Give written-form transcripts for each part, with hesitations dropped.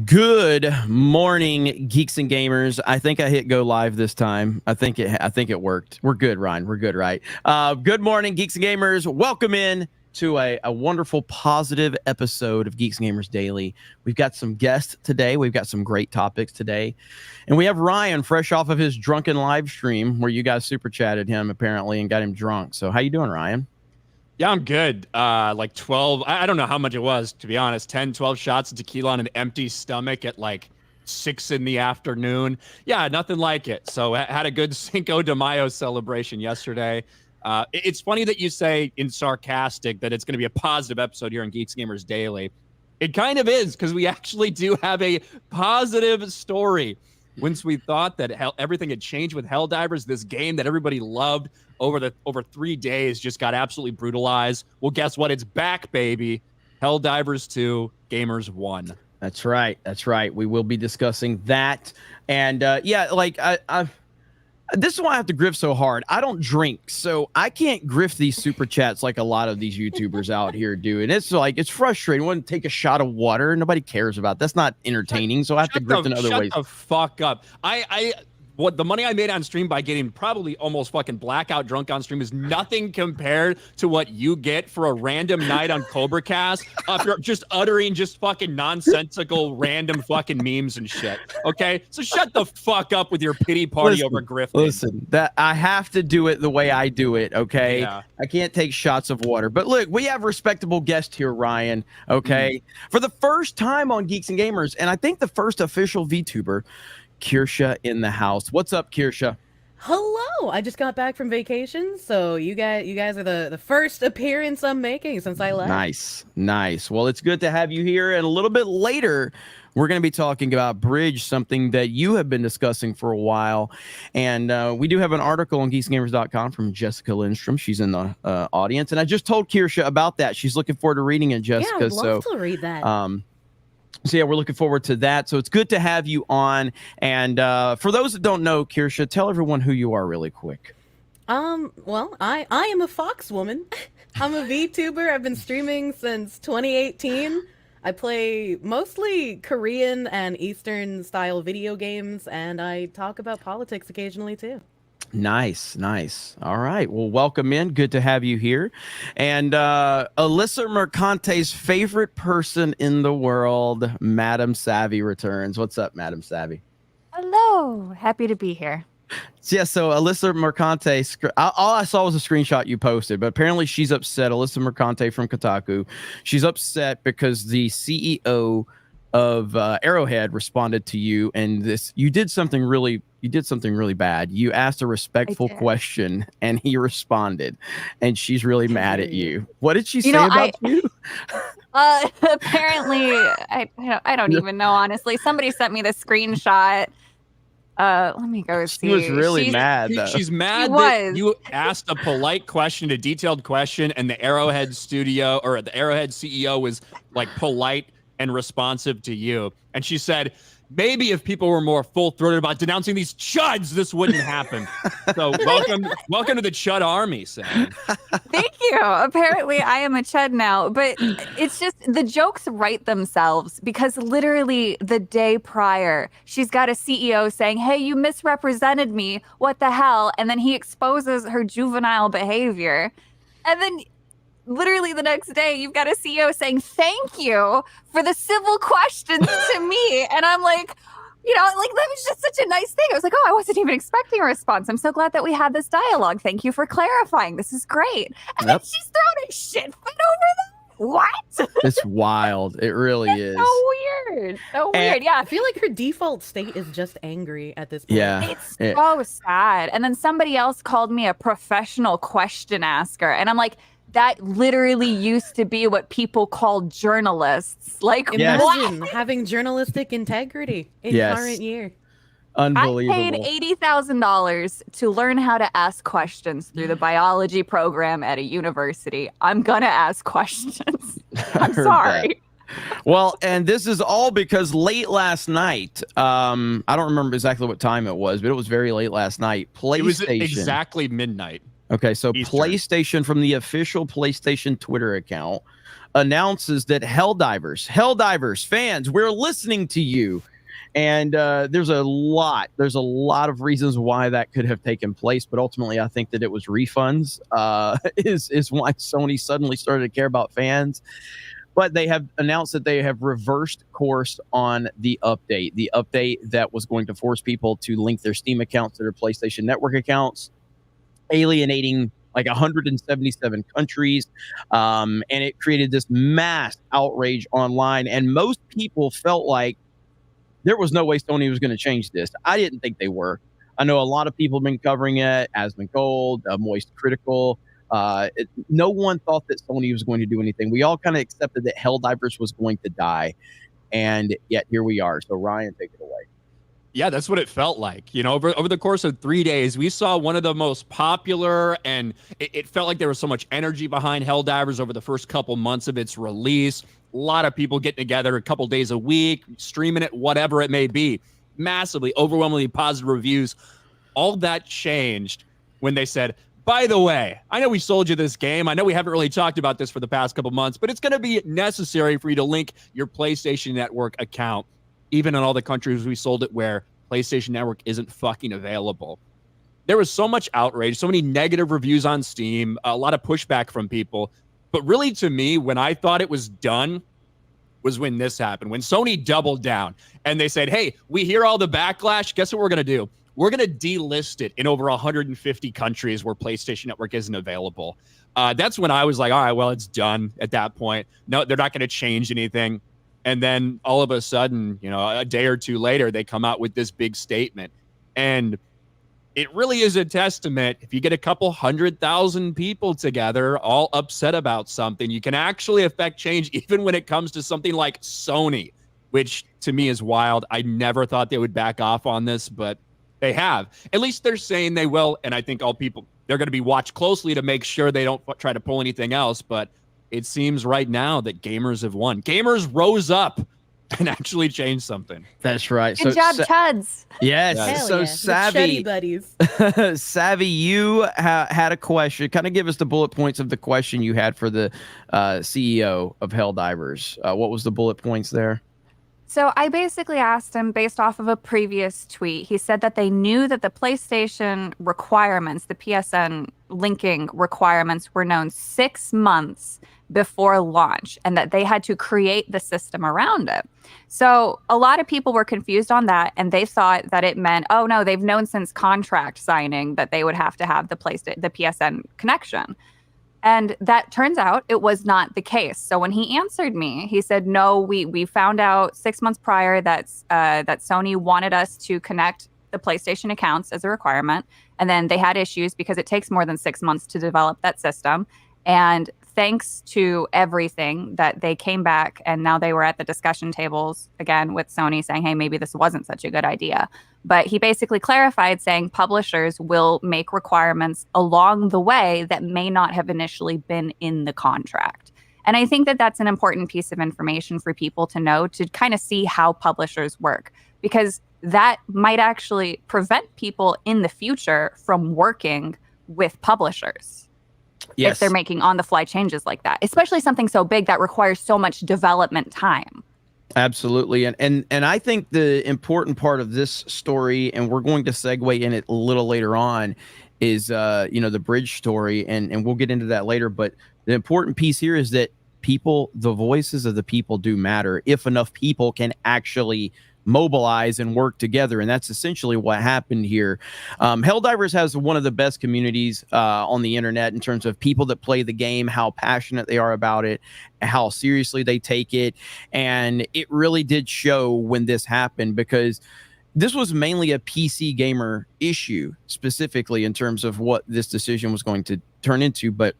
Good morning, geeks and gamers. I think I hit go live this time. I think it worked. We're good, Ryan. We're good, right? Good morning, geeks and gamers. Welcome in to a wonderful, positive episode of Geeks and Gamers Daily. We've got some guests today. We've got some great topics today, and we have Ryan fresh off of his drunken live stream where you guys super chatted him apparently and got him drunk. So how you doing, Ryan? Yeah, I'm good. Like 12, I don't know how much it was, to be honest, 10, 12 shots of tequila on an empty stomach at like 6 in the afternoon. Yeah, nothing like it. So I had a good Cinco de Mayo celebration yesterday. It's funny that you say in sarcastic that it's going to be a positive episode here on Geeks Gamers Daily. It kind of is, because we actually do have a positive story. Once we thought that everything had changed with Helldivers, this game that everybody loved over 3 days just got absolutely brutalized. Well, guess what? It's back, baby. Helldivers 2, Gamers 1. That's right. That's right. We will be discussing that. And yeah, like this is why I have to grift so hard. I don't drink, so I can't grift these super chats like a lot of these YouTubers out here do. And it's like, it's frustrating. Want to take a shot of water? Nobody cares about that. That's not entertaining. So I have to grift in other ways. Shut the fuck up. What the money I made on stream by getting probably almost fucking blackout drunk on stream is nothing compared to what you get for a random night on Cobra Cast after just uttering just fucking nonsensical random fucking memes and shit. Okay, so shut the fuck up with your pity party over grifting. Listen, that I have to do it the way I do it. Okay, yeah. I can't take shots of water. But look, we have respectable guests here, Ryan. Okay, for the first time on Geeks and Gamers, and I think the first official VTuber. Kirsha in the house. What's up, Kirsha? Hello. I just got back from vacation, so you guys are the first appearance I'm making since I left. Nice. Well, it's good to have you here. And a little bit later, we're going to be talking about Bridge, something that you have been discussing for a while. And we do have an article on geeksgamers.com from Jessica Lindstrom. She's in the audience, and I just told Kirsha about that. She's looking forward to reading it, Jessica. Yeah, I'd love to read that. So yeah, we're looking forward to that. So it's good to have you on. And for those that don't know, Kirsha, tell everyone who you are really quick. Well, I am a Fox woman. I'm a VTuber. I've been streaming since 2018. I play mostly Korean and Eastern style video games, and I talk about politics occasionally too. Nice. All right. Well, welcome in. Good to have you here. And Alyssa Mercante's favorite person in the world, Madam Savvy, returns. What's up, Madam Savvy? Hello. Happy to be here. Yeah, so Alyssa Mercante, all I saw was a screenshot you posted, but apparently she's upset. Alyssa Mercante from Kotaku. She's upset because the CEO of Arrowhead responded to you, and you did something really bad. You asked a respectful question, and he responded, and she's really mad at you. What did she say about you? Apparently, I don't even know, honestly. Somebody sent me the screenshot. Let me go see. She was really mad, though. She's mad that you asked a polite question, a detailed question, and the Arrowhead studio or the Arrowhead CEO was like polite and responsive to you. And she said, maybe if people were more full-throated about denouncing these chuds, this wouldn't happen. So welcome to the chud army, Sam. Thank you. Apparently I am a chud now, but it's just the jokes write themselves, because literally the day prior, she's got a CEO saying, hey, you misrepresented me. What the hell? And then he exposes her juvenile behavior. And then literally the next day, you've got a CEO saying, thank you for the civil questions to me. And I'm like, that was just such a nice thing. I was like, I wasn't even expecting a response. I'm so glad that we had this dialogue. Thank you for clarifying. This is great. And then she's throwing a shit fit over that. What? It's wild. It really is. So weird. Yeah. I feel like her default state is just angry at this point. Yeah. It's so sad. And then somebody else called me a professional question asker. And I'm like, that literally used to be what people called journalists. Like, imagine having journalistic integrity in current year. Unbelievable. I paid $80,000 to learn how to ask questions through the biology program at a university. I'm gonna ask questions. I'm sorry. Well, and this is all because late last night, I don't remember exactly what time it was, but it was very late last night. PlayStation. It was exactly midnight. Okay, so Eastern. PlayStation, from the official PlayStation Twitter account, announces that Helldivers fans, we're listening to you. And there's a lot of reasons why that could have taken place, but ultimately I think that it was refunds is why Sony suddenly started to care about fans. But they have announced that they have reversed course on the update that was going to force people to link their Steam accounts to their PlayStation Network accounts, alienating like 177 countries. And it created this mass outrage online. And most people felt like there was no way Sony was going to change this. I didn't think they were. I know a lot of people have been covering it, Asmon Gold, Moist Critical. No one thought that Sony was going to do anything. We all kind of accepted that Helldivers was going to die, and yet here we are. So Ryan, take it away. Yeah, that's what it felt like. You know, over the course of 3 days, we saw one of the most popular, and it felt like there was so much energy behind Helldivers over the first couple months of its release. A lot of people getting together a couple days a week, streaming it, whatever it may be. Massively, overwhelmingly positive reviews. All that changed when they said, by the way, I know we sold you this game. I know we haven't really talked about this for the past couple months, but it's going to be necessary for you to link your PlayStation Network account, even in all the countries we sold it where PlayStation Network isn't fucking available. There was so much outrage, so many negative reviews on Steam, a lot of pushback from people. But really, to me, when I thought it was done was when this happened, when Sony doubled down and they said, hey, we hear all the backlash. Guess what we're going to do? We're going to delist it in over 150 countries where PlayStation Network isn't available. That's when I was like, all right, well, it's done at that point. No, they're not going to change anything. And then all of a sudden, you know, a day or two later, they come out with this big statement. And it really is a testament. If you get a couple 100,000 people together, all upset about something, you can actually affect change, even when it comes to something like Sony, which to me is wild. I never thought they would back off on this, but they have. At least they're saying they will. And I think they're going to be watched closely to make sure they don't try to pull anything else. But it seems right now that gamers have won. Gamers rose up and actually changed something. That's right. Good job, Chuds. Yes. Hell So yeah. Savvy, buddies. Savvy, you had a question. Kind of give us the bullet points of the question you had for the CEO of Helldivers. What was the bullet points there? So I basically asked him based off of a previous tweet. He said that they knew that the PlayStation requirements, the PSN linking requirements, were known 6 months before launch and that they had to create the system around it. So a lot of people were confused on that, and they thought that it meant, oh no, they've known since contract signing that they would have to have the PSN connection. And that turns out it was not the case. So when he answered me, he said, no, we found out 6 months prior that Sony wanted us to connect the PlayStation accounts as a requirement. And then they had issues because it takes more than 6 months to develop that system. And thanks to everything that they came back, and now they were at the discussion tables again with Sony saying, hey, maybe this wasn't such a good idea. But he basically clarified saying publishers will make requirements along the way that may not have initially been in the contract. And I think that that's an important piece of information for people to know, to kind of see how publishers work, because that might actually prevent people in the future from working with publishers. Yes. If they're making on-the-fly changes like that, especially something so big that requires so much development time. Absolutely. And I think the important part of this story, and we're going to segue in it a little later on, is the bridge story, and we'll get into that later. But the important piece here is that the voices of the people do matter if enough people can actually mobilize and work together. And that's essentially what happened here. Helldivers has one of the best communities on the internet in terms of people that play the game, how passionate they are about it, how seriously they take it. And it really did show when this happened, because this was mainly a PC gamer issue, specifically in terms of what this decision was going to turn into. But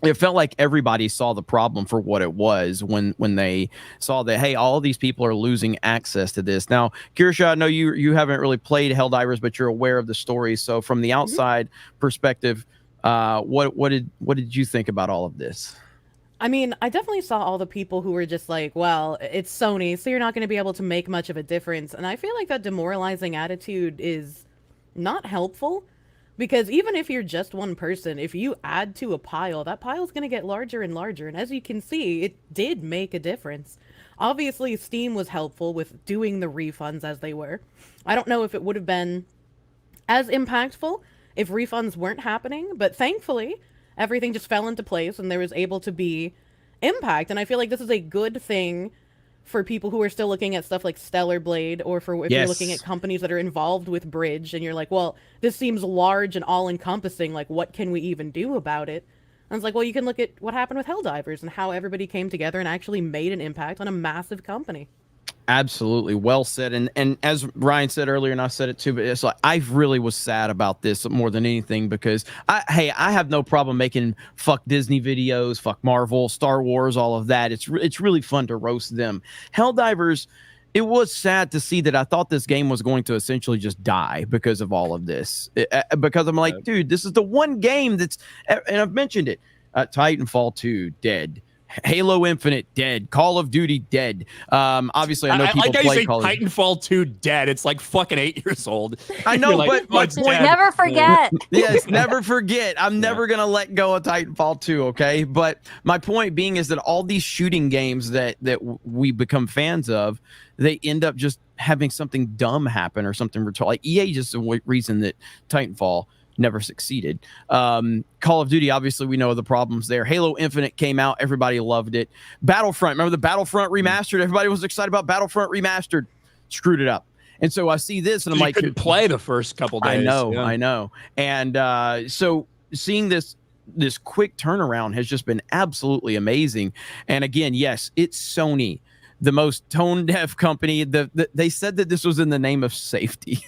it felt like everybody saw the problem for what it was when they saw that, hey, all these people are losing access to this. Now, Kirsha, I know you haven't really played Helldivers, but you're aware of the story. So from the outside perspective, what did you think about all of this? I mean, I definitely saw all the people who were just like, well, it's Sony, so you're not going to be able to make much of a difference. And I feel like that demoralizing attitude is not helpful. Because even if you're just one person, if you add to a pile, that pile's going to get larger and larger. And as you can see, it did make a difference. Obviously, Steam was helpful with doing the refunds as they were. I don't know if it would have been as impactful if refunds weren't happening, but thankfully, everything just fell into place and there was able to be impact. And I feel like this is a good thing for people who are still looking at stuff like Stellar Blade, or for if you're looking at companies that are involved with Bridge and you're like, well, this seems large and all-encompassing, like, what can we even do about it? And it's like, well, you can look at what happened with Helldivers and how everybody came together and actually made an impact on a massive company. Absolutely, well said. And as Ryan said earlier, and I said it too, but it's like I really was sad about this more than anything, because I have no problem making fuck Disney videos, fuck Marvel, Star Wars, all of that. It's really fun to roast them. Helldivers, it was sad to see that. I thought this game was going to essentially just die because of all of this. Because I'm like, dude, this is the one game that's, and I've mentioned it, Titanfall 2 dead. Halo Infinite dead. Call of Duty dead. Obviously, I know people like how play you say Call of Duty. Titanfall 2 dead. It's like fucking 8 years old. I know, Like, but my it's point. dead. Never forget. Yes, never forget. I'm never gonna let go of Titanfall 2. Okay, but my point being is that all these shooting games that we become fans of, they end up just having something dumb happen or something retarded. Like EA just the reason that Titanfall never succeeded. Call of Duty, obviously, we know the problems there. Halo Infinite came out, everybody loved it. Battlefront, remember the Battlefront remastered? Everybody was excited about Battlefront remastered. Screwed it up. And so I see this, and I'm like, couldn't play the first couple days. I know. And so seeing this quick turnaround has just been absolutely amazing. And again, yes, it's Sony, the most tone deaf company. They said that this was in the name of safety.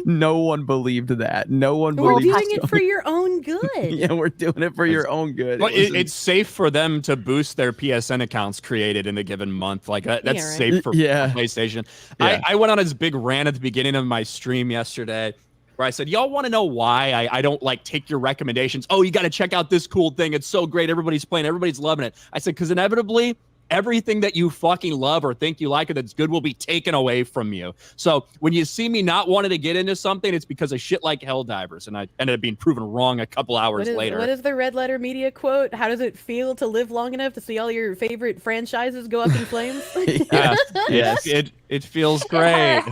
No one believed that. No one believed. We're doing it for your own good. Yeah, we're doing it for your own good. But it's safe for them to boost their PSN accounts created in a given month. Like that's safe for PlayStation. Yeah. I went on this big rant at the beginning of my stream yesterday where I said, y'all want to know why I don't like take your recommendations? Oh, you got to check out this cool thing. It's so great. Everybody's playing. Everybody's loving it. I said, because inevitably, everything that you fucking love or think you like or that's good will be taken away from you. So when you see me not wanting to get into something, it's because of shit like Helldivers, and I ended up being proven wrong a couple hours later. What is the Red Letter Media quote? How does it feel to live long enough to see all your favorite franchises go up in flames? Yes. It feels great.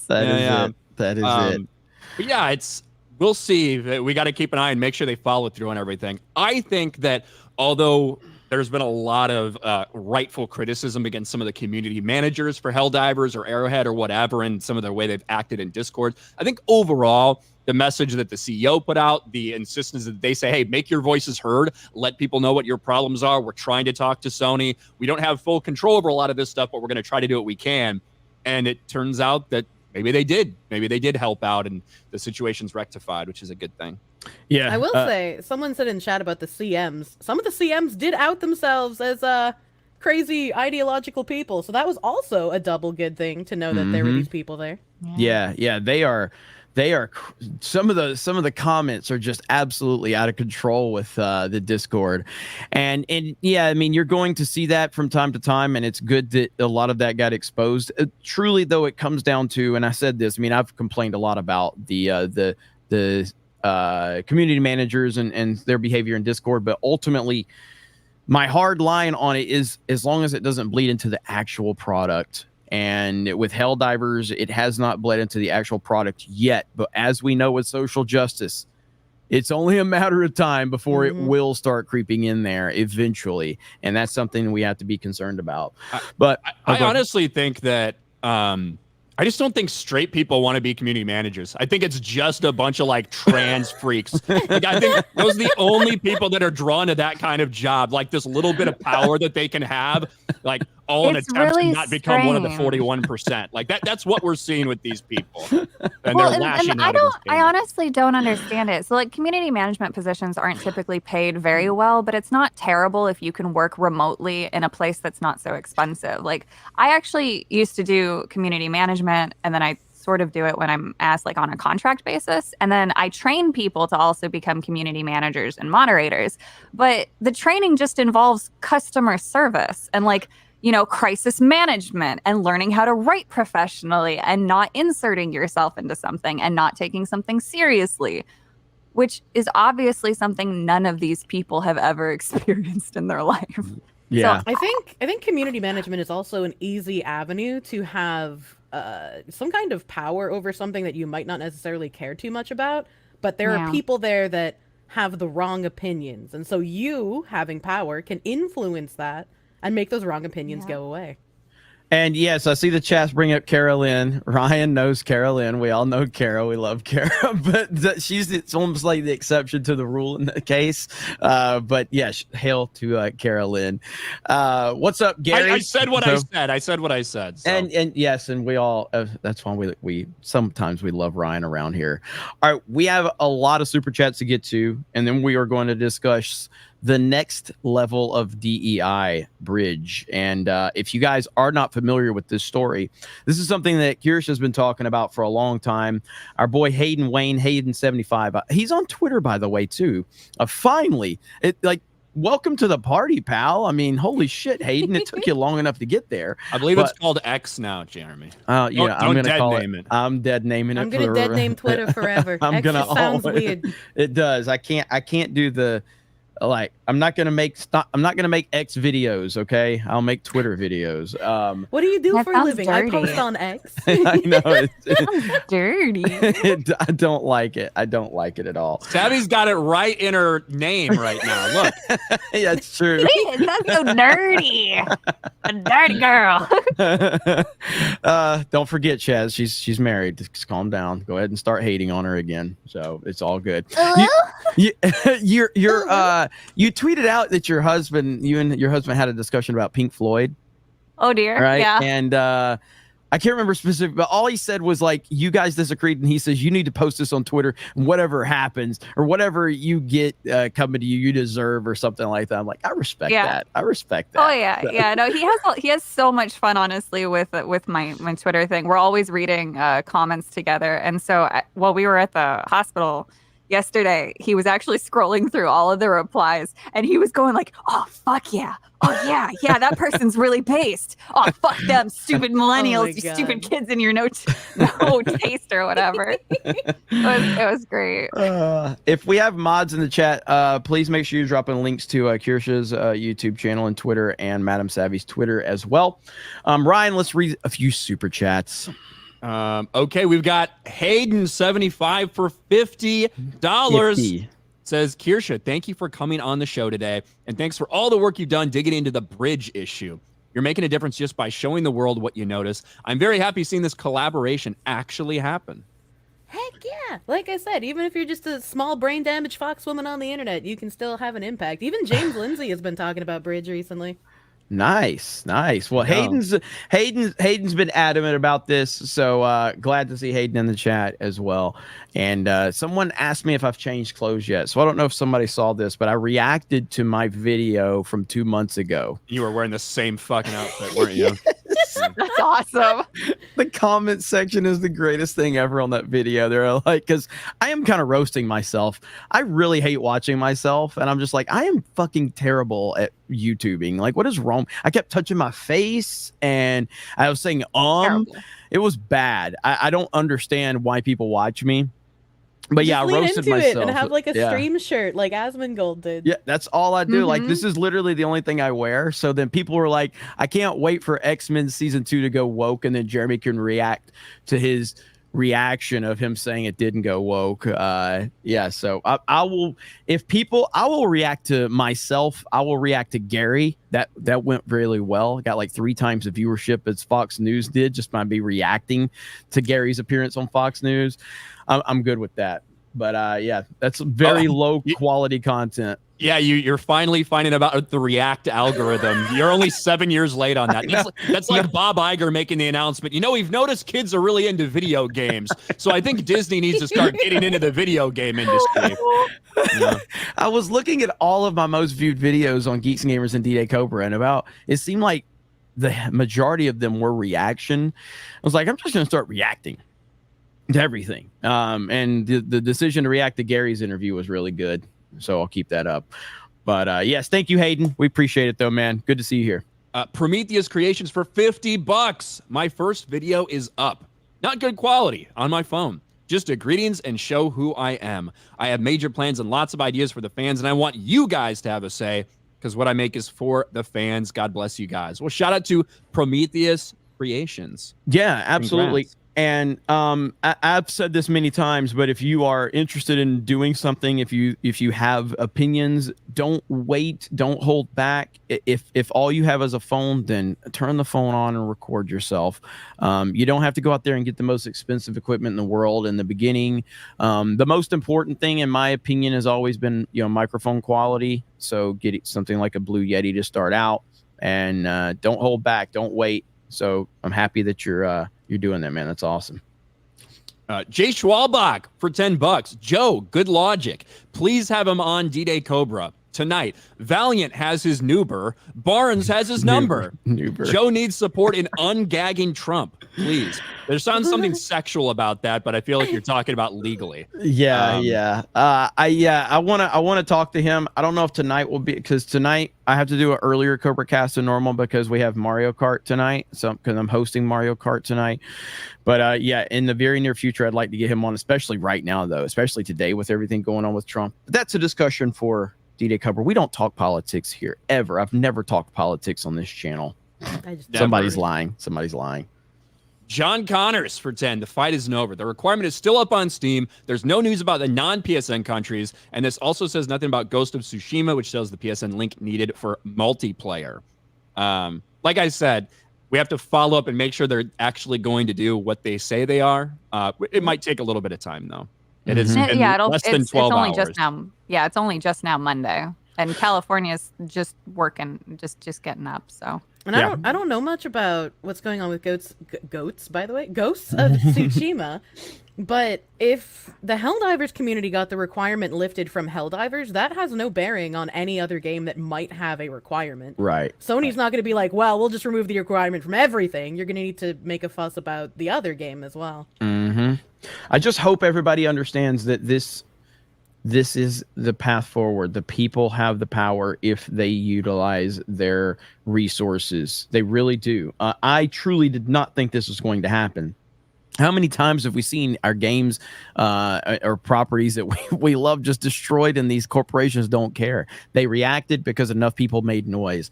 That is it. That is it. But yeah, we'll see. We got to keep an eye and make sure they follow through on everything. I think that although there's been a lot of rightful criticism against some of the community managers for Helldivers or Arrowhead or whatever, and some of the way they've acted in Discord, I think overall, the message that the CEO put out, the insistence that they say, hey, make your voices heard, let people know what your problems are. We're trying to talk to Sony. We don't have full control over a lot of this stuff, but we're going to try to do what we can. And it turns out that maybe they did. Maybe they did help out and the situation's rectified, which is a good thing. Yeah. I will say, someone said in chat about the CMs. Some of the CMs did out themselves as crazy ideological people. So that was also a double good thing to know that there were these people there. Yeah. They are some of the comments are just absolutely out of control with the Discord. And yeah, I mean, you're going to see that from time to time, and it's good that a lot of that got exposed. Truly, though, it comes down to, and I said this, I mean, I've complained a lot about the community managers and their behavior in Discord, but ultimately my hard line on it is as long as it doesn't bleed into the actual product. And with Helldivers, it has not bled into the actual product yet, but as we know with social justice, it's only a matter of time before it will start creeping in there eventually, and that's something we have to be concerned about. But I honestly think that I just don't think straight people want to be community managers. I think it's just a bunch of like trans freaks. Like I think those are the only people that are drawn to that kind of job, like this little bit of power that they can have, like all in attempt to not become one of the 41%. Like that's what we're seeing with these people. And they're lashing out. I honestly don't understand it. So like community management positions aren't typically paid very well, but it's not terrible if you can work remotely in a place that's not so expensive. Like I actually used to do community management, and then I sort of do it when I'm asked like on a contract basis. And then I train people to also become community managers and moderators. But the training just involves customer service. And like crisis management and learning how to write professionally and not inserting yourself into something and not taking something seriously, which is obviously something none of these people have ever experienced in their life. Yeah. So I think community management is also an easy avenue to have some kind of power over something that you might not necessarily care too much about, but there are people there that have the wrong opinions. And so you having power can influence that and make those wrong opinions go away. And yes, I see the chats bring up Carolyn. Ryan knows Carolyn. We all know Kara. We love Kara, but it's almost like the exception to the rule in the case. But yes, hail to Carolyn. What's up, Gary? I said what I said. I said what I said. So. And yes, and we all. That's why we sometimes we love Ryan around here. All right, we have a lot of super chats to get to, and then we are going to discuss the next level of DEI bridge. And if you guys are not familiar with this story, this is something that Kirsch has been talking about for a long time. Our boy Hayden 75, he's on Twitter, by the way, too. Finally, welcome to the party, pal. I mean, holy shit, Hayden, it took you long enough to get there. I believe it's called X now, Jeremy. I'm going to call it. I'm dead naming it. I'm going to dead name Twitter forever. I'm going to sounds weird. It does. I can't do the I'm not gonna make X videos, okay? I'll make Twitter videos. What do you do for a living? Dirty. I post on X. I know Sounds dirty. I don't like it. I don't like it at all. Savvy's got it right in her name right now. Look. Yeah, it's true. That's so dirty. A dirty girl. Don't forget, Chaz. She's married. Just calm down. Go ahead and start hating on her again. So it's all good. You tweeted out that you and your husband had a discussion about Pink Floyd. Oh dear. Right. Yeah. And I can't remember specific, but all he said was like, you guys disagreed, and he says you need to post this on Twitter. And whatever happens or whatever you get coming to you, you deserve, or something like that. I'm like, I respect that. I respect that. Oh yeah, yeah. No, he has so much fun, honestly, with my Twitter thing. We're always reading comments together, and so while we were at the hospital yesterday, he was actually scrolling through all of the replies, and he was going like, "Oh fuck yeah, oh yeah, that person's really based. Oh fuck them, stupid millennials, you stupid kids in your no taste or whatever." It was great. If we have mods in the chat, please make sure you drop in links to Kirsch's YouTube channel and Twitter, and Madam Savvy's Twitter as well. Ryan, let's read a few super chats. Okay, we've got Hayden 75 for $50. Says, Kirsha, thank you for coming on the show today, and thanks for all the work you've done digging into the bridge issue. You're making a difference just by showing the world what you notice. I'm very happy seeing this collaboration actually happen. Heck yeah. Like I said, even if you're just a small brain damaged fox woman on the internet, you can still have an impact. Even James Lindsay has been talking about bridge recently. Nice. Well, Hayden's been adamant about this, so glad to see Hayden in the chat as well. And someone asked me if I've changed clothes yet, so I don't know if somebody saw this, but I reacted to my video from 2 months ago. You were wearing the same fucking outfit, weren't you? That's awesome. The comment section is the greatest thing ever on that video. They're like, because I am kind of roasting myself. I really hate watching myself, and I'm just like, I am fucking terrible at YouTubing. Like, what is wrong? I kept touching my face, and I was saying Terrible. It was bad. I don't understand why people watch me. But yeah, I lean roasted into myself. it and have like a stream shirt like Asmongold did. Yeah, that's all I do. Mm-hmm. Like, this is literally the only thing I wear. So then people were like, I can't wait for X-Men season 2 to go woke, and then Jeremy can react to his reaction of him saying it didn't go woke. Yeah, so I will react to myself. I will react to Gary. That went really well. Got like 3 times the viewership as Fox News did just by me reacting to Gary's appearance on Fox News. I'm good with that. But yeah, that's very low quality content. Yeah, you're finally finding about the React algorithm. You're only 7 years late on that. That's like Bob Iger making the announcement. We've noticed kids are really into video games, so I think Disney needs to start getting into the video game industry. Yeah. I was looking at all of my most viewed videos on Geeks and Gamers and D-Day Cobra, and it seemed like the majority of them were reaction. I was like, I'm just going to start reacting to everything. And the decision to react to Gary's interview was really good. So I'll keep that up. But yes, thank you, Hayden. We appreciate it, though, man. Good to see you here. Prometheus Creations for $50. My first video is up. Not good quality on my phone. Just a greetings and show who I am. I have major plans and lots of ideas for the fans, and I want you guys to have a say because what I make is for the fans. God bless you guys. Well, shout out to Prometheus Creations. Yeah, absolutely. Congrats. And I've said this many times, but if you are interested in doing something, if you have opinions, don't wait, don't hold back. If all you have is a phone, then turn the phone on and record yourself. You don't have to go out there and get the most expensive equipment in the world in the beginning. The most important thing, in my opinion, has always been microphone quality. So get something like a Blue Yeti to start out, and don't hold back, don't wait. So I'm happy that you're doing that, man. That's awesome. Jay Schwalbach for $10. Joe, good logic. Please have him on D-Day Cobra tonight. Valiant has his Nuber. Barnes has his number. Nuber. Joe needs support in ungagging Trump, please. There sounds something sexual about that, but I feel like you're talking about legally. Yeah. I want to talk to him. I don't know if tonight will be, because tonight I have to do an earlier Cobra Cast than normal because we have Mario Kart tonight. So because I'm hosting Mario Kart tonight. But yeah, in the very near future, I'd like to get him on, especially right now, though, especially today with everything going on with Trump. But that's a discussion for D-Day Cobra. We don't talk politics here ever. I've never talked politics on this channel. Somebody's lying. John Connors for 10. The fight isn't over. The requirement is still up on Steam. There's no news about the non-PSN countries. And this also says nothing about Ghost of Tsushima, which shows the PSN link needed for multiplayer. Like I said, we have to follow up and make sure they're actually going to do what they say they are. It might take a little bit of time, though. It is less than 12 hours. It's only just now Monday. And California's just working, just getting up, so. And I don't know much about what's going on with Ghosts of Tsushima, but if the Helldivers community got the requirement lifted from Helldivers, that has no bearing on any other game that might have a requirement. Right. Sony's not going to be like, well, we'll just remove the requirement from everything. You're going to need to make a fuss about the other game as well. Mm-hmm. I just hope everybody understands that this is the path forward. The people have the power if they utilize their resources. They really do. I truly did not think this was going to happen. How many times have we seen our games or properties that we love just destroyed, and these corporations don't care? They reacted because enough people made noise.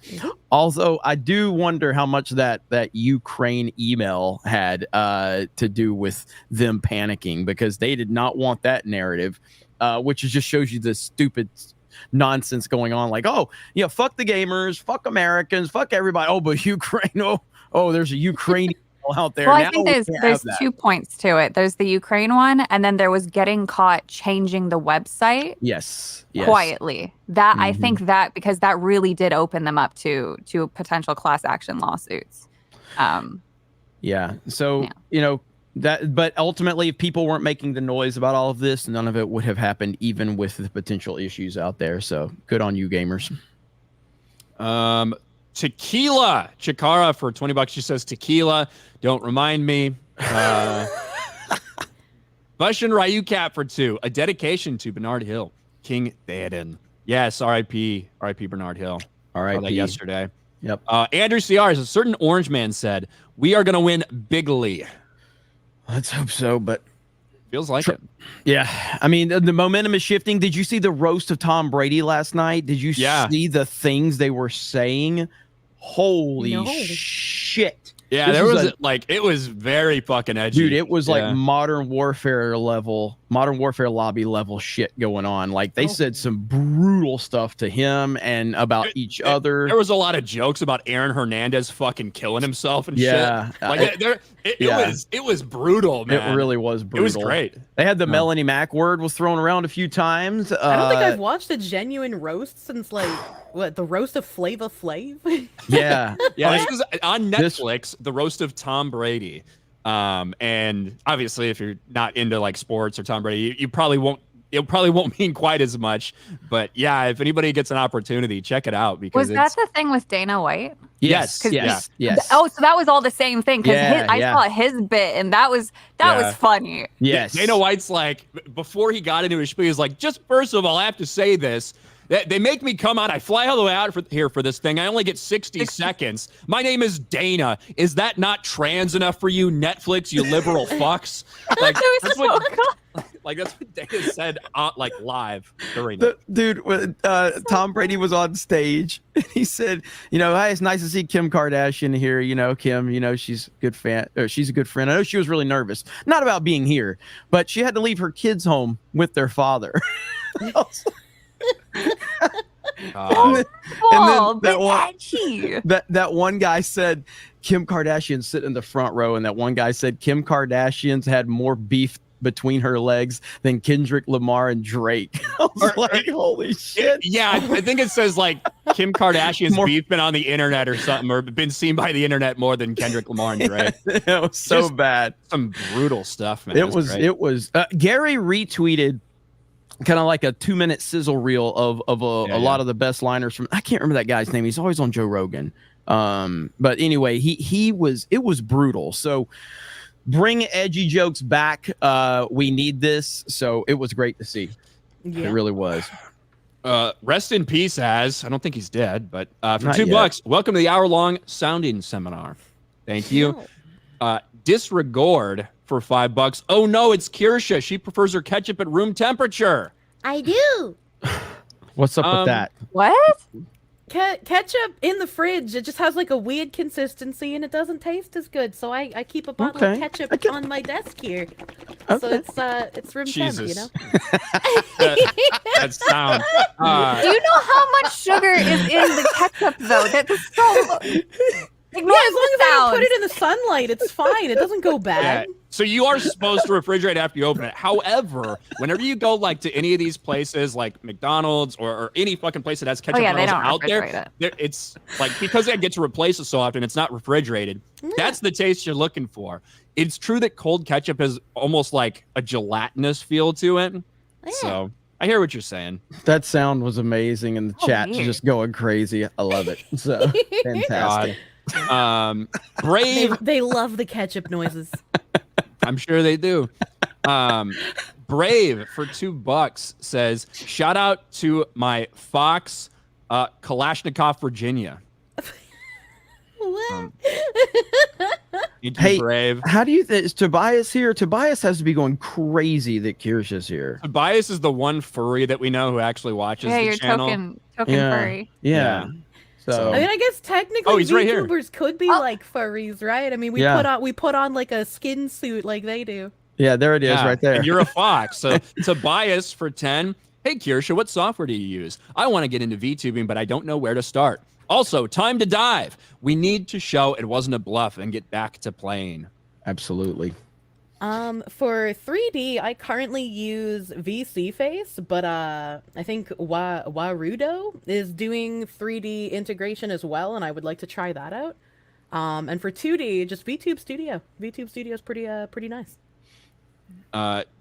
Also, I do wonder how much that Ukraine email had to do with them panicking, because they did not want that narrative. Which just shows you the stupid nonsense going on. Like, oh, yeah, fuck the gamers, fuck Americans, fuck everybody. Oh, but Ukraine, oh, there's a Ukrainian out there. Well, now I think there's 2 points to it. There's the Ukraine one, and then there was getting caught changing the website. Yes. Quietly. That I think that because that really did open them up to potential class action lawsuits. Yeah. So but ultimately, if people weren't making the noise about all of this, none of it would have happened, even with the potential issues out there. So good on you, gamers. Tequila Chikara for $20. She says tequila. Don't remind me. Bushin Ryu Cat for 2. A dedication to Bernard Hill, King Theoden. Yes, R.I.P. Bernard Hill. R.I.P. yesterday. Yep. Andrew CR, a certain orange man said, "We are going to win bigly." Let's hope so, but feels like it. Yeah, I mean, the momentum is shifting. Did you see the roast of Tom Brady last night? Did you see the things they were saying? Holy shit. Yeah, it was very fucking edgy. Dude, it was like Modern Warfare lobby level shit going on. Like, they said some brutal stuff to him and about each other. There was a lot of jokes about Aaron Hernandez fucking killing himself and shit. Like, it was brutal, man. It really was brutal. It was great. They had the Melanie Mac word was thrown around a few times. I don't think I've watched a genuine roast since, like, the roast of Flava Flav? Yeah. This was on Netflix, the roast of Tom Brady. And obviously, if you're not into like sports or Tom Brady, it probably won't mean quite as much. But yeah, if anybody gets an opportunity, check it out. Because was that the thing with Dana White? Yes. Oh, so that was all the same thing, because I saw his bit, and that was funny. Yes. Dana White's like, before he got into his spiel, he was like, just first of all, I have to say this. They make me come on. I fly all the way out here for this thing. I only get 60 seconds. My name is Dana. Is that not trans enough for you, Netflix, you liberal fucks? Like, that's what Dana said, like, live during it. Dude, when Tom Brady was on stage, he said, hey, it's nice to see Kim Kardashian here. Kim, she's a good fan. She's a good friend. I know she was really nervous, not about being here, but she had to leave her kids home with their father. And then that one guy said Kim Kardashian sit in the front row, and that one guy said Kim Kardashian's had more beef between her legs than Kendrick Lamar and Drake. I was like, holy shit. Yeah, I think it says like Kim Kardashian's beef been on the internet or something, or been seen by the internet more than Kendrick Lamar and Drake. It was so just bad. Some brutal stuff, man. It was Gary retweeted kind of like a 2-minute sizzle reel of a lot of the best liners from, I can't remember that guy's name. He's always on Joe Rogan. But anyway, it was brutal. So bring edgy jokes back. We need this. So it was great to see. Yeah. It really was. Rest in peace, I don't think he's dead, but for $2, welcome to the hour-long sounding seminar. Thank you. Disregard for $5. Oh no, it's Kirsha. She prefers her ketchup at room temperature. I do. What's up with that? What? Ketchup in the fridge, it just has like a weird consistency and it doesn't taste as good. So I keep a bottle of ketchup on my desk here. Okay. So it's room temp, That's sound. Do you know how much sugar is in the ketchup though? That's so. Ignore as long as I don't put it in the sunlight, it's fine. It doesn't go bad. Yeah. So you are supposed to refrigerate after you open it. However, whenever you go like to any of these places, like McDonald's or any fucking place that has ketchup out there, it's like because they get to replace it so often, it's not refrigerated. Yeah. That's the taste you're looking for. It's true that cold ketchup has almost like a gelatinous feel to it. Yeah. So I hear what you're saying. That sound was amazing, and the chat's just going crazy. I love it. So fantastic. Brave. They love the ketchup noises. I'm sure they do. Brave for $2 says, shout out to my Fox Kalashnikov, Virginia. Hey, Brave. How do you think is Tobias here? Tobias has to be going crazy that Kirsha's here. Tobias is the one furry that we know who actually watches the channel. Token furry. Yeah. So I mean, I guess technically VTubers right could be like furries, right? I mean, we put on like a skin suit like they do. Yeah, there it is, right there. And you're a fox. So Tobias for 10. Hey, Kirsha, what software do you use? I want to get into VTubing, but I don't know where to start. Also, time to dive. We need to show it wasn't a bluff and get back to playing. Absolutely. For 3D, I currently use VC Face, but I think Warudo is doing 3D integration as well, and I would like to try that out. And for 2D, just VTube Studio. VTube Studio is pretty nice.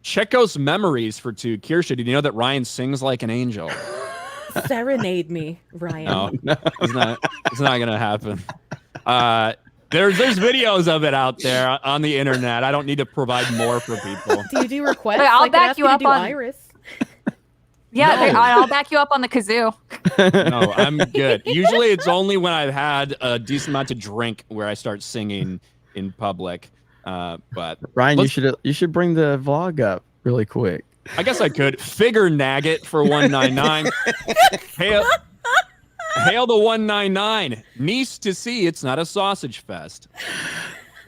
Checo's Memories for 2. Kirsha, did you know that Ryan sings like an angel? Serenade me, Ryan. No, it's not gonna happen. There's videos of it out there on the internet. I don't need to provide more for people. Do you do requests? I'll back you up on Iris. Yeah, I'll back you up on the kazoo. No, I'm good. Usually it's only when I've had a decent amount to drink where I start singing in public. But Ryan, you should bring the vlog up really quick. I guess I could. Figure Nagget for 199. Hail the 199. Nice to see it's not a sausage fest.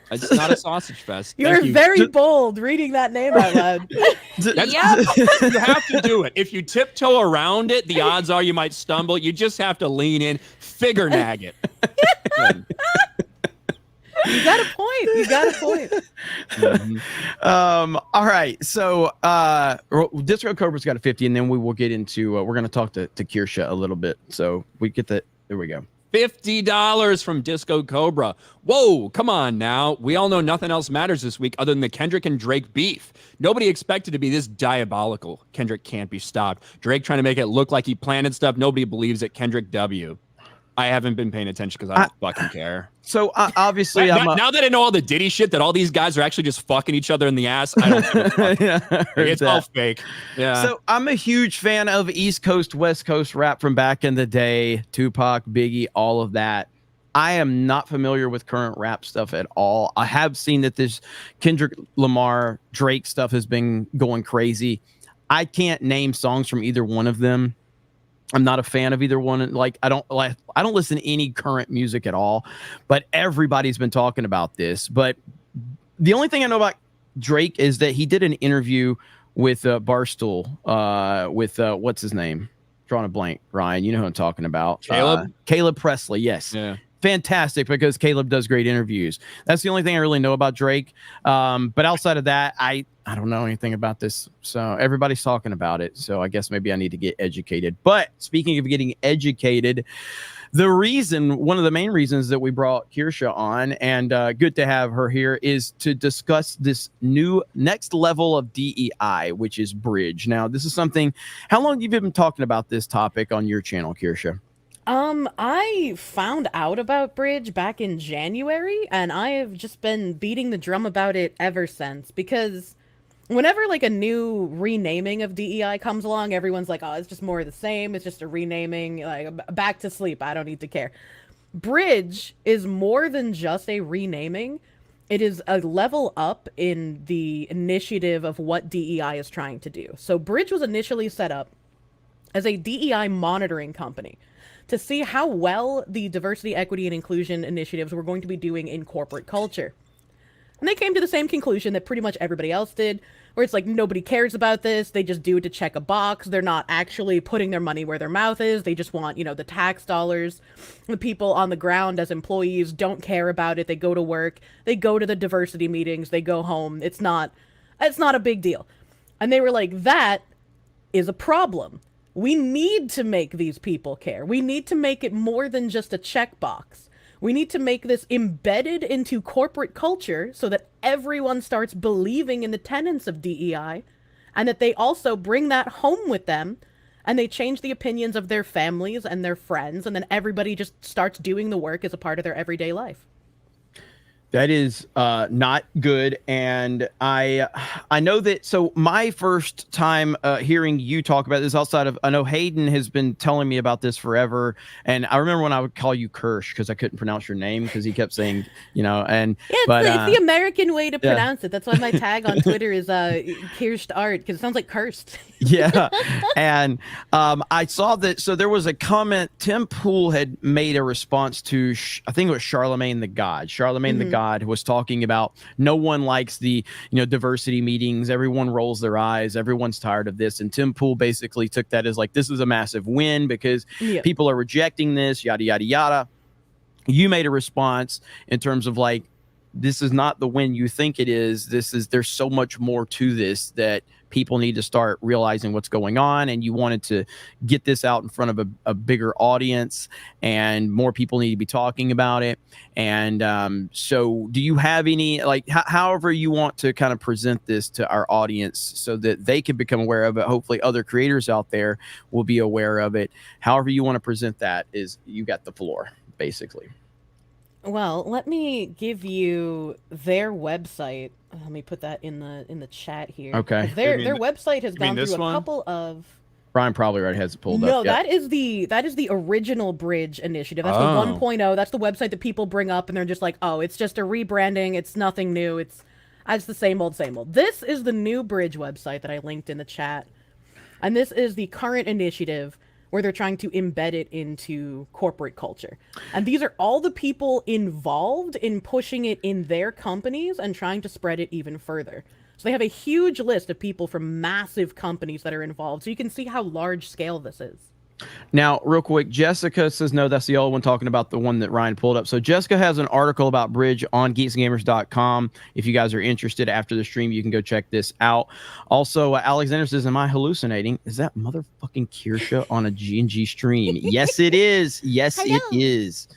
It's not a sausage fest. You're very bold reading that name out loud. You have to do it. If you tiptoe around it, the odds are you might stumble. You just have to lean in. Figure Nagget. You got a point. Mm-hmm. All right. So Disco Cobra's got a 50, and then we will get into we're going to talk to Kirsha a little bit. So we get that. There we go. $50 from Disco Cobra. Whoa, come on now. We all know nothing else matters this week other than the Kendrick and Drake beef. Nobody expected to be this diabolical. Kendrick can't be stopped. Drake trying to make it look like he planted stuff. Nobody believes it. Kendrick W. I haven't been paying attention because I don't fucking care. So obviously, now that I know all the Diddy shit, that all these guys are actually just fucking each other in the ass, I don't give a fuck. Yeah, It's all fake. Yeah. So I'm a huge fan of East Coast, West Coast rap from back in the day. Tupac, Biggie, all of that. I am not familiar with current rap stuff at all. I have seen that this Kendrick Lamar, Drake stuff has been going crazy. I can't name songs from either one of them. I'm not a fan of either one. I don't listen to any current music at all, but everybody's been talking about this. But the only thing I know about Drake is that he did an interview with Barstool, with what's his name? Drawing a blank. Ryan, you know who I'm talking about. Caleb Presley. Yes. Yeah. Fantastic, because Caleb does great interviews. That's the only thing I really know about Drake. But outside of that, I don't know anything about this. So everybody's talking about it. So I guess maybe I need to get educated. But speaking of getting educated, one of the main reasons that we brought Kirsha on, and good to have her here, is to discuss this new next level of DEI, which is Bridge. Now, this is something, how long have you been talking about this topic on your channel, Kirsha? I found out about Bridge back in January, and I have just been beating the drum about it ever since, because whenever like a new renaming of DEI comes along, everyone's like, oh, it's just more of the same. It's just a renaming, like back to sleep. I don't need to care. Bridge is more than just a renaming. It is a level up in the initiative of what DEI is trying to do. So Bridge was initially set up as a DEI monitoring company to see how well the diversity, equity, and inclusion initiatives were going to be doing in corporate culture. And they came to the same conclusion that pretty much everybody else did, where it's like, nobody cares about this. They just do it to check a box. They're not actually putting their money where their mouth is. They just want, the tax dollars. The people on the ground as employees don't care about it. They go to work. They go to the diversity meetings. They go home. It's not a big deal. And they were like, that is a problem. We need to make these people care. We need to make it more than just a checkbox. We need to make this embedded into corporate culture so that everyone starts believing in the tenets of DEI, and that they also bring that home with them, and they change the opinions of their families and their friends, and then everybody just starts doing the work as a part of their everyday life. That is not good. And I know that. So my first time hearing you talk about this outside of, I know Hayden has been telling me about this forever. And I remember when I would call you Kirsch because I couldn't pronounce your name because he kept saying, and yeah, it's the American way to pronounce it. That's why my tag on Twitter is Kirscht Art, because it sounds like cursed. Yeah. And I saw that. So there was a comment. Tim Pool had made a response to, I think it was Charlemagne the God. Charlemagne the God was talking about no one likes the diversity meetings. Everyone rolls their eyes. Everyone's tired of this. And Tim Pool basically took that as like, this is a massive win because people are rejecting this, yada, yada, yada. You made a response in terms of like, this is not the win you think it is. There's so much more to this that people need to start realizing what's going on. And you wanted to get this out in front of a bigger audience, and more people need to be talking about it. And so do you have any, like, however you want to kind of present this to our audience so that they can become aware of it? Hopefully other creators out there will be aware of it. However you want to present that, is you got the floor, basically. Well, let me give you their website. Let me put that in the chat here. Okay. Their website has gone through a couple of. Brian probably already has it pulled up. No, that is the original Bridge initiative. That's the 1.0. That's the website that people bring up and they're just like, oh, it's just a rebranding. It's nothing new. It's the same old, same old. This is the new Bridge website that I linked in the chat. And this is the current initiative where they're trying to embed it into corporate culture. And these are all the people involved in pushing it in their companies and trying to spread it even further. So they have a huge list of people from massive companies that are involved. So you can see how large scale this is. Now, real quick, Jessica says, no, that's the old one, talking about the one that Ryan pulled up. So Jessica has an article about Bridge on geeksgamers.com. If you guys are interested after the stream, you can go check this out. Also, Alexander says, am I hallucinating? Is that motherfucking Kirsha on a G&G stream? Yes, it is. Yes, Hello. It is.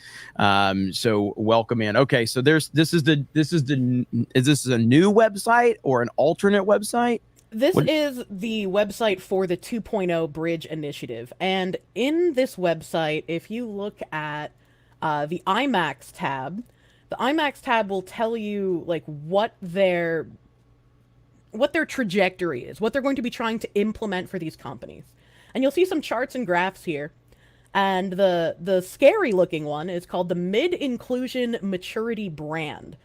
So welcome in. Okay, so is this a new website or an alternate website? This is the website for the 2.0 Bridge Initiative. And in this website, if you look at the IMAX tab, the IMAX tab will tell you like what their trajectory is, what they're going to be trying to implement for these companies. And you'll see some charts and graphs here. And the scary looking one is called the Mid-Inclusion Maturity Brand.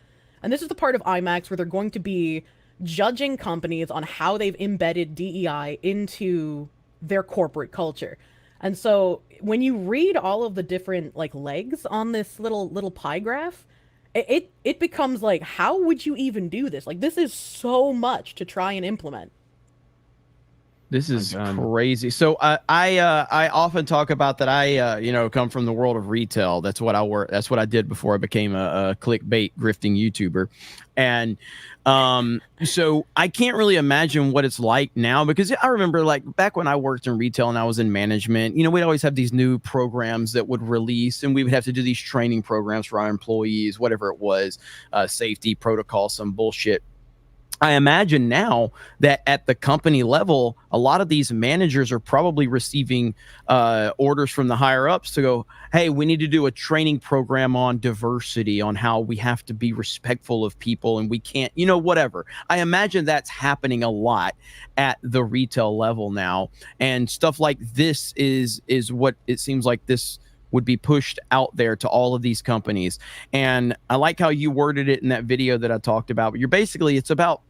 And this is the part of IMAX where they're going to be judging companies on how they've embedded DEI into their corporate culture. And so when you read all of the different like legs on this little pie graph, it becomes like, how would you even do this? Like, this is so much to try and implement. This is crazy. So I often talk about that I come from the world of retail. That's what I work. That's what I did before I became a clickbait grifting YouTuber. And so I can't really imagine what it's like now, because I remember like back when I worked in retail and I was in management, we'd always have these new programs that would release, and we would have to do these training programs for our employees, whatever it was, safety protocol, some bullshit. I imagine now that at the company level, a lot of these managers are probably receiving orders from the higher ups to go, hey, we need to do a training program on diversity, on how we have to be respectful of people and we can't, whatever. I imagine that's happening a lot at the retail level now. And stuff like this is what it seems like this would be pushed out there to all of these companies. And I like how you worded it in that video that I talked about, but you're basically, it's about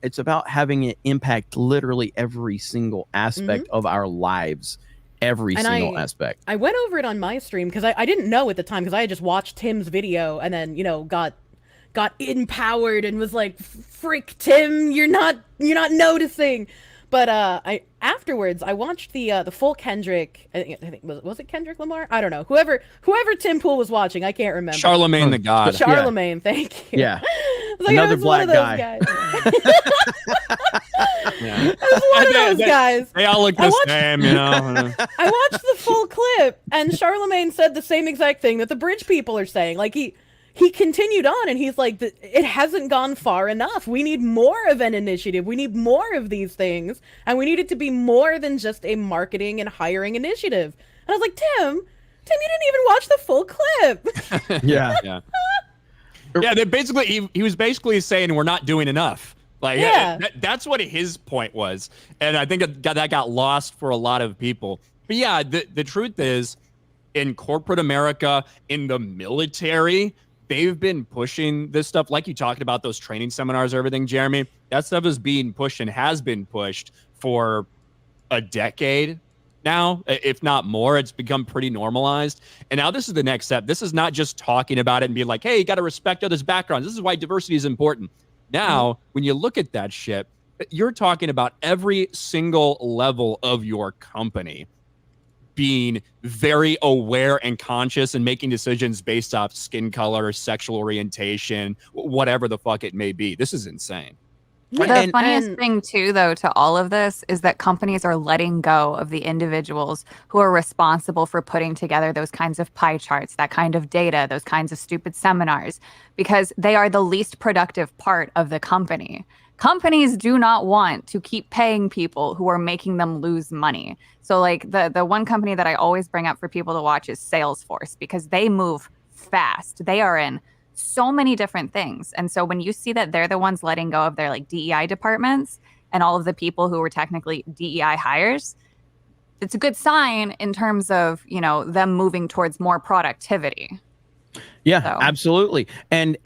having it impact literally every single aspect of our lives, every single aspect. I went over it on my stream because I didn't know at the time, because I had just watched Tim's video and then, got empowered and was like, frick Tim, you're not noticing. But afterwards I watched the full Kendrick. I think was it Kendrick Lamar? I don't know. Whoever Tim Pool was watching, I can't remember. Charlemagne the God. Charlemagne, thank you. Yeah. Like, Another black guy. Guys. Yeah. I was one of those guys. They all look the same, I watched the full clip, and Charlemagne said the same exact thing that the Bridge people are saying. Like he continued on, and he's like, it hasn't gone far enough. We need more of an initiative. We need more of these things. And we need it to be more than just a marketing and hiring initiative. And I was like, Tim, you didn't even watch the full clip. Yeah. Yeah, they basically, he was basically saying we're not doing enough. Like, yeah. That's what his point was. And I think that got lost for a lot of people. But yeah, the truth is, in corporate America, in the military, they've been pushing this stuff, like you talked about those training seminars, everything, Jeremy. That stuff is being pushed and has been pushed for a decade now, if not more. It's become pretty normalized. And now this is the next step. This is not just talking about it and being like, hey, you got to respect others' backgrounds. This is why diversity is important. Now, when you look at that shit, you're talking about every single level of your company being very aware and conscious and making decisions based off skin color, sexual orientation, whatever the fuck it may be. This is insane. The funniest thing, too, though, to all of this is that companies are letting go of the individuals who are responsible for putting together those kinds of pie charts, that kind of data, those kinds of stupid seminars, because they are the least productive part of the company. Companies do not want to keep paying people who are making them lose money. So like the one company that I always bring up for people to watch is Salesforce, because they move fast. They are in so many different things. And so when you see that they're the ones letting go of their like DEI departments and all of the people who were technically DEI hires, it's a good sign in terms of, them moving towards more productivity. Yeah, so. Absolutely. And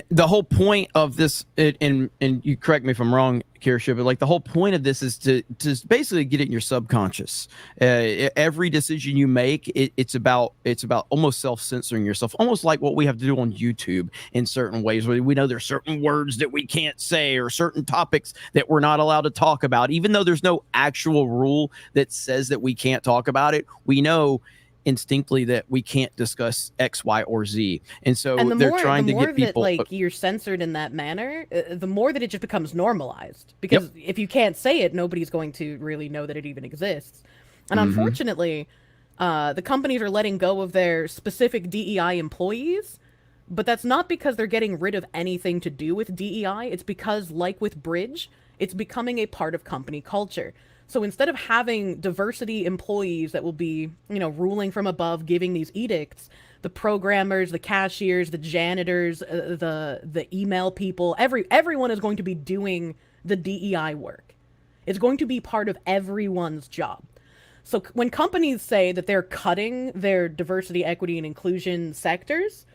the whole point of this, and you correct me if I'm wrong, Kirsha, but like the whole point of this is to basically get it in your subconscious. Every decision you make, it's about almost self-censoring yourself, almost like what we have to do on YouTube in certain ways, where we know there's certain words that we can't say or certain topics that we're not allowed to talk about, even though there's no actual rule that says that we can't talk about it. We know instinctively that we can't discuss X, Y, or Z. And so they're trying to get people... The more that you're censored in that manner, the more that it just becomes normalized. Because if you can't say it, nobody's going to really know that it even exists. And unfortunately, the companies are letting go of their specific DEI employees, but that's not because they're getting rid of anything to do with DEI. It's because, like with Bridge, It's becoming a part of company culture. So instead of having diversity employees that will be, ruling from above, giving these edicts, the programmers, the cashiers, the janitors, the email people, everyone is going to be doing the DEI work. It's going to be part of everyone's job. So when companies say that they're cutting their diversity, equity, and inclusion sectors,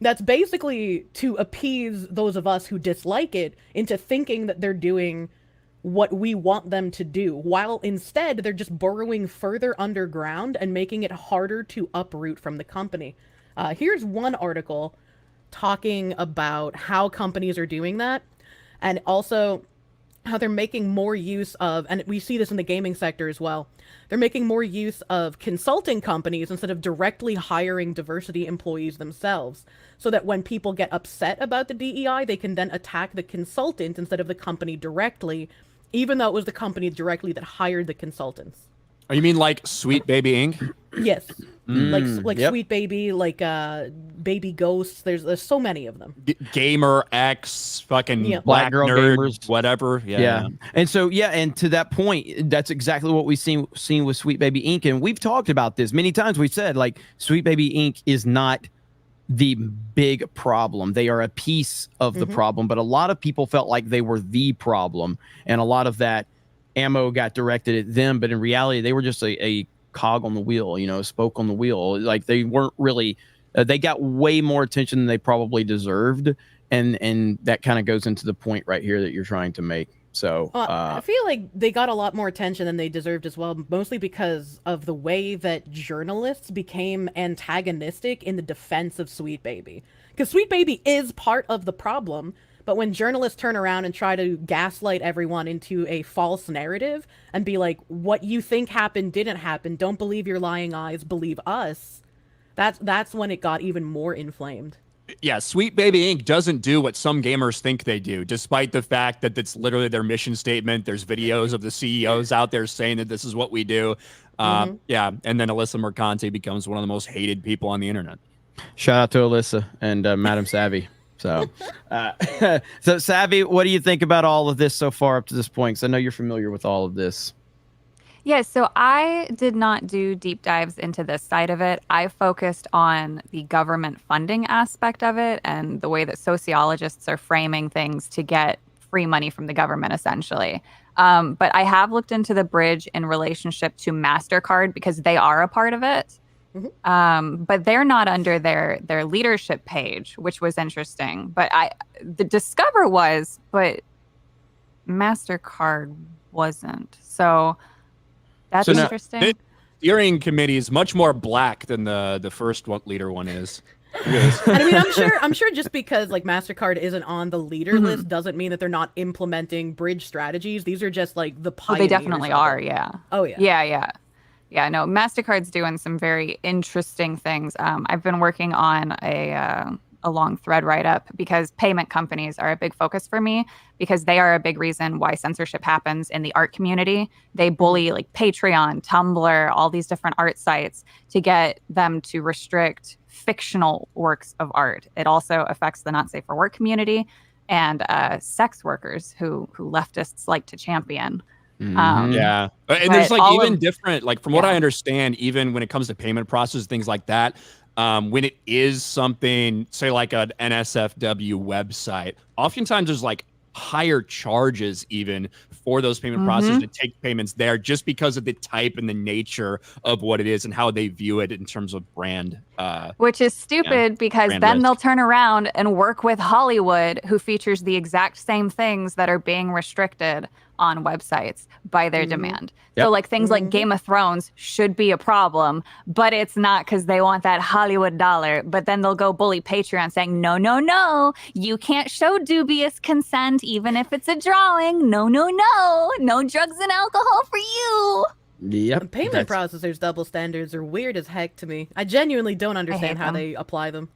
that's basically to appease those of us who dislike it into thinking that they're doing what we want them to do, while instead they're just burrowing further underground and making it harder to uproot from the company. Here's one article talking about how companies are doing that, and also how they're making more use of, and we see this in the gaming sector as well, they're making more use of consulting companies instead of directly hiring diversity employees themselves, so that when people get upset about the DEI, they can then attack the consultant instead of the company directly, even though it was the company directly that hired the consultants. Oh, you mean like Sweet Baby Inc.? Yes. Like yep. Sweet Baby, like Baby Ghosts. There's so many of them. Gamer X, fucking Yeah. Black Black Girl Nerd, Gamers. whatever. Yeah. And so, and to that point, that's exactly what we've seen with Sweet Baby Inc. And we've talked about this many times. We've said, like, Sweet Baby Inc. is not the big problem. They are a piece of the problem, but a lot of people felt like they were the problem. And a lot of that ammo got directed at them. But in reality, they were just a cog on the wheel, a spoke on the wheel. Like, they weren't really, they got way more attention than they probably deserved. And that kind of goes into the point right here that you're trying to make. So I feel like they got a lot more attention than they deserved as well, mostly because of the way that journalists became antagonistic in the defense of Sweet Baby. Because Sweet Baby is part of the problem, but when journalists turn around and try to gaslight everyone into a false narrative and be like, what you think happened didn't happen, don't believe your lying eyes, believe us, that's when it got even more inflamed. Yeah, Sweet Baby Inc. doesn't do what some gamers think they do, despite the fact that it's literally their mission statement. There's videos of the CEOs out there saying that this is what we do. Yeah, and then Alyssa Mercante becomes one of the most hated people on the internet. shout out to Alyssa and Madam Savvy. So, so Savvy, what do you think about all of this so far up to this point? Because I know you're familiar with all of this. Yes, so I did not do deep dives into this side of it. I focused on the government funding aspect of it and the way that sociologists are framing things to get free money from the government, essentially. But I have looked into the bridge in relationship to MasterCard because they are a part of it. But they're not under their leadership page, which was interesting. But the Discover was, but MasterCard wasn't. So that's interesting. The steering committee is much more black than the first leader one is. I mean, I'm sure just because like MasterCard isn't on the leader list doesn't mean that they're not implementing bridge strategies. These are just like the pioneers. They definitely are, yeah. Oh yeah. Yeah, no, MasterCard's doing some very interesting things. I've been working on a long thread write-up because payment companies are a big focus for me because they are a big reason why censorship happens in the art community. They bully like Patreon, Tumblr, all these different art sites to get them to restrict fictional works of art. It also affects the not safe for work community and sex workers who leftists like to champion. Yeah, and there's like even different, like from what I understand, even when it comes to payment process, things like that, when it is something, say like an NSFW website, oftentimes there's like higher charges even for those payment processes to take payments there just because of the type and the nature of what it is and how they view it in terms of brand. Which is stupid because then they'll turn around and work with Hollywood, who features the exact same things that are being restricted on websites by their demand. So like things like Game of Thrones should be a problem, but it's not because they want that Hollywood dollar. But then they'll go bully Patreon saying, no, you can't show dubious consent even if it's a drawing. No drugs and alcohol for you. Yep. And payment processors' double standards are weird as heck to me. I genuinely don't understand how they apply them.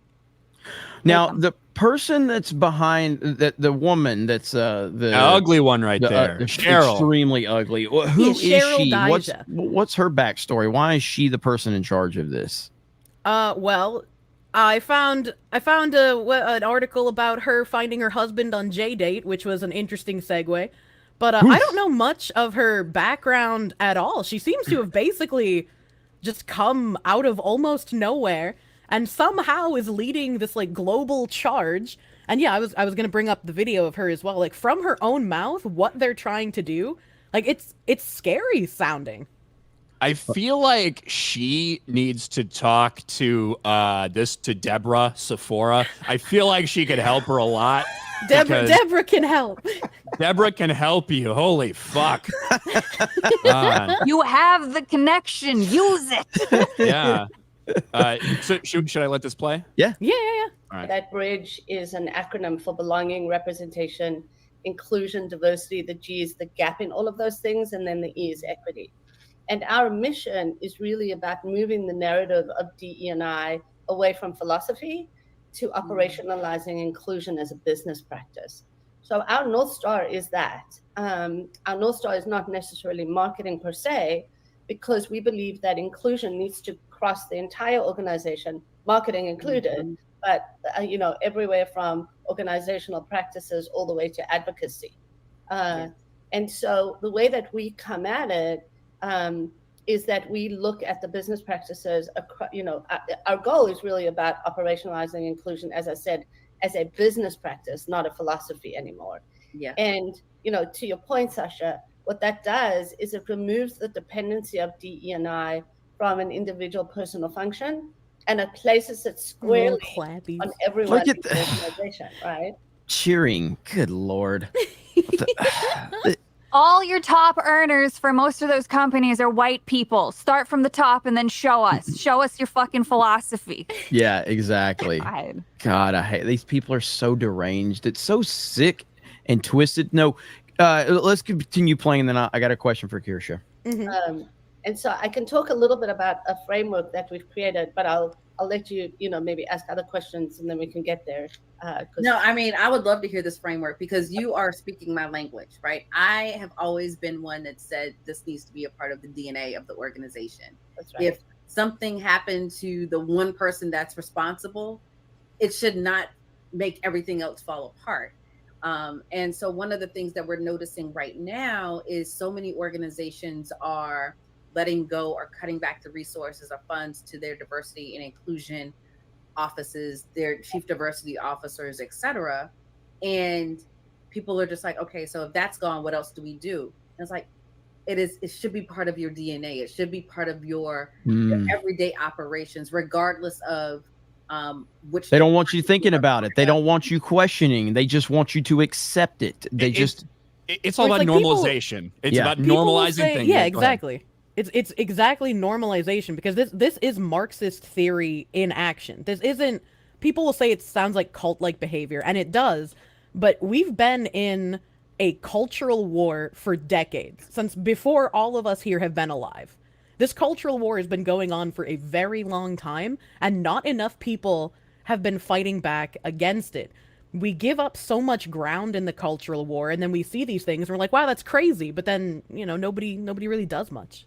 Now, the person that's behind the woman that's the ugly one right there, Cheryl, extremely ugly. Who is she? Dijah. What's her backstory? Why is she the person in charge of this? Well, I found an article about her finding her husband on JDate, which was an interesting segue. But I don't know much of her background at all. She seems to have basically just come out of almost nowhere and somehow is leading this like global charge. And yeah, I was going to bring up the video of her as well. Like from her own mouth, what they're trying to do, like it's scary sounding. I feel like she needs to talk to Deborah Sephora. I feel like she could help her a lot. Deborah can help. Deborah can help you. Holy fuck. You have the connection. Use it. Yeah. So should I let this play? Yeah. Yeah. All right. That bridge is an acronym for belonging, representation, inclusion, diversity. The G is the gap in all of those things, and then the E is equity. And our mission is really about moving the narrative of DE&I away from philosophy to operationalizing inclusion as a business practice. So our North Star is that. Our North Star is not necessarily marketing per se, because we believe that inclusion needs to cross the entire organization, marketing included, but everywhere from organizational practices all the way to advocacy. And so the way that we come at it is that we look at the business practices. Our goal is really about operationalizing inclusion, as I said, as a business practice, not a philosophy anymore. Yeah. And to your point, Sasha, what that does is it removes the dependency of DE&I from an individual personal function, and it places it squarely on everyone in the organization, right? Cheering. Good Lord. All your top earners for most of those companies are white people. Start from the top and then show us. Show us your fucking philosophy. Yeah, exactly. God, I hate these people are so deranged. It's so sick and twisted. No, let's continue playing. Then I got a question for Kirsha. Mm-hmm. And so I can talk a little bit about a framework that we've created, but I'll let you, maybe ask other questions and then we can get there. No, I mean, I would love to hear this framework because you are speaking my language, right? I have always been one that said this needs to be a part of the DNA of the organization. That's right. If something happened to the one person that's responsible, it should not make everything else fall apart. And so one of the things that we're noticing right now is so many organizations are letting go or cutting back the resources or funds to their diversity and inclusion offices, their chief diversity officers, etc. And people are just like, okay, so if that's gone, what else do we do? And it's like, it should be part of your DNA. It should be part of your everyday operations, regardless of which. They don't want you thinking about it. They don't want you questioning. They just want you to accept it. It's all about normalization. It's about normalizing things. Yeah, exactly. It's exactly normalization, because this is Marxist theory in action. This isn't, people will say it sounds like cult-like behavior, and it does, but we've been in a cultural war for decades, since before all of us here have been alive. This cultural war has been going on for a very long time, and not enough people have been fighting back against it. We give up so much ground in the cultural war, and then we see these things, and we're like, wow, that's crazy, but then, nobody really does much.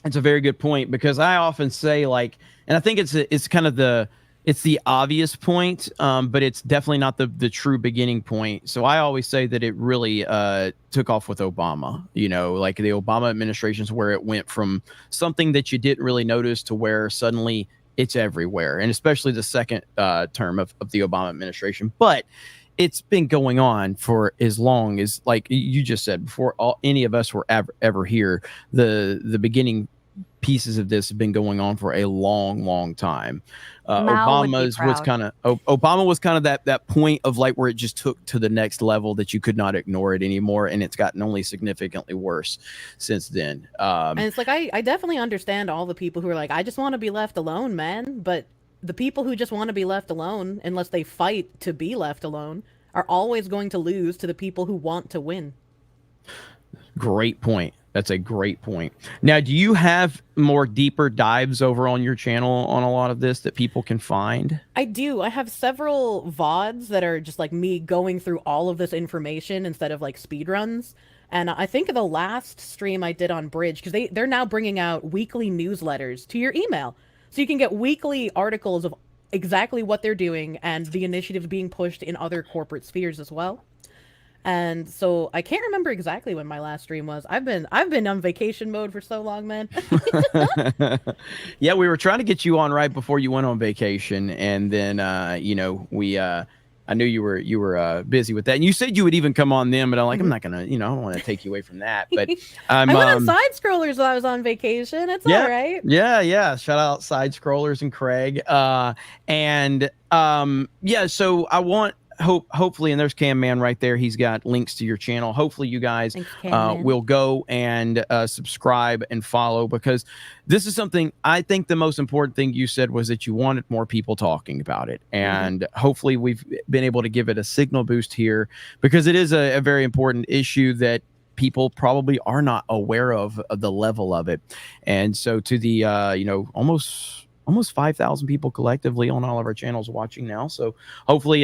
It's a very good point, because I often say, like, and I think it's kind of the obvious point, but it's definitely not the true beginning point. So I always say that it really took off with Obama, like the Obama administrations, where it went from something that you didn't really notice to where suddenly it's everywhere, and especially the second term of the Obama administration. But it's been going on for as long as, like you just said, before any of us were ever here. The beginning pieces of this have been going on for a long time. Obama was kind of that point of like where it just took to the next level that you could not ignore it anymore, and it's gotten only significantly worse since then. And it's like I definitely understand all the people who are like, I just want to be left alone, man. But the people who just want to be left alone, unless they fight to be left alone, are always going to lose to the people who want to win. Great point. That's a great point. Now, do you have more deeper dives over on your channel on a lot of this that people can find? I do. I have several VODs that are just like me going through all of this information instead of like speedruns. And I think the last stream I did on Bridge, because they're now bringing out weekly newsletters to your email. So you can get weekly articles of exactly what they're doing and the initiatives being pushed in other corporate spheres as well. And so I can't remember exactly when my last stream was. I've been on vacation mode for so long, man. Yeah, we were trying to get you on right before you went on vacation, and then we I knew you were busy with that, and you said you would even come on then, but I'm like, I'm not gonna, I don't want to take you away from that. But I went on side scrollers while I was on vacation. It's all right. Yeah. Shout out side scrollers and Craig. So I want hopefully, and there's Cam Man right there. He's got links to your channel. Hopefully you guys will go and subscribe and follow, because this is something, I think the most important thing you said was that you wanted more people talking about it. And hopefully we've been able to give it a signal boost here, because it is a very important issue that people probably are not aware of the level of it. And so to the almost 5,000 people collectively on all of our channels watching now. So hopefully,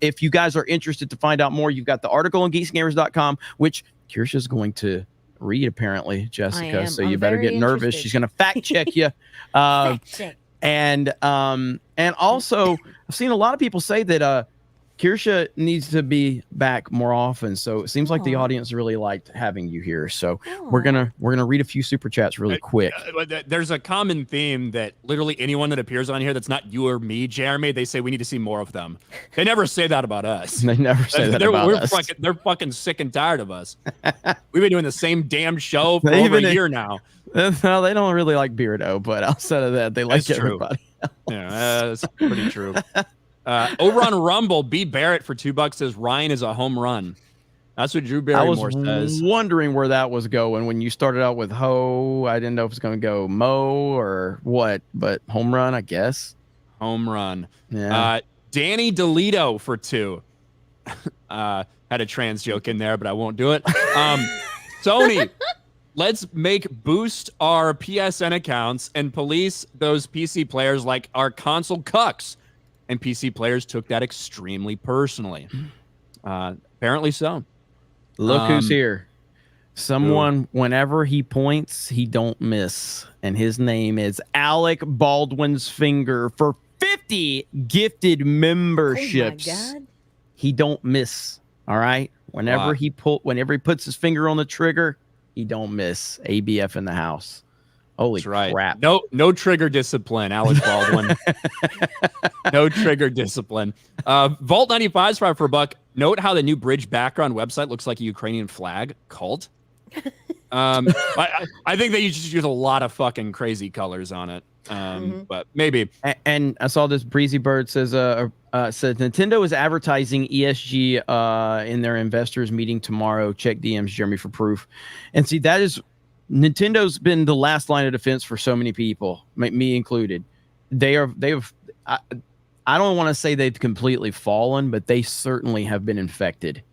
if you guys are interested to find out more, you've got the article on geeksgamers.com, which Kirsha's going to read, apparently, Jessica. So you better get nervous. She's going to fact check you. And also, I've seen a lot of people say that Kirsha needs to be back more often. So it seems like the audience really liked having you here. So we're gonna read a few super chats really quick. There's a common theme that literally anyone that appears on here that's not you or me, Jeremy, they say we need to see more of them. They never say that about us. They never say that about us. They're fucking sick and tired of us. We've been doing the same damn show for over a year now. No, they don't really like Beardo, but outside of that, they like everybody else. Yeah, that's pretty true. Over on Rumble, B. Barrett for $2 says Ryan is a home run. That's what Drew Barrymore says. I was wondering where that was going when you started out with Ho. I didn't know if it was going to go Mo or what, but home run, I guess. Home run. Yeah. Danny DeLito for 2. Had a trans joke in there, but I won't do it. Sony, let's boost our PSN accounts and police those PC players like our console cucks. And PC players took that extremely personally. Apparently so. Look who's here. Someone, whenever he points, he don't miss. And his name is Alec Baldwin's Finger for 50 gifted memberships. Oh my God. He don't miss. All right. Whenever he puts his finger on the trigger, he don't miss. ABF in the house. Holy crap. No trigger discipline, Alex Baldwin. No trigger discipline. Vault 95's for $1. Note how the new bridge background website looks like a Ukrainian flag. Cult. I think they just use a lot of fucking crazy colors on it. But maybe. And I saw this Breezy Bird says Nintendo is advertising ESG in their investors meeting tomorrow. Check DMs, Jeremy, for proof. And see, that is... Nintendo's been the last line of defense for so many people, me included. I don't want to say they've completely fallen, but they certainly have been infected.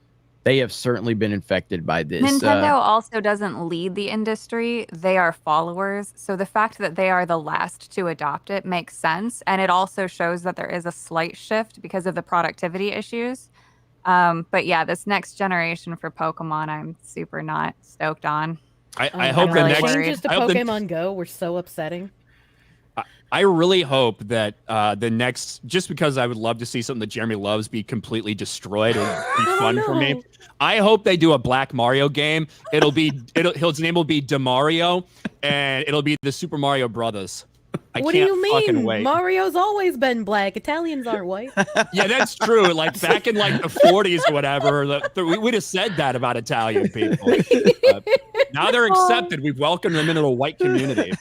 They have certainly been infected by this. Nintendo also doesn't lead the industry. They are followers. So the fact that they are the last to adopt it makes sense. And it also shows that there is a slight shift because of the productivity issues. But yeah, this next generation for Pokemon, I'm super not stoked on. I hope the next changes to Pokemon Go were so upsetting. I really hope that the next, just because I would love to see something that Jeremy loves be completely destroyed and be fun for me. I hope they do a Black Mario game. His name will be DeMario, and it'll be the Super Mario Brothers. What do you mean? Mario's always been black. Italians aren't white. Yeah, that's true. Like back in like the 40s or whatever, we'd have said that about Italian people. Now they're accepted. We've welcomed them into the white community.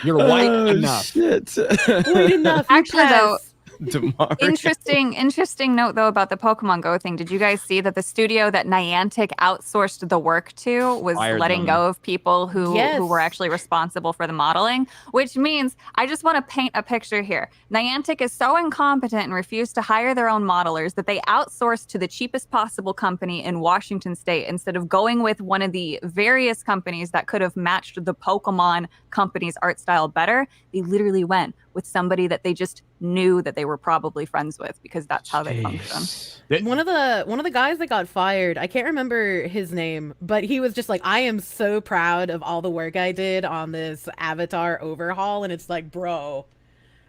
You're white enough. Shit. White enough. Actually, though, DeMario. Interesting note though about the Pokemon Go thing. Did you guys see that the studio that Niantic outsourced the work to was letting go of people who were actually responsible for the modeling? Which means, I just want to paint a picture here. Niantic is so incompetent and refused to hire their own modelers that they outsourced to the cheapest possible company in Washington State instead of going with one of the various companies that could have matched the Pokemon company's art style better. They literally went with somebody that they just knew that they were probably friends with, because that's how they function. One of the guys that got fired, I can't remember his name, but he was just like, I am so proud of all the work I did on this Avatar overhaul. And it's like, bro,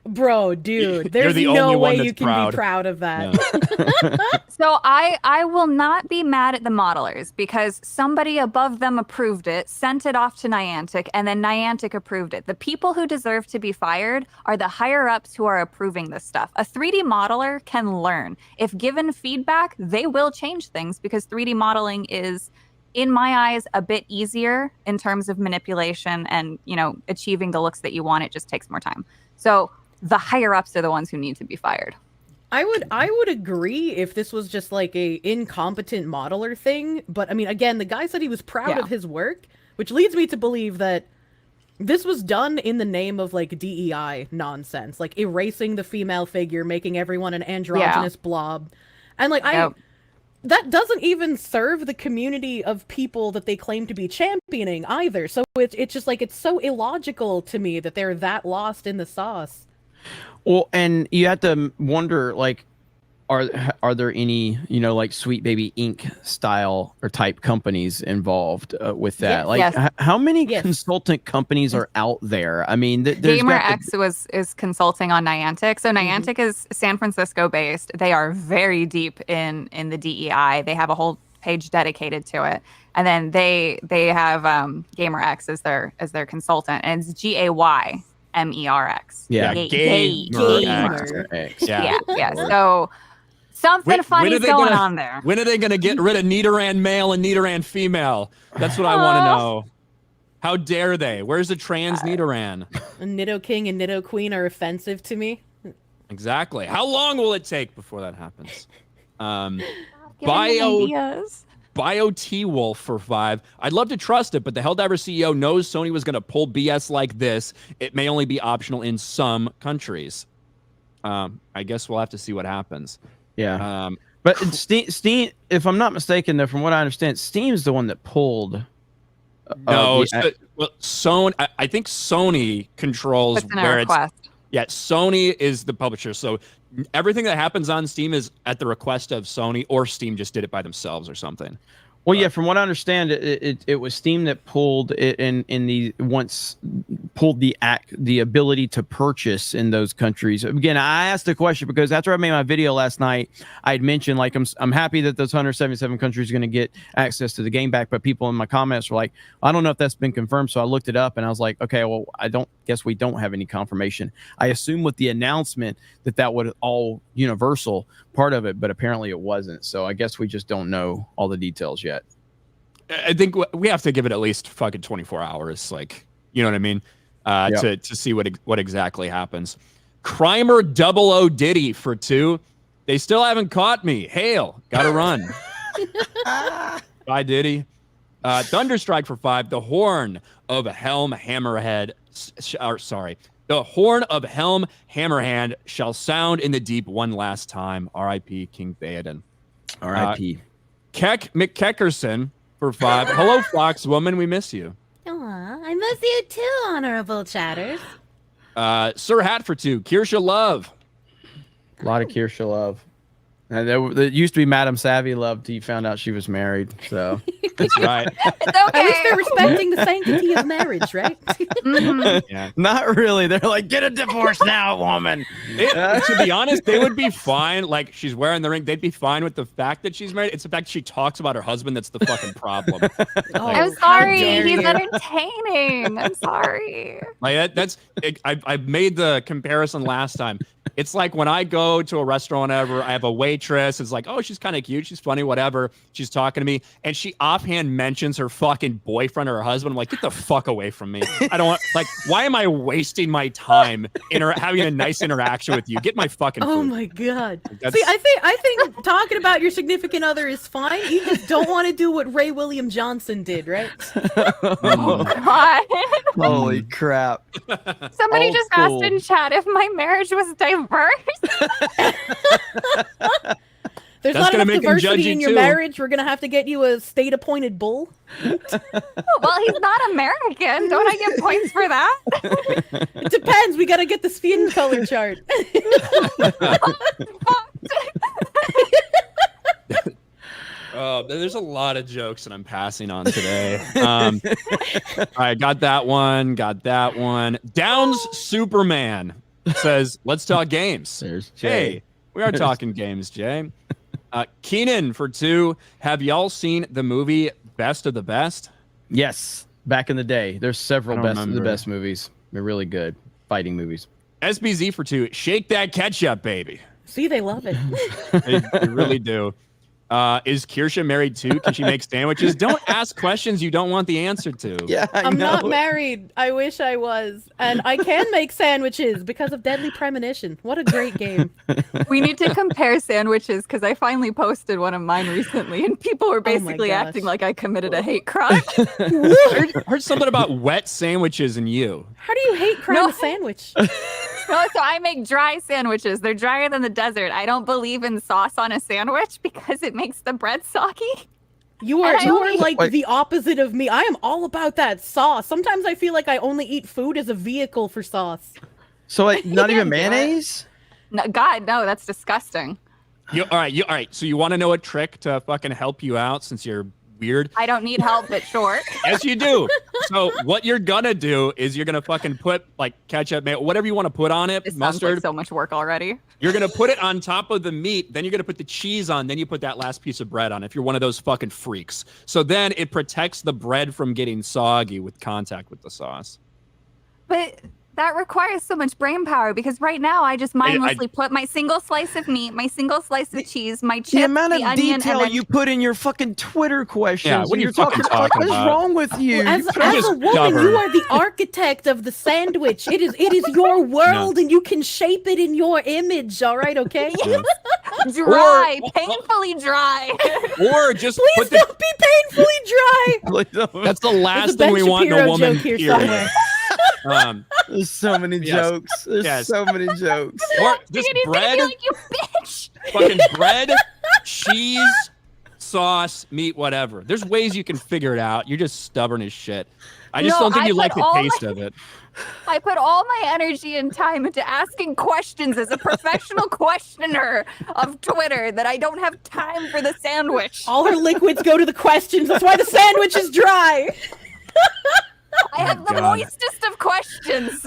Bro, dude, there's the no only one way that's you can proud. be proud of that. Yeah. So I will not be mad at the modelers because somebody above them approved it, sent it off to Niantic, and then Niantic approved it. The people who deserve to be fired are the higher ups who are approving this stuff. A 3D modeler can learn. If given feedback, they will change things because 3D modeling is, in my eyes, a bit easier in terms of manipulation and, you know, achieving the looks that you want. It just takes more time. So the higher ups are the ones who need to be fired. I would agree if this was just like a incompetent modeler thing, but I mean, again, the guy said he was proud of his work, which leads me to believe that this was done in the name of like DEI nonsense, like erasing the female figure, making everyone an androgynous blob, and like that doesn't even serve the community of people that they claim to be championing either. So it's just like it's so illogical to me that they're that lost in the sauce. Well, and you have to wonder, like, are there any, you know, like Sweet Baby Inc. style or type companies involved with that? Like, how many consultant companies are out there? I mean, GamerX is consulting on Niantic. So Niantic is San Francisco based. They are very deep in the DEI. They have a whole page dedicated to it. And then they have GamerX as their consultant, and it's GAYMERX. Yeah, GamerX. Yeah. So something funny is going on there. When are they going to get rid of Nidoran male and Nidoran female? That's what I want to know. How dare they? Where's the trans Nidoran? Nidoking and Nidoqueen are offensive to me. Exactly. How long will it take before that happens? Bio T-Wolf for 5. I'd love to trust it, but the Helldivers CEO knows Sony was going to pull BS like this. It may only be optional in some countries. I guess we'll have to see what happens. Yeah. But Steam, if I'm not mistaken, though, from what I understand, Steam's the one that pulled. Sony. I think Sony controls where it's. Yeah, Sony is the publisher. So everything that happens on Steam is at the request of Sony, or Steam just did it by themselves or something. Well, yeah, from what I understand, it was Steam that pulled it pulled the ability to purchase in those countries. Again, I asked the question because after I made my video last night, I had mentioned like I'm happy that those 177 countries are going to get access to the game back, but people in my comments were like, I don't know if that's been confirmed. So I looked it up and I was like, okay, well, I guess we don't have any confirmation. I assume with the announcement that would all universal part of it, but apparently it wasn't. So I guess we just don't know all the details yet. I think we have to give it at least fucking 24 hours, like, you know what I mean, to see what exactly happens. Crimer 00 Diddy for 2. They still haven't caught me. Hail, gotta run. Bye, Diddy. Thunderstrike for 5. The Horn of Helm Hammerhead. The Horn of Helm Hammerhand shall sound in the deep one last time. R.I.P. King Theoden. R.I.P. Keck McKeckerson for 5. Hello, Foxwoman. We miss you. Aw, I miss you too, honorable chatters. Sir Hat for 2. Kirsha Love. A lot of Kirsha Love. And there used to be Madam Savvy Love till you found out she was married. So that's right. It's okay. At least they're respecting the sanctity of marriage, right? Yeah. Not really. They're like, get a divorce now, woman. To be honest, they would be fine. Like, she's wearing the ring. They'd be fine with the fact that she's married. It's the fact she talks about her husband that's the fucking problem. I'm sorry. He's entertaining. I'm sorry. Like I made the comparison last time. It's like when I go to a restaurant, whatever, I have a waitress. It's like, oh, she's kind of cute. She's funny, whatever. She's talking to me. And she offhand mentions her fucking boyfriend or her husband. I'm like, get the fuck away from me. I don't want, like, why am I wasting my time having a nice interaction with you? Get my fucking food. Oh my God. See, I think talking about your significant other is fine. You just don't want to do what Ray William Johnson did, right? Oh God. Holy crap. Somebody Old just school. asked in chat if my marriage was diverse. There's That's not gonna enough make him judge diversity you in your too. marriage. We're going to have to get you a state-appointed bull. Well, he's not American. Don't I get points for that? It depends. We got to get the skin color chart. There's a lot of jokes that I'm passing on today. All right, got that one. Downs Superman. says, let's talk games. There's Jay. Hey, we are talking games, Jay. Keenan for 2. Have y'all seen the movie Best of the Best? Yes, back in the day. There's several I don't best of the remember. best movies. They're really good fighting movies. SBZ for 2. Shake that ketchup, baby. See, they love it. They really do. Is Kirsha married too? Can she make sandwiches? Don't ask questions you don't want the answer to. Yeah, I'm not married. I wish I was. And I can make sandwiches because of Deadly Premonition. What a great game. We need to compare sandwiches because I finally posted one of mine recently, and people were basically gosh. acting like I committed a hate crime. Heard something about wet sandwiches and you. How do you hate crime No. a sandwich? No, so I make dry sandwiches. They're drier than the desert. I don't believe in sauce on a sandwich because it makes the bread soggy. You are And I only- like Wait. the opposite of me. I am all about that sauce. Sometimes I feel like I only eat food as a vehicle for sauce. So like, not even Yeah. mayonnaise? No, God, no, that's disgusting. All right. So you want to know a trick to fucking help you out since you're weird? I don't need help, but sure. Yes, you do. So what you're gonna do is you're gonna fucking put like ketchup, mayo, whatever you want to put on it, This sounds mustard. like so much work already. You're gonna put it on top of the meat. Then you're gonna put the cheese on. Then you put that last piece of bread on. If you're one of those fucking freaks, so then it protects the bread from getting soggy with contact with the sauce. But that requires so much brain power because right now I just mindlessly put my single slice of meat, my single slice of cheese, my chips, The amount of onion, detail and then you put in your fucking Twitter questions. Yeah, what are you you're talking fucking like, talking what's about? wrong with you? As You a just woman, stubborn. you are the architect of the sandwich. It is your world, and you can shape it in your image. All right, okay? dry, painfully dry. Or just Please put the. don't be painfully dry. Like, That's the There's last a thing Ben we want in a Shapiro woman. joke here period. somewhere. There's so many Yes. jokes. There's Yes. so many jokes. Or just He's gonna bread, be like, you bitch. fucking bread, cheese, sauce, meat, whatever. There's ways you can figure it out. You're just stubborn as shit. I just No, don't think I you like put the all taste my- of it. I put all my energy and time into asking questions as a professional questioner of Twitter that I don't have time for the sandwich. All her liquids go to the questions. That's why the sandwich is dry. I have the God. moistest of questions.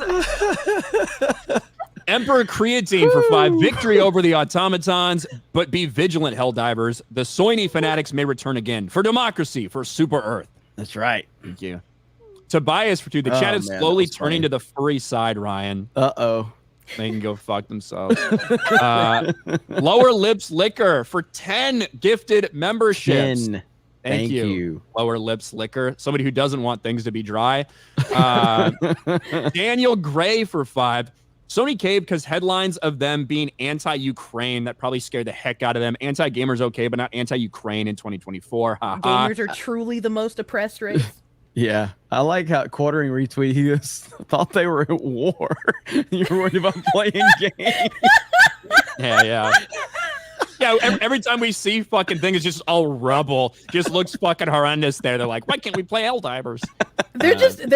Emperor Creatine for 5. Victory over the automatons, but be vigilant, Helldivers. The Sony fanatics may return again. For democracy, for Super Earth. That's right. Thank you. Tobias for 2. The chat Oh, is man, slowly that was turning funny. to the furry side, Ryan. Uh-oh. They can go fuck themselves. Lower Lips Liquor for 10 gifted memberships. Chin. Thank you. Lower Lips Liquor. Somebody who doesn't want things to be dry. Daniel Gray for 5. Sony caved because headlines of them being anti-Ukraine, that probably scared the heck out of them. Anti-gamers okay, but not anti-Ukraine in 2024. Ha ha. Gamers are truly the most oppressed race. Yeah. I like how Quartering retweet, he goes, thought they were at war. You're worried about playing games. Yeah. Yeah, every time we see fucking things, it's just all rubble. Just looks fucking horrendous there. They're like, why can't we play Helldivers? They're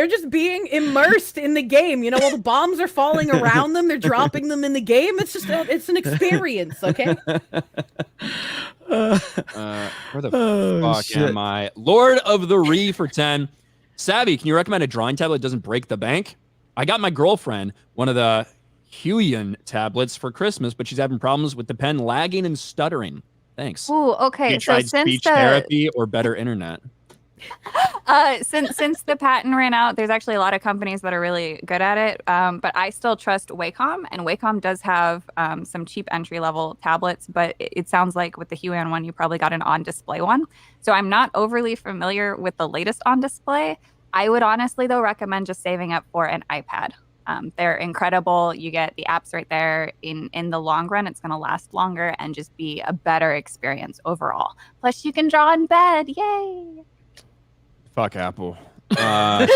just being immersed in the game. You know, while the bombs are falling around them, they're dropping them in the game. It's just it's an experience, okay? Where the fuck shit. am I? Lord of the Re for 10. Savvy, can you recommend a drawing tablet that doesn't break the bank? I got my girlfriend one of the Huion tablets for Christmas, but she's having problems with the pen lagging and stuttering. Thanks. Ooh, okay. You So tried since speech therapy or better internet? since the patent ran out, there's actually a lot of companies that are really good at it. But I still trust Wacom, and Wacom does have some cheap entry level tablets. But it sounds like with the Huion one, you probably got an on display one. So I'm not overly familiar with the latest on display. I would honestly though recommend just saving up for an iPad. They're incredible. You get the apps right there. In the long run, it's going to last longer and just be a better experience overall. Plus, you can draw in bed. Yay! Fuck Apple. I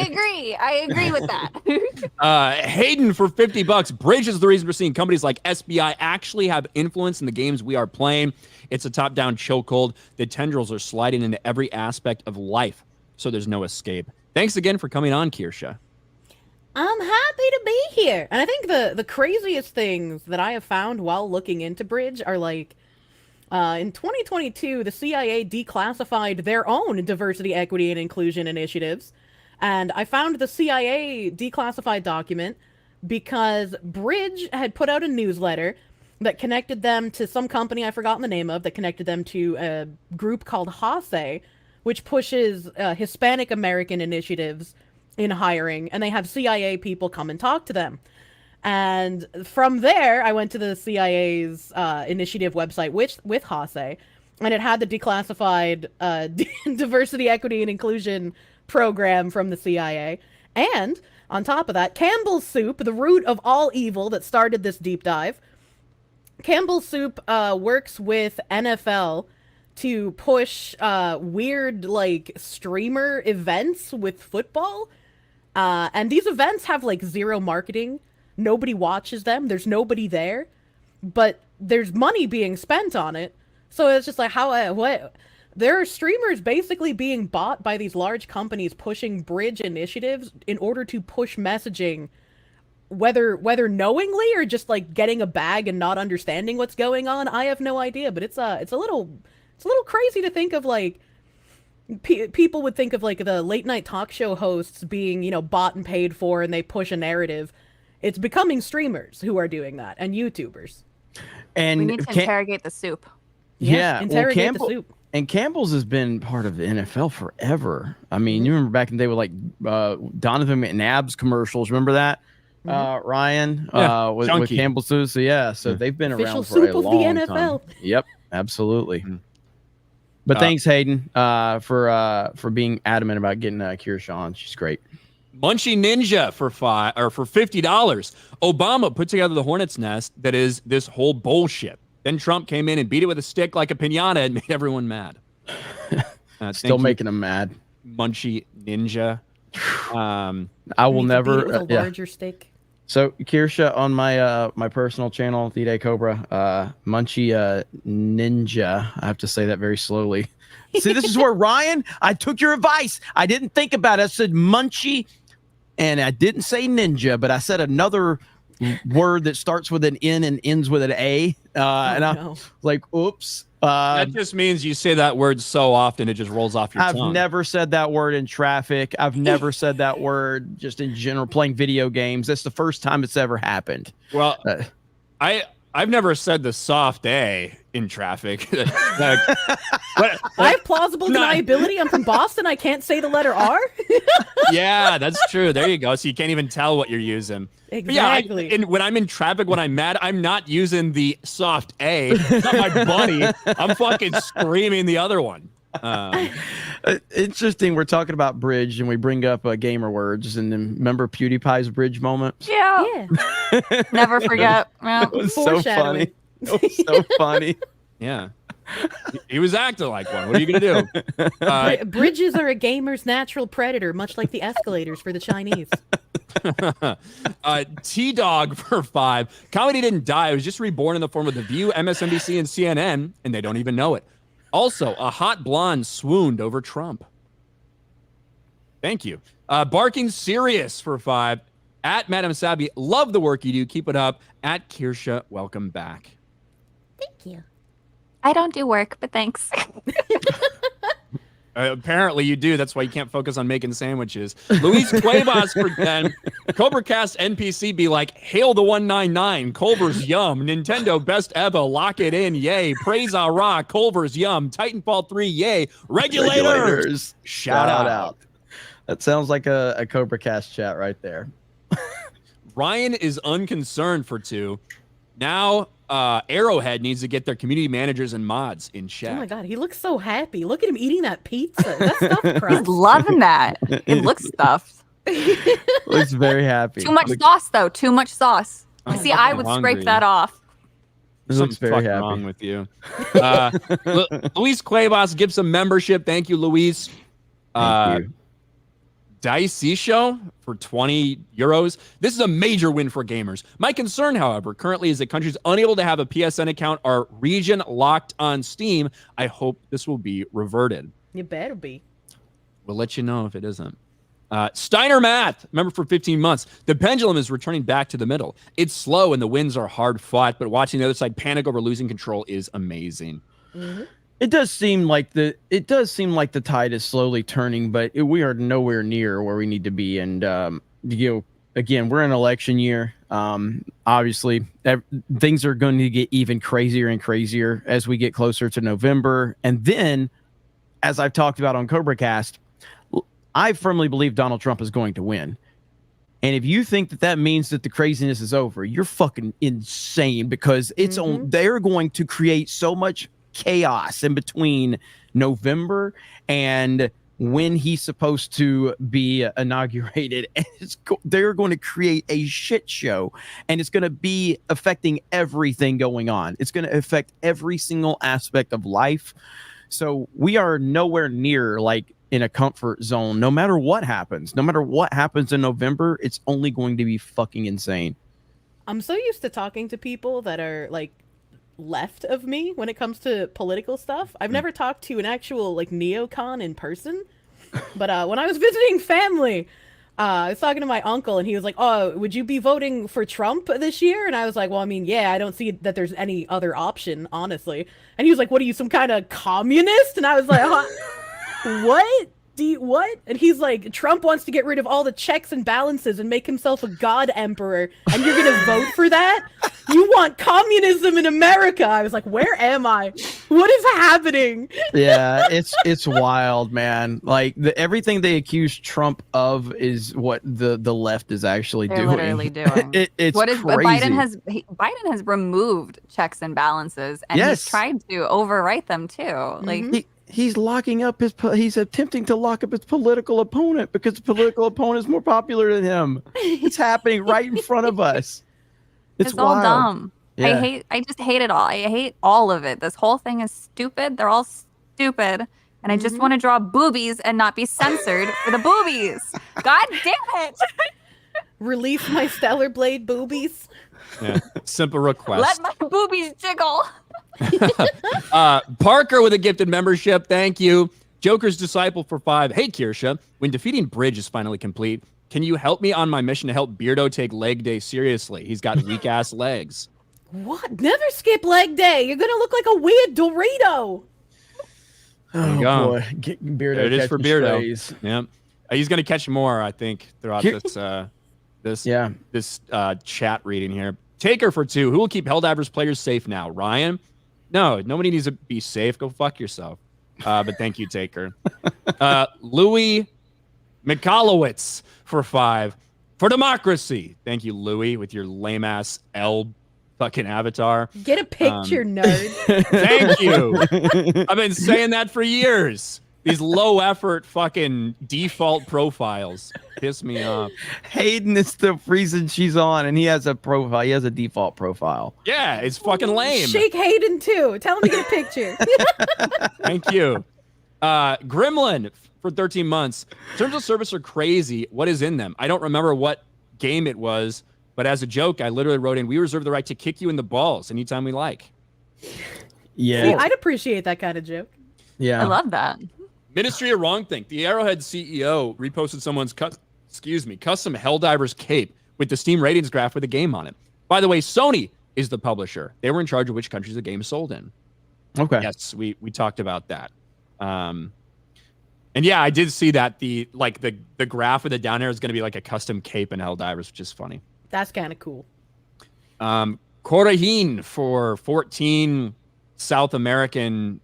agree with that. Hayden for $50. Bridge is the reason we're seeing companies like SBI actually have influence in the games we are playing. It's a top-down chokehold. The tendrils are sliding into every aspect of life, so there's no escape. Thanks again for coming on, Kirsha. I'm happy to be here. And I think the craziest things that I have found while looking into Bridge are like, in 2022, the CIA declassified their own diversity, equity, and inclusion initiatives. And I found the CIA declassified document because Bridge had put out a newsletter that connected them to some company I've forgotten the name of, that connected them to a group called HASE, which pushes Hispanic American initiatives in hiring, and they have CIA people come and talk to them. And from there, I went to the CIA's initiative website with HASE, and it had the declassified diversity, equity, and inclusion program from the CIA. And on top of that, Campbell's Soup, the root of all evil that started this deep dive, Campbell's Soup works with NFL to push weird, like, streamer events with football. And these events have, like, zero marketing. Nobody watches them. There's nobody there. But there's money being spent on it. So it's just like, what? There are streamers basically being bought by these large companies pushing bridge initiatives in order to push messaging, whether knowingly or just like getting a bag and not understanding what's going on. I have no idea, but it's a little crazy to think of, like, people would think of like the late night talk show hosts being, bought and paid for, and they push a narrative. It's becoming streamers who are doing that, and YouTubers. And we need to interrogate the soup. Yeah, interrogate the soup. And Campbell's has been part of the NFL forever. I mean, you remember back in the day with like Donovan McNabb's commercials. Remember that, Ryan? Yeah, with Campbell's soup. So yeah, they've been Official around for soup a of the long NFL. time. Yep, absolutely. But thanks, Hayden, for being adamant about getting Kirsha on. She's great. Munchie Ninja for $50. Obama put together the hornet's nest that is this whole bullshit. Then Trump came in and beat it with a stick like a piñata and made everyone mad. Still making them mad. Munchie Ninja. I will never. With a larger stick. So Kirsha, on my my personal channel, D-Day Cobra, Munchie Ninja. I have to say that very slowly. See, this is where Ryan, I took your advice. I didn't think about it. I said Munchie, and I didn't say ninja, but I said another word that starts with an N and ends with an A. And I'm like, oops. That just means you say that word so often it just rolls off your tongue. I've never said that word in traffic. I've never said that word just in general playing video games. That's the first time it's ever happened. Well, I've never said the soft A in traffic. I have plausible deniability. I'm from Boston. I can't say the letter R. Yeah, that's true. There you go. So you can't even tell what you're using. Exactly. Yeah, when I'm in traffic, when I'm mad, I'm not using the soft A. It's not my buddy. I'm fucking screaming the other one. Interesting. We're talking about bridge, and we bring up gamer words, and then remember PewDiePie's bridge moment? Yeah. Never forget. It was so funny. It was so funny. Yeah. He was acting like one. What are you gonna do? Bridges are a gamer's natural predator, much like the escalators for the Chinese. T-Dog for 5. Comedy didn't die. It was just reborn in the form of The View, MSNBC, and CNN, and they don't even know it. Also, a hot blonde swooned over Trump. Thank you. Barking Serious for 5. At Madam Sabi, love the work you do. Keep it up. At Kirsha, welcome back. Thank you. I don't do work, but thanks. Apparently you do. That's why you can't focus on making sandwiches. Luis Cuevas for 10. CobraCast NPC be like, hail the 199. Culver's yum. Nintendo best ever. Lock it in. Yay. Praise Allah. Culver's yum. Titanfall 3. Yay. Regulators. Shout out. That sounds like a CobraCast chat right there. Ryan is unconcerned for 2. Now Arrowhead needs to get their community managers and mods in check. Oh my god, he looks so happy. Look at him eating that pizza. That stuffed crust. He's loving that. It looks stuffed. Looks very happy. Too much sauce, though. Too much sauce. See, I would hungry. scrape that off. Looks very happy. Wrong with you. Luis Cuevas, give some membership. Thank you, Luis. Thank you. Dicey Show for 20 euros. This is a major win for gamers. My concern, however, currently is that countries unable to have a PSN account are region locked on Steam. I hope this will be reverted. You better be. We'll let you know if it isn't. Steiner Math, member for 15 months. The pendulum is returning back to the middle. It's slow and the wins are hard fought, but watching the other side panic over losing control is amazing. Mm-hmm. It does seem like the tide is slowly turning, but we are nowhere near where we need to be. And again, we're in election year. Obviously, things are going to get even crazier and crazier as we get closer to November. And then, as I've talked about on Cobra Cast, I firmly believe Donald Trump is going to win. And if you think that that means that the craziness is over, you're fucking insane, because it's on. They're going to create so much chaos in between November and when he's supposed to be inaugurated. And they're going to create a shit show, and it's going to be affecting everything going on. It's going to affect every single aspect of life. So we are nowhere near like in a comfort zone. No matter what happens in November, it's only going to be fucking insane. I'm so used to talking to people that are like left of me when it comes to political stuff. I've never talked to an actual like neocon in person. But when I was visiting family, I was talking to my uncle, and he was like, "Oh, would you be voting for Trump this year?" And I was like, "Well, I mean, yeah, I don't see that there's any other option, honestly." And he was like, "What are you, some kind of communist?" And I was like, "What? What?" And he's like, "Trump wants to get rid of all the checks and balances and make himself a god emperor, and you're gonna vote for that? You want communism in America?" I was like, "Where am I? What is happening?" Yeah, it's wild, man. Like everything they accuse Trump of is what the left is actually They're doing. literally doing. It's what is crazy. Biden has removed checks and balances, and he's tried to overwrite them too. Like he's locking up he's attempting to lock up his political opponent because the political opponent is more popular than him. It's happening right in front of us. It's all wild. dumb. Yeah. I just hate it all. I hate all of it. This whole thing is stupid. They're all stupid. And I just want to draw boobies and not be censored for the boobies. God damn it. Release my Stellar Blade boobies. Yeah. Simple request. Let my boobies jiggle. Parker with a gifted membership. Thank you. Joker's Disciple for 5. Hey, Kirsha. When defeating Bridge is finally complete, can you help me on my mission to help Beardo take leg day seriously? He's got weak ass legs. What? Never skip leg day. You're gonna look like a weird Dorito. Oh boy, Beardo. There it is for Beardo. Strays. Yeah, he's gonna catch more, I think, throughout this chat reading here. Taker for 2. Who will keep Helldivers players safe now? Ryan? No, nobody needs to be safe. Go fuck yourself. But thank you, Taker. Louis Mikalowicz for 5. For democracy. Thank you, Louis, with your lame ass L fucking avatar. Get a picture, nerd. Thank you. I've been saying that for years. These low effort fucking default profiles piss me off. Hayden is the reason she's on, and he has a profile. He has a default profile. Yeah, it's fucking lame. Shake Hayden too. Tell him to get a picture. Thank you. Gremlin for 13 months. Terms of service are crazy. What is in them? I don't remember what game it was, but as a joke, I literally wrote in, "We reserve the right to kick you in the balls anytime we like." Yeah. See, I'd appreciate that kind of joke. Yeah. I love that. Ministry of Wrong Thing. The Arrowhead CEO reposted someone's custom Helldivers cape with the Steam ratings graph with a game on it. By the way, Sony is the publisher. They were in charge of which countries the game is sold in. Okay. Yes, we talked about that. And yeah, I did see that the graph with the down arrow is going to be like a custom cape in Helldivers, which is funny. That's kind of cool. Korahin for 14 South American,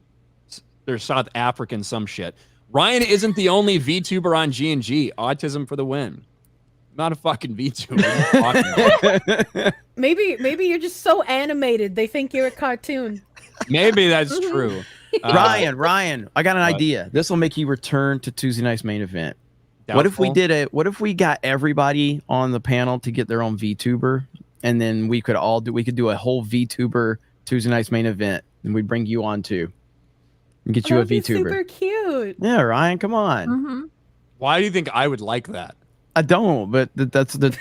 or South African some shit. Ryan isn't the only VTuber on G&G. Autism for the win. Not a fucking VTuber. Maybe you're just so animated they think you're a cartoon. Maybe that's true. Ryan, I got an idea. This will make you return to Tuesday night's main event. Doubtful. What if we got everybody on the panel to get their own VTuber, and then we could do a whole VTuber Tuesday night's main event, and we'd bring you on too. And get you a VTuber. Super cute. Yeah, Ryan, come on. Mm-hmm. Why do you think I would like that? I don't, but that's the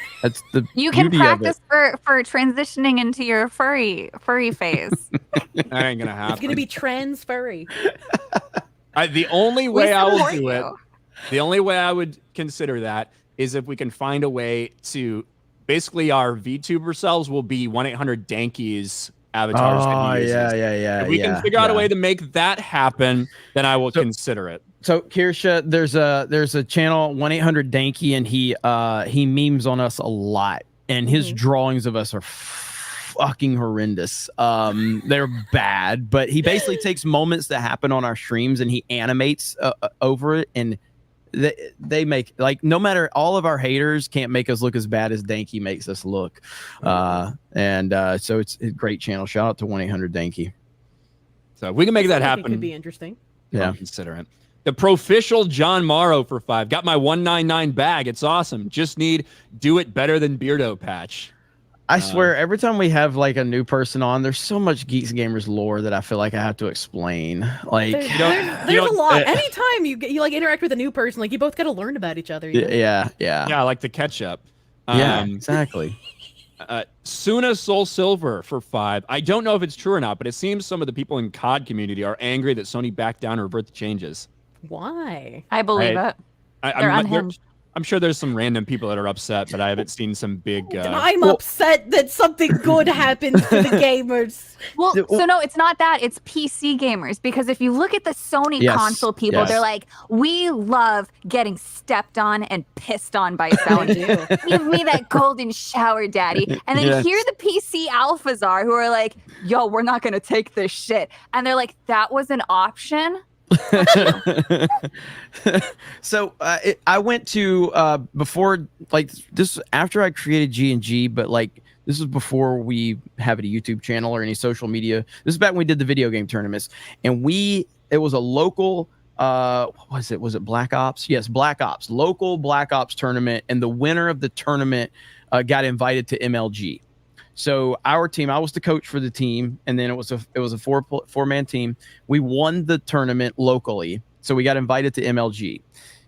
You can beauty of it. practice for transitioning into your furry phase. That ain't gonna happen. It's gonna be trans furry. The only way I will support do it, you. the only way I would consider that is if we can find a way to basically our VTuber selves will be 1-800-Dankies avatars. Oh, that he uses. yeah. If we can figure out a way to make that happen, then I will consider it. So Kirsha, there's a channel 1-800-Danky, and he memes on us a lot. and his drawings of us are fucking horrendous. They're bad, but he basically takes moments that happen on our streams and he animates over it, and they make, like, no matter, all of our haters can't make us look as bad as Danky makes us look. So it's a great channel. Shout out to 1-800-DANKY. So we can make that It happen. could be interesting. Yeah, consider it. The Proficial John Morrow for 5. Got my 199 bag. It's awesome. Just need do it better than Beardo patch. I swear, every time we have like a new person on, there's so much Geeks Gamers lore that I feel like I have to explain. Like, There's a lot. Anytime you like interact with a new person, like you both got to learn about each other. You know? Yeah, like the catch up. Yeah, exactly. Suna Soul Silver for 5. I don't know if it's true or not, but it seems some of the people in COD community are angry that Sony backed down and revert the changes. Why? I believe it. They're unhinged. I'm sure there's some random people that are upset, but I haven't seen some big. I'm upset that something good happens to the gamers. Well, so no, it's not that. It's PC gamers. Because if you look at the Sony console people, they're like, we love getting stepped on and pissed on by Sony. Give me that golden shower, daddy. And then here the PC alphas are who are like, yo, we're not going to take this shit. And they're like, that was an option? So I went to before, like, this after I created G&G, but like this was before we have a YouTube channel or any social media. This is back when we did the video game tournaments, and it was a local what was it? Was it Black Ops? Yes, Black Ops, local Black Ops tournament, and the winner of the tournament got invited to MLG. So our team, I was the coach for the team, and then it was a four-man team. We won the tournament locally, so we got invited to MLG.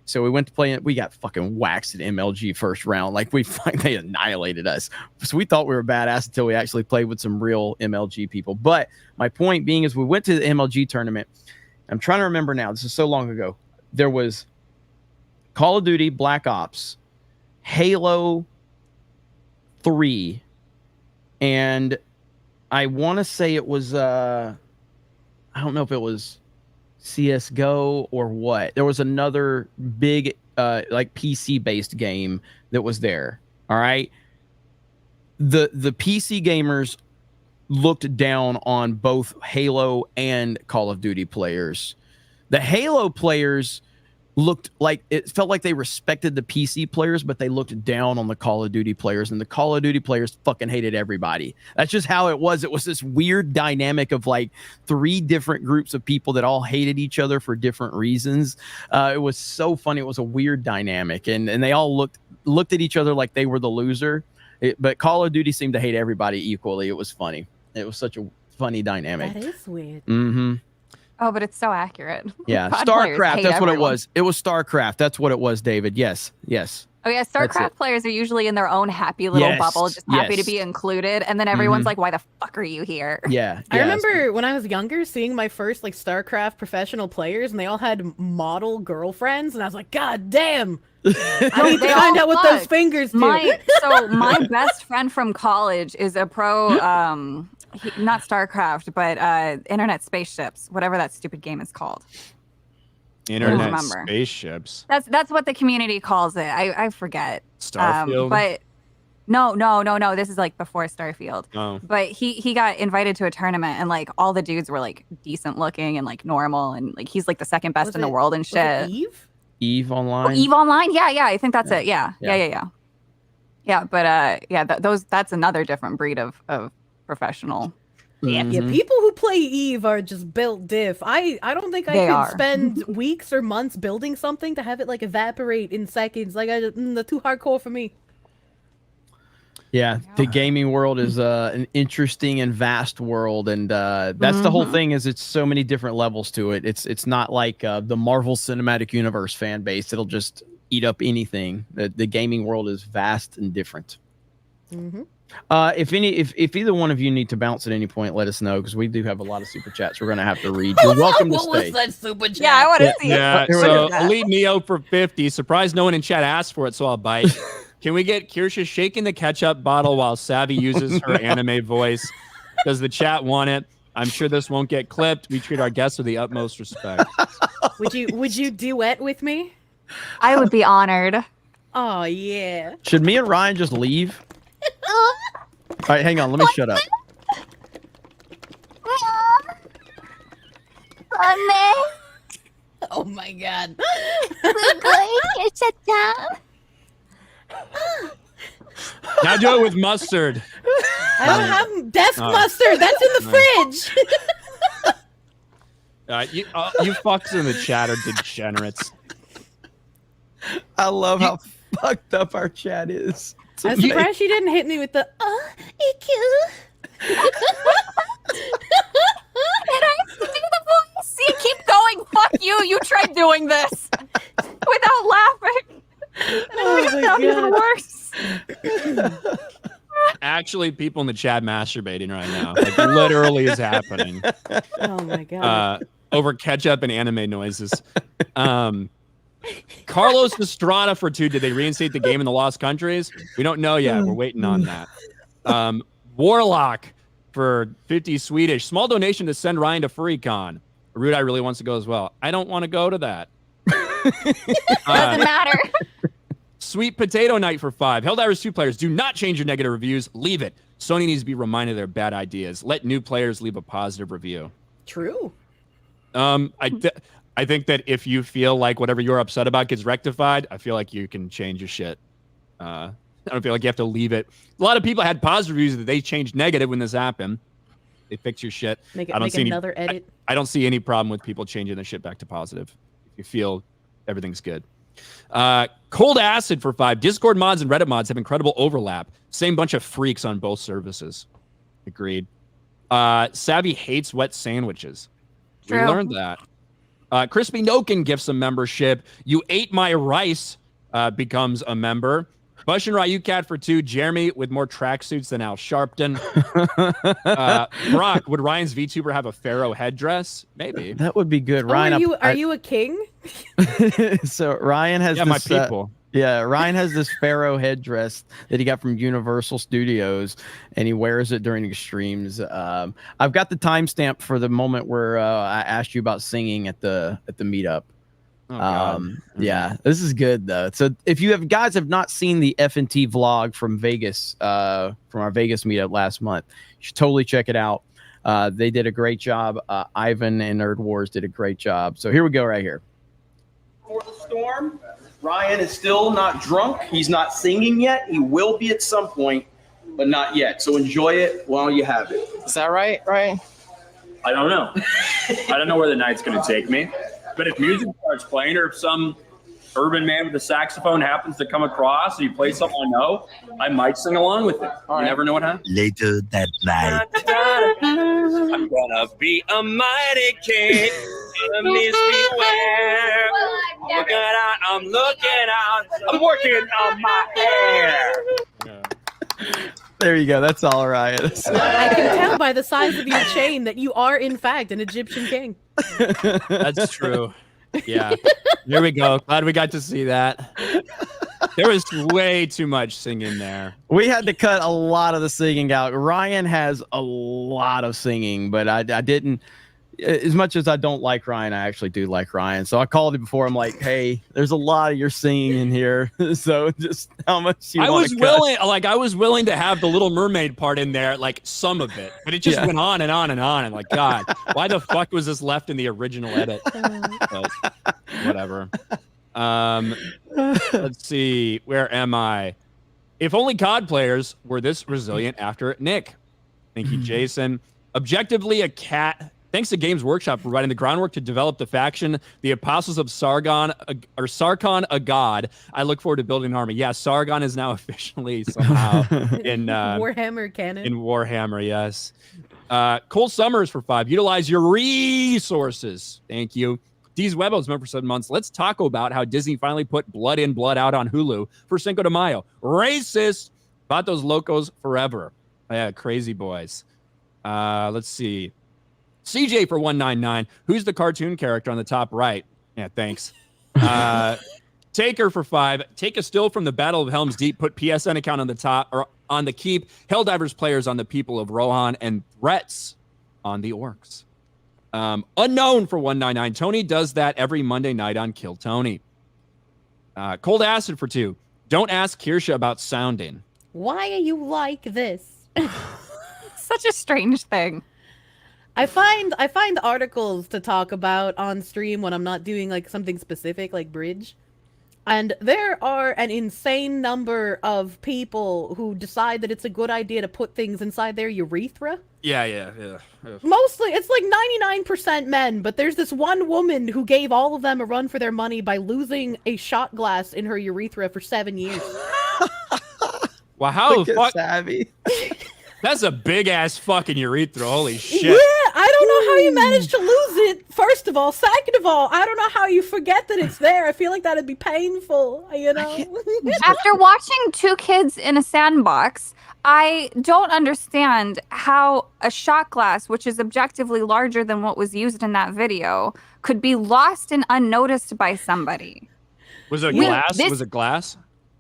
So we went to play it. We got fucking waxed at MLG first round. Like, they annihilated us. So we thought we were badass until we actually played with some real MLG people. But my point being is we went to the MLG tournament. I'm trying to remember now. This is so long ago. There was Call of Duty, Black Ops, Halo 3, and I want to say it was, I don't know if it was CSGO or what. There was another big, like PC-based game that was there. All right. The PC gamers looked down on both Halo and Call of Duty players. The Halo players looked like, it felt like they respected the PC players, but they looked down on the Call of Duty players, and the Call of Duty players fucking hated everybody. That's just how it was. It was this weird dynamic of like 3 different groups of people that all hated each other for different reasons. It was so funny. It was a weird dynamic, and they all looked at each other like they were the loser. But Call of Duty seemed to hate everybody equally. It was funny. It was such a funny dynamic. That is weird. Mm-hmm. Oh, but it's so accurate. Yeah, COD StarCraft. That's everyone. what it was. It was StarCraft. That's what it was, David. Yes. Oh yeah, StarCraft players are usually in their own happy little bubble, just happy to be included, and then everyone's like, "Why the fuck are you here?" Yeah. I remember when I was younger seeing my first like StarCraft professional players, and they all had model girlfriends, and I was like, "God damn!" I need to find out what those fingers do. My best friend from college is a pro. Not StarCraft, but Internet Spaceships, whatever that stupid game is called. Internet Spaceships. That's what the community calls it. I forget. Starfield. But no. This is like before Starfield. Oh. But he got invited to a tournament, and like all the dudes were like decent looking and like normal, and like he's like the second best in the world and shit. Was it Eve Online. Oh, Eve Online. Yeah. I think that's it. Yeah. But that's another different breed of professional. Yeah, people who play Eve are just built diff. I don't think I could spend weeks or months building something to have it like evaporate in seconds. Like that's too hardcore for me. Yeah, the gaming world is an interesting and vast world, and that's the whole thing. Is it's so many different levels to it. It's not like the Marvel Cinematic Universe fan base. It'll just eat up anything. The gaming world is vast and different. If either one of you need to bounce at any point, let us know, because we do have a lot of super chats we're gonna have to read. You're welcome to stay. What was that super chat? Yeah, I want to see it. Yeah, so Elite Neo for 50. Surprised no one in chat asked for it, so I'll bite. Can we get Kirsha shaking the ketchup bottle while Savvy uses her anime voice? Does the chat want it? I'm sure this won't get clipped. We treat our guests with the utmost respect. Would you duet with me? I would be honored. Oh yeah. Should me and Ryan just leave? right, hang on. Let me shut up. Oh my god. Now do it with mustard. I don't have desk mustard. That's in the fridge. You fucks in the chat are degenerates. I love how fucked up our chat is. I'm surprised she didn't hit me with the EQ. Can I do the voice? You keep going. Fuck you. You tried doing this without laughing. Oh It my sounded even god. worse. Actually, people in the chat masturbating right now. Like, literally is happening. Oh my god. Over ketchup and anime noises. Carlos Estrada for 2. Did they reinstate the game in the Lost Countries? We don't know yet. We're waiting on that. Warlock for 50 Swedish. Small donation to send Ryan to FurryCon. Rudai really wants to go as well. I don't want to go to that. Doesn't matter. Sweet Potato Night for 5. Helldivers 2 players, do not change your negative reviews. Leave it. Sony needs to be reminded of their bad ideas. Let new players leave a positive review. True. I think that if you feel like whatever you're upset about gets rectified, I feel like you can change your shit. I don't feel like you have to leave it. A lot of people had positive reviews that they changed negative when this happened. They fix your shit. Make see another edit. I don't see any problem with people changing their shit back to positive. If you feel everything's good. Cold Acid for 5. Discord mods and Reddit mods have incredible overlap. Same bunch of freaks on both services. Agreed. Savvy hates wet sandwiches. We True. learned that. Crispy Nokin gifts a membership. You ate my rice becomes a member. Bush and Ryu Cat for 2. Jeremy with more tracksuits than Al Sharpton. Brock, would Ryan's VTuber have a pharaoh headdress? Maybe. That would be good. Oh, Ryan, are you a king? So Ryan has Yeah, this, my people. Ryan has this pharaoh headdress that he got from Universal Studios, and he wears it during extremes. I've got the timestamp for the moment where I asked you about singing at the meetup. Oh, God. Yeah, this is good though. So if you guys have not seen the F&T vlog from Vegas, from our Vegas meetup last month, you should totally check it out. They did a great job. Ivan and Nerd Wars did a great job. So here we go right here. For the storm, Ryan is still not drunk. He's not singing yet. He will be at some point, but not yet. So enjoy it while you have it. Is that right, Ryan? I don't know. I don't know where the night's going to take me. But if music starts playing, or if some urban man with a saxophone happens to come across and you play something I know, I might sing along with it. You never know what happens. Later that night. I'm gonna be a mighty king. Enemies beware. Looking out, I'm looking out. I'm working on my hair. There you go. That's all right. I can tell by the size of your chain that you are, in fact, an Egyptian king. That's true. Yeah. There we go. Glad we got to see that. There was way too much singing there. We had to cut a lot of the singing out. Ryan has a lot of singing, but I didn't. As much as I don't like Ryan, I actually do like Ryan. So I called him before. I'm like, hey, there's a lot of your singing in here. So just how much you want to cut. I was willing to have the Little Mermaid part in there, like some of it, but it just went on and on and on. And like, God, why the fuck was this left in the original edit? But whatever. Let's see. Where am I? If only COD players were this resilient after Nick. Thank you, Jason. Objectively, a cat. Thanks to Games Workshop for providing the groundwork to develop the faction, the Apostles of Sargon, or Sarkon, a god. I look forward to building an army. Yeah, Sargon is now officially somehow in Warhammer canon. In Warhammer, yes. Cold Summers for 5. Utilize your resources. Thank you. D's Webos member for 7 months. Let's talk about how Disney finally put Blood In, Blood Out on Hulu for Cinco de Mayo. Racist. Vatos Locos forever. Yeah, crazy boys. Let's see. CJ for 199. Who's the cartoon character on the top right? Yeah, thanks. Taker for 5. Take a still from the Battle of Helm's Deep. Put PSN account on the top or on the keep. Helldivers players on the people of Rohan, and threats on the orcs. Unknown for 199. Tony does that every Monday night on Kill Tony. Cold Acid for 2. Don't ask Kirsha about sounding. Why are you like this? Such a strange thing. I find articles to talk about on stream when I'm not doing like something specific like bridge. And there are an insane number of people who decide that it's a good idea to put things inside their urethra. Yeah. Mostly, it's like 99% men, but there's this one woman who gave all of them a run for their money by losing a shot glass in her urethra for 7 years. Wow, how fuck? savvy. That's a big ass fucking urethra. Holy shit. Yeah, I don't know how you managed to lose it, first of all. Second of all, I don't know how you forget that it's there. I feel like that'd be painful, you know? After watching two kids in a sandbox, I don't understand how a shot glass, which is objectively larger than what was used in that video, could be lost and unnoticed by somebody. Was it glass? Was it glass?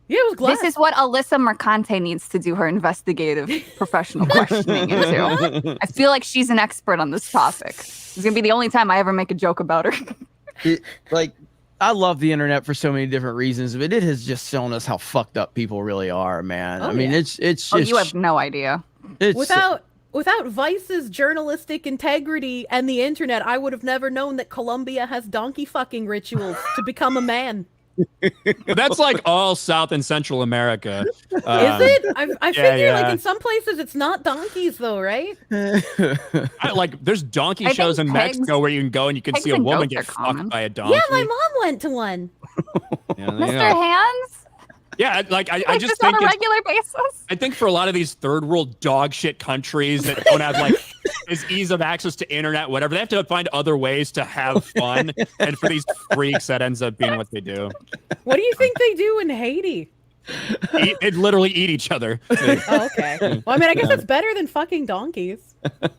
Yeah, it was glass. This is what Alyssa Mercante needs to do her investigative professional questioning into. I feel like she's an expert on this topic. It's going to be the only time I ever make a joke about her. I love the internet for so many different reasons, but it has just shown us how fucked up people really are, man. I mean, it's just... Oh, you have no idea. Without Vice's journalistic integrity and the internet, I would have never known that Colombia has donkey fucking rituals to become a man. That's like all South and Central America. Is it? I figure like in some places it's not donkeys though, right? There's donkey shows in Mexico where you can go and you can see a woman get fucked by a donkey. Yeah, my mom went to one. Mr. Hands? Yeah, I just think on a regular basis. I think for a lot of these third world dog shit countries that don't have like as ease of access to internet, whatever, they have to find other ways to have fun. And for these freaks, that ends up being what they do. What do you think they do in Haiti? They literally eat each other. Oh, okay. Well, I mean, I guess that's better than fucking donkeys. As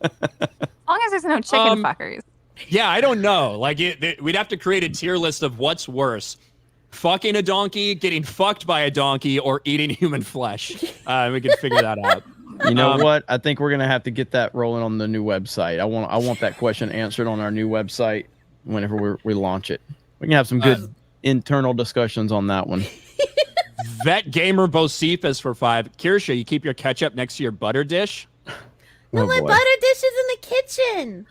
long as there's no chicken fuckers. Yeah, I don't know. Like, we'd have to create a tier list of what's worse. Fucking a donkey, getting fucked by a donkey, or eating human flesh. We can figure that out. You know what? I think we're gonna have to get that rolling on the new website. I want that question answered on our new website whenever we launch it. We can have some good internal discussions on that one. Vet Gamer Bocephus for 5. Kirsha, you keep your ketchup next to your butter dish? No, my butter dish is in the kitchen.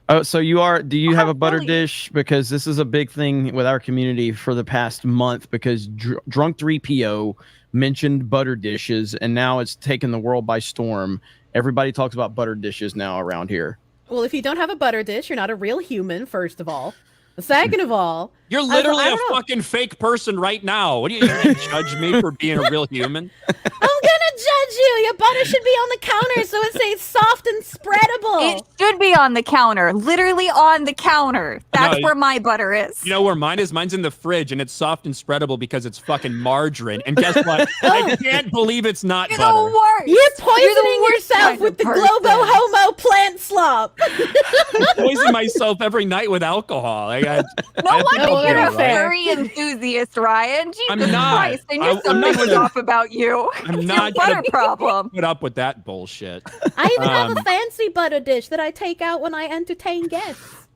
Oh, so do you have a butter dish? Because this is a big thing with our community for the past month, because Drunk 3PO mentioned butter dishes, and now it's taken the world by storm. Everybody talks about butter dishes now around here. Well, if you don't have a butter dish, you're not a real human, first of all. Second of all, you're literally a fucking fake person right now. What are you gonna judge me for being a real human? I'm gonna judge you. Your butter should be on the counter so it stays soft and spreadable. It should be on the counter, literally on the counter. That's where my butter is. You know where mine is? Mine's in the fridge, and it's soft and spreadable because it's fucking margarine. And guess what? I can't believe it's not You're butter. the worst. You're poisoning yourself with the Globo Homo plant slop. I poison myself every night with alcohol. No wonder you're a furry enthusiast, Ryan. Jesus Christ, I knew something was off about you. I'm not your butter problem. Put up with that bullshit. I even have a fancy butter dish that I take out when I entertain guests.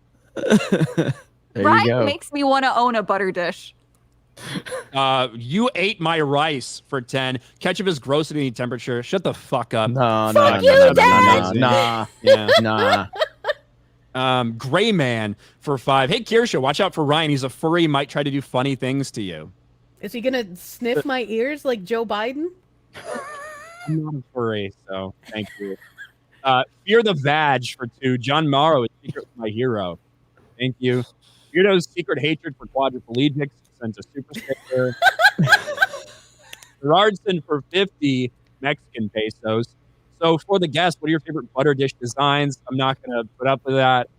Ryan makes me want to own a butter dish. You ate my rice for 10. Ketchup is gross at any temperature. Shut the fuck up. Fuck you, Dad. Nah. Gray Man for 5. Hey, Kirsha, watch out for Ryan. He's a furry. He might try to do funny things to you. Is he gonna sniff my ears like Joe Biden? I'm not a furry, so thank you. Fear the Vag for 2. John Morrow is secretly my hero. Thank you. Weirdo's secret hatred for quadriplegics sends a super sticker. Gerardson for 50 Mexican pesos. So for the guest, what are your favorite butter dish designs? I'm not going to put up with that.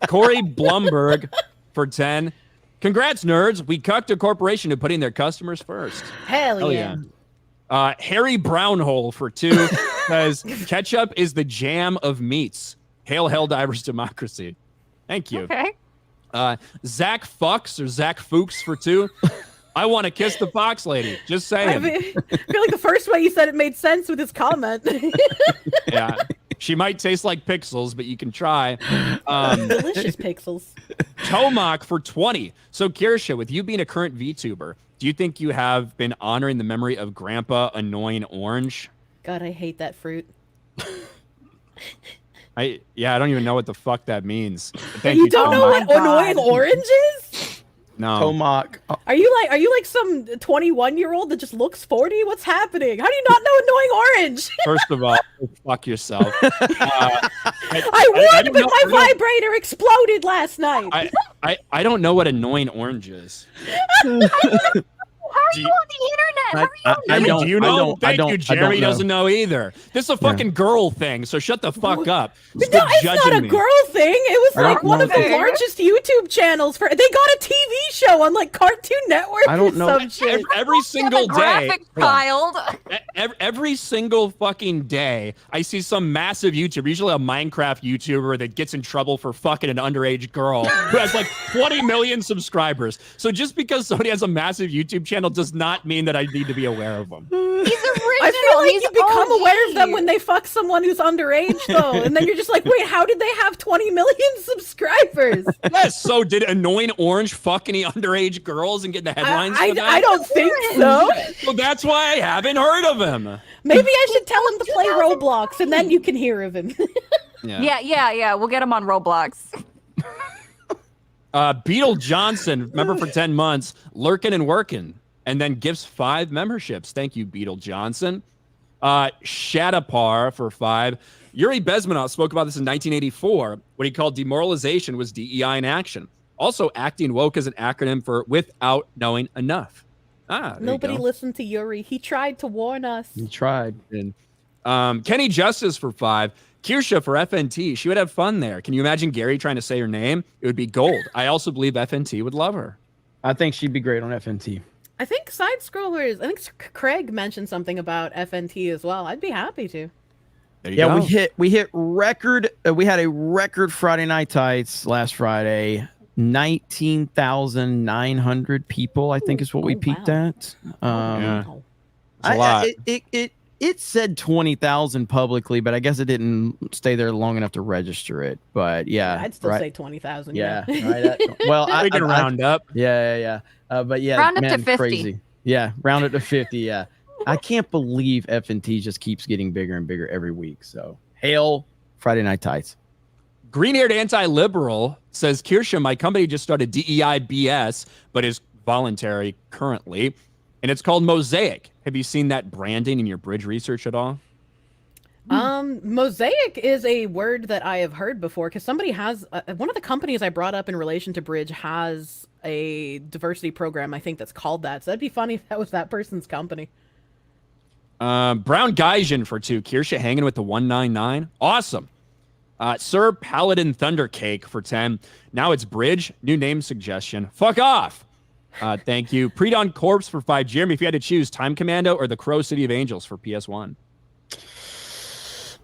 Corey Blumberg for 10. Congrats, nerds. We cucked a corporation to putting their customers first. Hell yeah. Harry Brownhole for 2 says ketchup is the jam of meats. Hail Helldivers democracy. Thank you. Okay. Zach Fucks or Zach Fuchs for 2. I want to kiss the fox lady. Just saying. I feel like the first way you said it made sense with his comment. Yeah. She might taste like pixels, but you can try. Delicious pixels. Tomac for 20. So, Kirsha, with you being a current VTuber, do you think you have been honoring the memory of Grandpa Annoying Orange? God, I hate that fruit. I don't even know what the fuck that means. Thank You don't know what annoying God. orange is? No. Tomac. Are you like some 21-year-old that just looks 40? What's happening? How do you not know annoying orange? First of all, fuck yourself. I won, but my vibrator exploded last night. I don't know what annoying orange is. How are you on the internet? How are you on Do you know? Thank you, Jeremy doesn't know either. This is a fucking girl thing, so shut the fuck up. No, it's not a girl thing. It was like one of the know. largest YouTube channels for. They got a TV show on like Cartoon Network. I don't know. Or some shit. Every single day. graphic child. Every single fucking day, I see some massive YouTuber, usually a Minecraft YouTuber, that gets in trouble for fucking an underage girl who has like 20 million subscribers. So just because somebody has a massive YouTube channel does not mean that I need to be aware of them. He's original. I feel like He's you become OG. aware of them when they fuck someone who's underage, though, and then you're just like, wait, how did they have 20 million subscribers? Yes, so did Annoying Orange fuck any underage girls and get the headlines for that? I don't think so. So that's why I haven't heard of him. Maybe I should tell him to play Roblox, and then you can hear of him. Yeah. We'll get him on Roblox. Beetle Johnson, member for 10 months, lurking and working, and then gifts 5 memberships. Thank you, Beetle Johnson. Shatapar for 5. Yuri Bezmenov spoke about this in 1984. What he called demoralization was DEI in action. Also, acting woke is an acronym for without knowing enough. Nobody listened to Yuri. He tried to warn us. You tried. And, Kenny Justice for 5. Kirsha for FNT. She would have fun there. Can you imagine Gary trying to say her name? It would be gold. I also believe FNT would love her. I think she'd be great on FNT. I think side scrollers. I think Craig mentioned something about FNT as well. I'd be happy to. There you go. we hit record. We had a record Friday Night Tights last Friday. 19,900 people, I think, is what we peaked at. Yeah. That's a lot. It said 20,000 publicly, but I guess it didn't stay there long enough to register it. But yeah, I'd still say 20,000. Yeah, right. Well, we can round up. Yeah. But yeah, Round up man, to 50. crazy. Yeah, round it to 50. Yeah, I can't believe FNT just keeps getting bigger and bigger every week. So hail Friday Night Tights. Green-haired anti-liberal says, Kirsha, my company just started DEI BS, but is voluntary currently, and it's called Mosaic. Have you seen that branding in your bridge research at all? Mosaic is a word that I have heard before because somebody has one of the companies I brought up in relation to Bridge has a diversity program, I think, that's called that. So that'd be funny if that was that person's company. Brown Gaijin for 2. Kirsha hanging with the 199. Awesome. Sir Paladin Thundercake for 10. Now it's Bridge. New name suggestion. Fuck off. Thank you. Pre-Dawn Corpse for 5. Jeremy, if you had to choose Time Commando or the Crow City of Angels for PS1.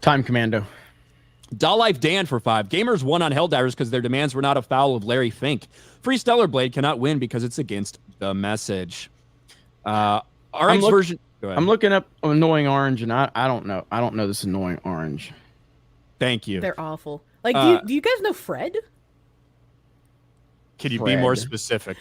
Time Commando. Doll Life Dan for 5. Gamers won on Helldivers because their demands were not afoul of Larry Fink. Free Stellar Blade cannot win because it's against the message. RX version. Go ahead. I'm looking up Annoying Orange, and I don't know. I don't know this Annoying Orange. Thank you. They're awful. Like, do you guys know Fred? Could you be more specific?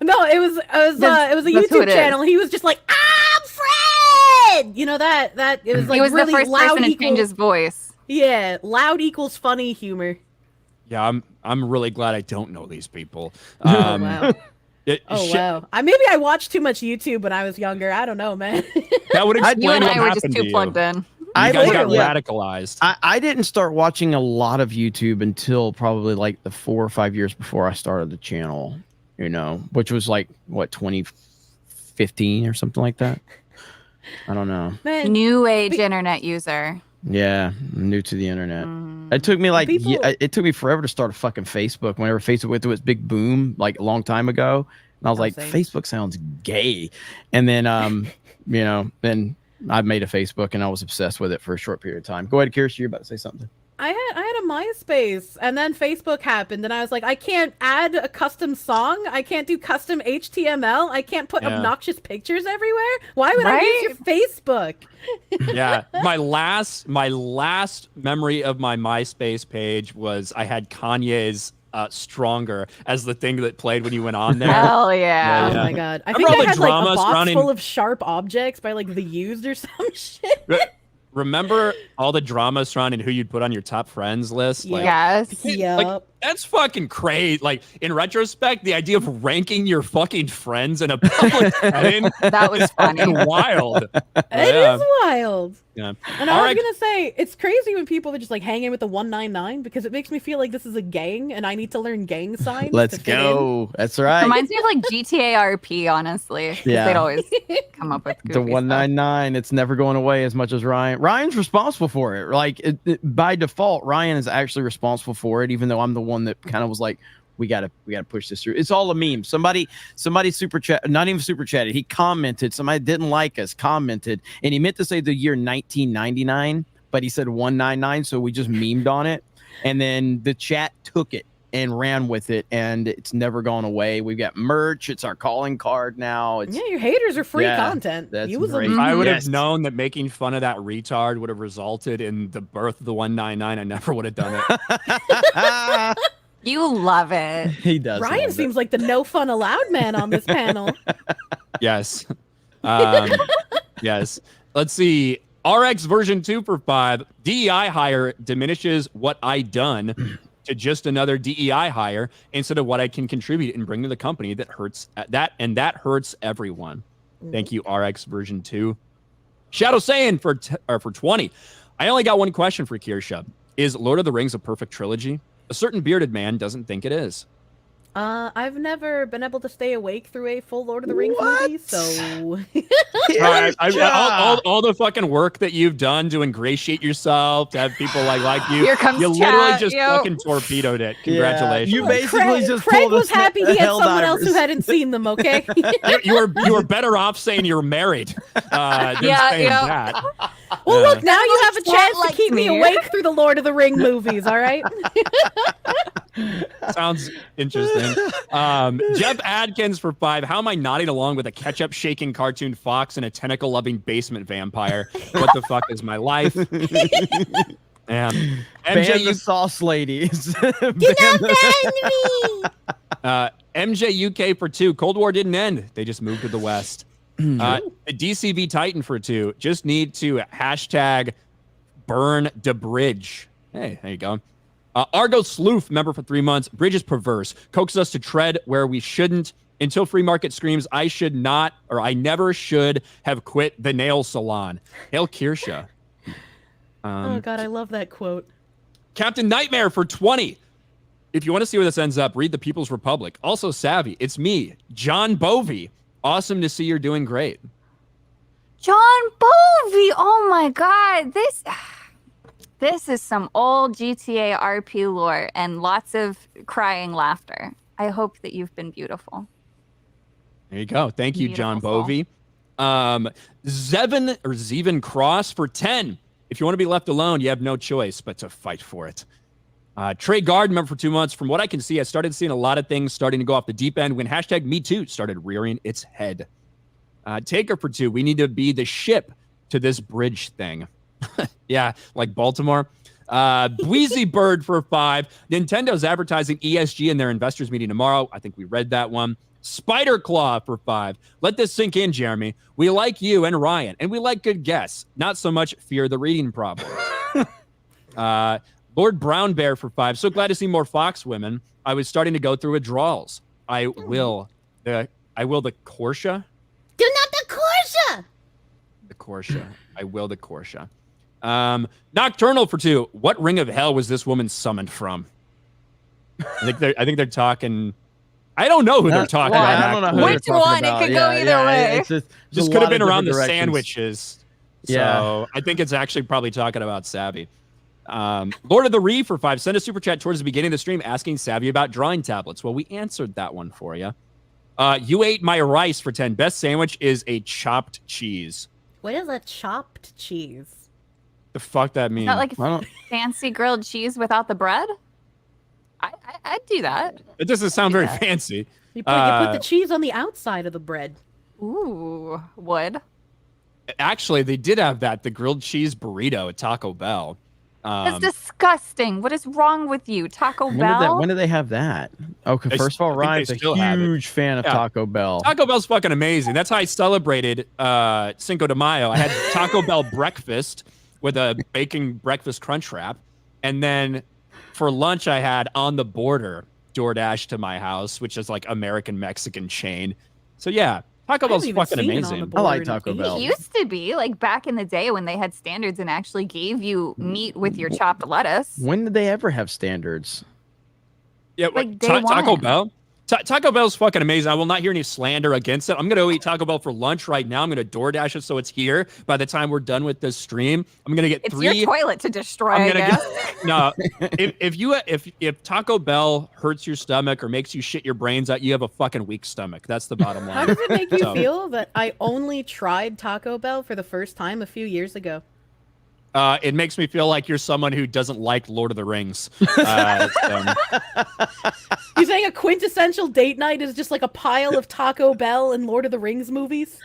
No, it was a YouTube channel. He was just like, I'm Fred. You know that it was like he was really the first loud person to change his voice. Yeah, loud equals funny humor. Yeah, I'm really glad I don't know these people. Oh wow. Wow. Maybe I watched too much YouTube when I was younger. I don't know, man. That would explain You and what I were just happened too to plugged you. in. You guys got literally- radicalized. I didn't start watching a lot of YouTube until probably like the 4 or 5 years before I started the channel, which was like, what, 2015 or something like that? I don't know. Man, New age internet user. Yeah, I'm new to the internet. It took me it took me forever to start a fucking Facebook. Whenever Facebook went through its big boom, like a long time ago, and I was like, same. Facebook sounds gay. And then, then I made a Facebook and I was obsessed with it for a short period of time. Go ahead, Kirsty, you're about to say something. I had a MySpace, and then Facebook happened, and I was like, I can't add a custom song. I can't do custom HTML. I can't put obnoxious pictures everywhere. Why would I use your Facebook? Yeah, my last memory of my MySpace page was I had Kanye's "Stronger" as the thing that played when you went on there. Hell yeah. Oh my god! I Remember think all I the had like drama a box surrounding- full of sharp objects by like The Used or some shit. remember all the drama surrounding who you'd put on your top friends list? Like, Yes. like, that's fucking crazy. Like, in retrospect, the idea of ranking your fucking friends in a public setting, That was funny. fucking wild. It is wild. Yeah. And I was gonna say, it's crazy when people are just like hanging with the 199 because it makes me feel like this is a gang and I need to learn gang signs. Let's to fit go. That's right. Reminds me of like GTA RP, honestly. 'Cause Yeah. They'd always come up with The goofy 199, it's never going away as much as Ryan. Ryan's responsible for it. Like by default, Ryan is actually responsible for it, even though I'm the one that kind of was like, we gotta push this through. It's all a meme. Somebody super chat, not even super chatted. He commented. Somebody didn't like us, commented, and he meant to say the year 1999, but he said 199, so we just memed on it, and then the chat took it and ran with it, and it's never gone away. We've got merch. It's our calling card now. It's, Yeah, your haters are free Yeah, content. that's Use great. them. I would Yes. have known that making fun of that retard would have resulted in the birth of the 199. I never would have done it. You love it. He does. Ryan love seems like the no fun allowed man on this panel. Yes. Yes. Let's see. RX version 2 for 5. DEI hire diminishes what I done to just another DEI hire instead of what I can contribute and bring to the company that hurts that hurts everyone. Thank you, RX version 2. Shadow Saiyan for 20. I only got one question for Kirsha. Is Lord of the Rings a perfect trilogy? A certain bearded man doesn't think it is. I've never been able to stay awake through a full Lord of the Rings movie, so All the fucking work that you've done to ingratiate yourself, to have people like you, Here comes you literally chat, just yo. fucking torpedoed it. Yeah, Congratulations. you basically Craig, just Craig pulled was a happy he had someone else who Helldivers. hadn't seen them. Okay. you were better off saying you're married than saying that. Well, Yeah. look, now you have a Chat chance to likes keep me me. awake through the Lord of the Ring movies. All right. Sounds interesting. Jeff Adkins for 5. How am I nodding along with a ketchup shaking cartoon fox and a tentacle loving basement vampire? What the fuck is my life? Ban MJ, the sauce ladies. MJ UK for 2. Cold War didn't end. They just moved to the West. DCV Titan for 2. Just need to hashtag burn the bridge. Hey, there you go. Argo Sleuth, member for 3 months. Bridge is perverse. Coaxes us to tread where we shouldn't. Until free market screams, I should not, or I never should have quit the nail salon. Hail Kirsha. Oh God, I love that quote. Captain Nightmare for 20. If you want to see where this ends up, read The People's Republic. Also savvy. It's me, John Bovey. Awesome to see you're doing great. John Bovey. Oh my God. This is some old GTA RP lore and lots of crying laughter. I hope that you've been beautiful. There you go. Thank you, John Beautiful. Bovey. Zeven Cross for 10. If you want to be left alone, you have no choice but to fight for it. Trey Garden, member for 2 months. From what I can see, I started seeing a lot of things starting to go off the deep end when hashtag MeToo started rearing its head. Taker for 2. We need to be the ship to this bridge thing. Yeah, like Baltimore. Wheezy Bird for 5. Nintendo's advertising ESG in their investors meeting tomorrow. I think we read that one. Spider Claw for 5. Let this sink in, Jeremy. We like you and Ryan, and we like good guests. Not so much fear the reading problem. Lord Brown Bear for 5. So glad to see more Fox women. I was starting to go through withdrawals. I will the Corsia. Do not the Corsia. The Corsia. I will the Corsia. Nocturnal for 2. What ring of hell was this woman summoned from? I think they're talking. I don't know who they're talking Well, about. I don't know who they're Which talking one? It about. could go either way. It's just, Just a could have lot been of around the different directions. sandwiches. Yeah. So I think it's actually probably talking about Savvy. Lord of the Ree for 5. Send a super chat towards the beginning of the stream asking Savvy about drawing tablets. Well, we answered that one for you. You ate my rice for 10. Best sandwich is a chopped cheese. What is a chopped cheese? The fuck that mean? Is that like I don't- fancy grilled cheese without the bread? I'd do that. It doesn't sound very fancy. You put the cheese on the outside of the bread. Ooh, would. Actually, they did have that, the grilled cheese burrito at Taco Bell. That's disgusting. What is wrong with you, Taco Bell? When did they have that? Okay, They first of all, I think they Ryan's a still have it. huge fan of Yeah. Taco Bell. Taco Bell's fucking amazing. That's how I celebrated Cinco de Mayo. I had Taco Bell breakfast with a bacon breakfast crunch wrap. And then for lunch, I had On the Border DoorDash to my house, which is like American Mexican chain. So yeah, Taco Bell's fucking amazing. I like Taco Bell. It used to be like back in the day when they had standards and actually gave you meat with your chopped lettuce. When did they ever have standards? Yeah, Like Taco one. Bell. Taco Bell's fucking amazing. I will not hear any slander against it. I'm going to go eat Taco Bell for lunch right now. I'm going to DoorDash it so it's here by the time we're done with this stream. I'm going to get It's 3. your toilet to destroy, I'm I gonna guess. No, if Taco Bell hurts your stomach or makes you shit your brains out, you have a fucking weak stomach. That's the bottom line. How does it make you So- feel that I only tried Taco Bell for the first time a few years ago? It makes me feel like you're someone who doesn't like Lord of the Rings. You saying a quintessential date night is just like a pile of Taco Bell and Lord of the Rings movies?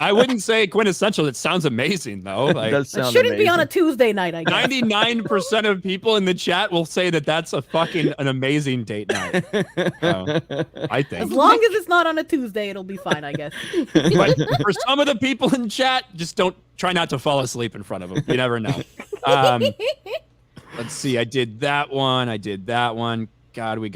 I wouldn't say quintessential. It sounds amazing, though. It Like, does It sound shouldn't be on a amazing. Tuesday night, I guess. 99% of people in the chat will say that that's an amazing date night. So, I As think. long as it's not on a Tuesday, it'll be fine, I guess. But for some of the people in chat, just try not to fall asleep in front of them. You never know. Let's see. I did that one. God, we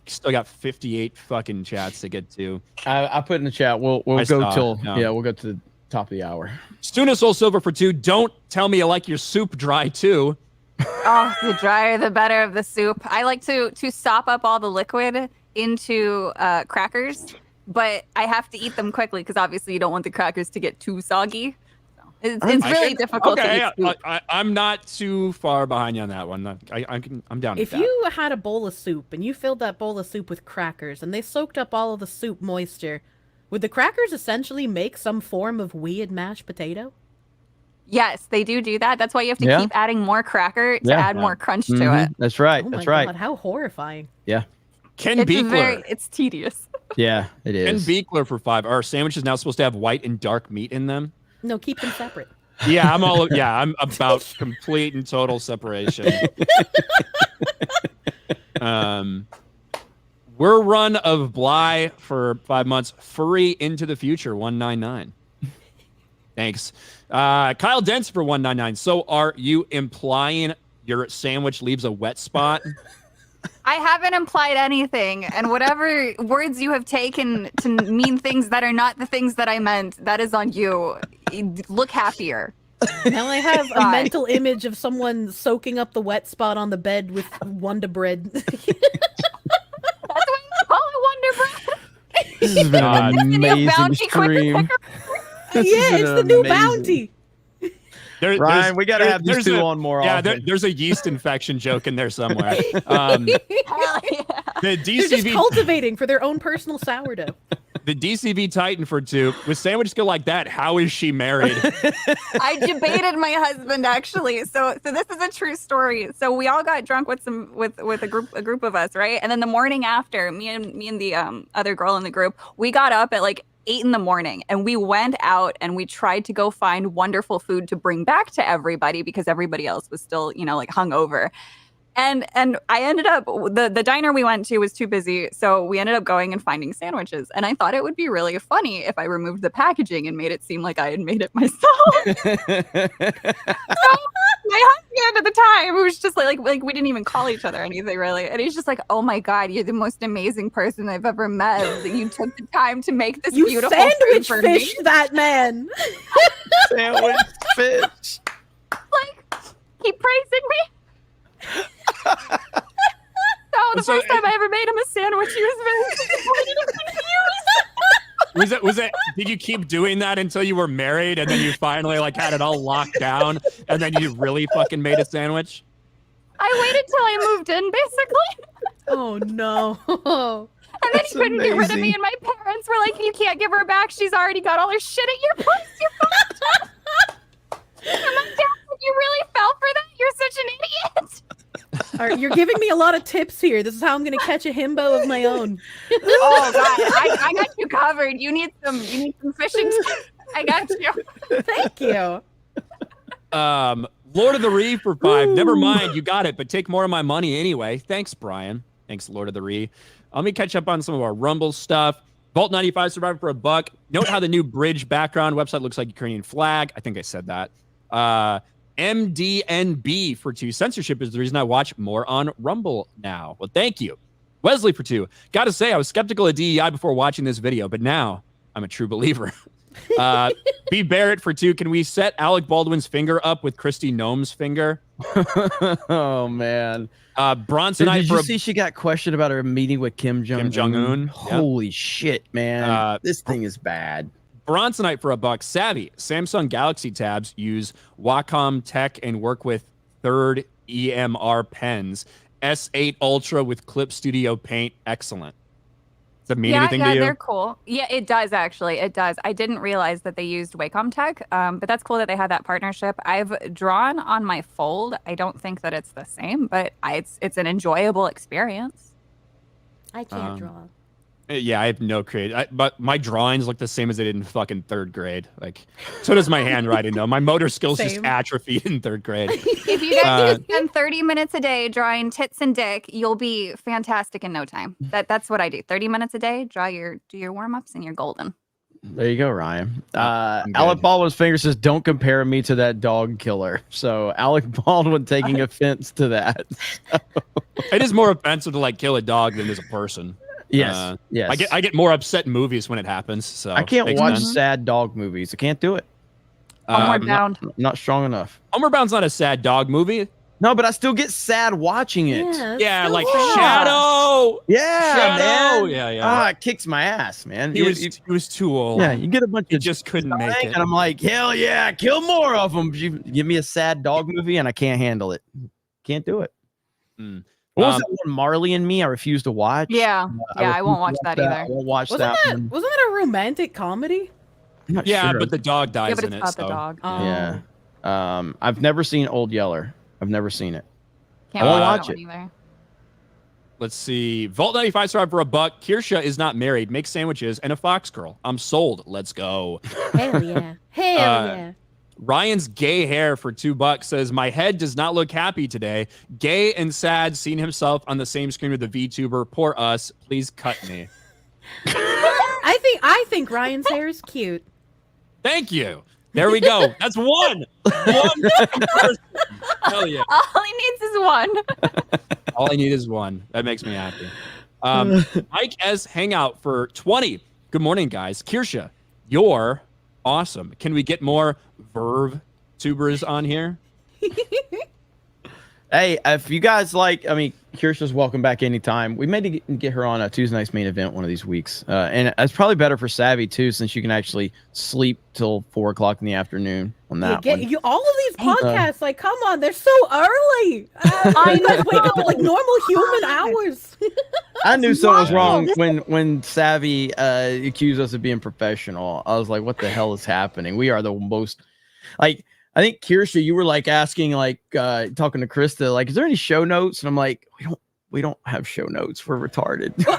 still got 58 fucking chats to get to. I put in the chat. We'll I go saw, till yeah. we'll go to the top of the hour. Stuna Soul Silver for 2. Don't tell me you like your soup dry too. Oh, the drier, the better of the soup. I like to sop up all the liquid into crackers, but I have to eat them quickly because obviously you don't want the crackers to get too soggy. So it's really difficult to eat soup. I'm not too far behind you on that one. I'm down. If with that. you had a bowl of soup and you filled that bowl of soup with crackers and they soaked up all of the soup moisture, would the crackers essentially make some form of weird mashed potato? Yes, they do that. That's why you have to Yeah. keep adding more cracker to Yeah. add more crunch to Mhm. it. That's right. Oh my That's right. god, how horrifying. Yeah. Ken It's Beekler. it's tedious. Yeah, it Ken is. Beekler for 5. Are sandwiches now supposed to have white and dark meat in them? No, keep them separate. Yeah, I'm about complete and total separation. We're run of Bly for 5 months. Furry into the future 199. Thanks. Kyle Dents for 199. So are you implying your sandwich leaves a wet spot? I haven't implied anything, and whatever words you have taken to mean things that are not the things that I meant, that is on you. Look happier. Now I have a Bye. mental image of someone soaking up the wet spot on the bed with Wonder Bread. That's what you call it, Wonder Bread. This has been an That's the new amazing bounty quick stream. picker. This Yeah, has been it's the new amazing. bounty. Ryan, we got to have these two on more Yeah, often. there's a yeast infection joke in there somewhere. Hell yeah. The They're just DCV cultivating for their own personal sourdough. The DCV Titan for 2. With sandwich skill like that, how is she married? I debated my husband actually. So this is a true story. So we all got drunk with a group of us, right? And then the morning after, me and the other girl in the group, we got up at like 8 a.m. and we went out and we tried to go find wonderful food to bring back to everybody because everybody else was still, like hungover. And I ended up, the diner we went to was too busy, so we ended up going and finding sandwiches. And I thought it would be really funny if I removed the packaging and made it seem like I had made it myself. So my husband at the time, who was just like we didn't even call each other anything really, and he's just like, "Oh my god, you're the most amazing person I've ever met. That you took the time to make this You beautiful food sandwich for me." fished that man. Sandwich fish. Like, keep praising me. So the So first time I ever made him a sandwich, he was very disappointed and confused. Was it? Did you keep doing that until you were married, and then you finally like had it all locked down, and then you really fucking made a sandwich? I waited till I moved in, basically. Oh no. And then he couldn't get rid of me, and my parents were like, "You can't give her back. She's already got all her shit at your place. You fucked up." And my dad said, "You really fell for that? You're such an idiot." All right, you're giving me a lot of tips here. This is how I'm gonna catch a himbo of my own. Oh god, I got you covered. You need some fishing tips. I got you. Thank you. Lord of the Ree for 5. Never mind, you got it, but take more of my money anyway. Thanks, Brian. Thanks, Lord of the Ree. Let me catch up on some of our Rumble stuff. Vault 95 Survivor for $1. Note how the new bridge background website looks like Ukrainian flag. I think I said that. MDNB for 2. Censorship is the reason I watch more on Rumble now. Well, thank you. Wesley for 2. Gotta say, I was skeptical of DEI before watching this video, but now I'm a true believer. B. Barrett for 2. Can we set Alec Baldwin's finger up with Christy Nome's finger? Oh, man. Bronson, did you see she got questioned about her meeting with Kim Jong-un? Holy shit, man. This thing is bad. Bronsonite for $1. Savvy. Samsung Galaxy tabs use Wacom Tech and work with third EMR pens. S8 Ultra with Clip Studio Paint. Excellent. Does that mean anything to you? Yeah, they're cool. Yeah, it does, actually. It does. I didn't realize that they used Wacom Tech, but that's cool that they had that partnership. I've drawn on my Fold. I don't think that it's the same, but it's an enjoyable experience. I can't draw. Yeah, I have no creative, but my drawings look the same as they did in fucking 3rd grade. Like, so does my handwriting, though. My motor skills just atrophied in 3rd grade. If you guys spend 30 minutes a day drawing tits and dick, you'll be fantastic in no time. That's what I do. 30 minutes a day, do your warm-ups, and you're golden. There you go, Ryan. Alec Baldwin's finger says, "Don't compare me to that dog killer." So Alec Baldwin taking offense to that. It is more offensive to like kill a dog than as a person. Yes, yes. I get more upset in movies when it happens. So I can't watch sad dog movies. I can't do it. Homeward Bound. Not strong enough. Homeward Bound's not a sad dog movie. No, but I still get sad watching it. Yeah, like Shadow. Yeah, Shadow. man. Yeah. Ah, it kicks my ass, man. He was too old. Yeah, you get a bunch of just couldn't make it. And I'm like, hell yeah, kill more of them. You give me a sad dog movie, and I can't handle it. Can't do it. What was that one, Marley and Me? I refuse to watch. Yeah, I won't watch that either. I won't watch Wasn't that. Wasn't that a romantic comedy? I'm not Yeah, sure. but the dog dies but in it's it. about So. the dog. Yeah. I've never seen Old Yeller. I've never seen it. Can't I won't watch watch it either. Let's see. Vault 95 star for $1. Kirsha is not married. Makes sandwiches and a fox girl. I'm sold. Let's go. Hell yeah. Hell yeah. Ryan's gay hair for $2 says, "My head does not look happy today. Gay and sad, seeing himself on the same screen with the VTuber. Poor us. Please cut me." I think Ryan's hair is cute. Thank you. There we go. That's one. Person. Hell yeah. All he needs is one. All I need is one. That makes me happy. Mike S. Hangout for 20. Good morning, guys. Kirsha, you're awesome. Can we get more Verve tubers on here? Hey, if you guys like, I mean, Kirsha's welcome back anytime. We may get her on a Tuesday Night's Main Event one of these weeks. And it's probably better for Savvy, too, since you can actually sleep till 4 o'clock in the afternoon on that one. All of these podcasts, like, come on, they're so early. I wake up at, like, normal human hours. I knew something was wrong when Savvy accused us of being professional. I was like, what the hell is happening? We are the most, like, I think Kirsha, you were like asking, like talking to Krista, like, is there any show notes? And I'm like, we don't have show notes. We're retarded. Well,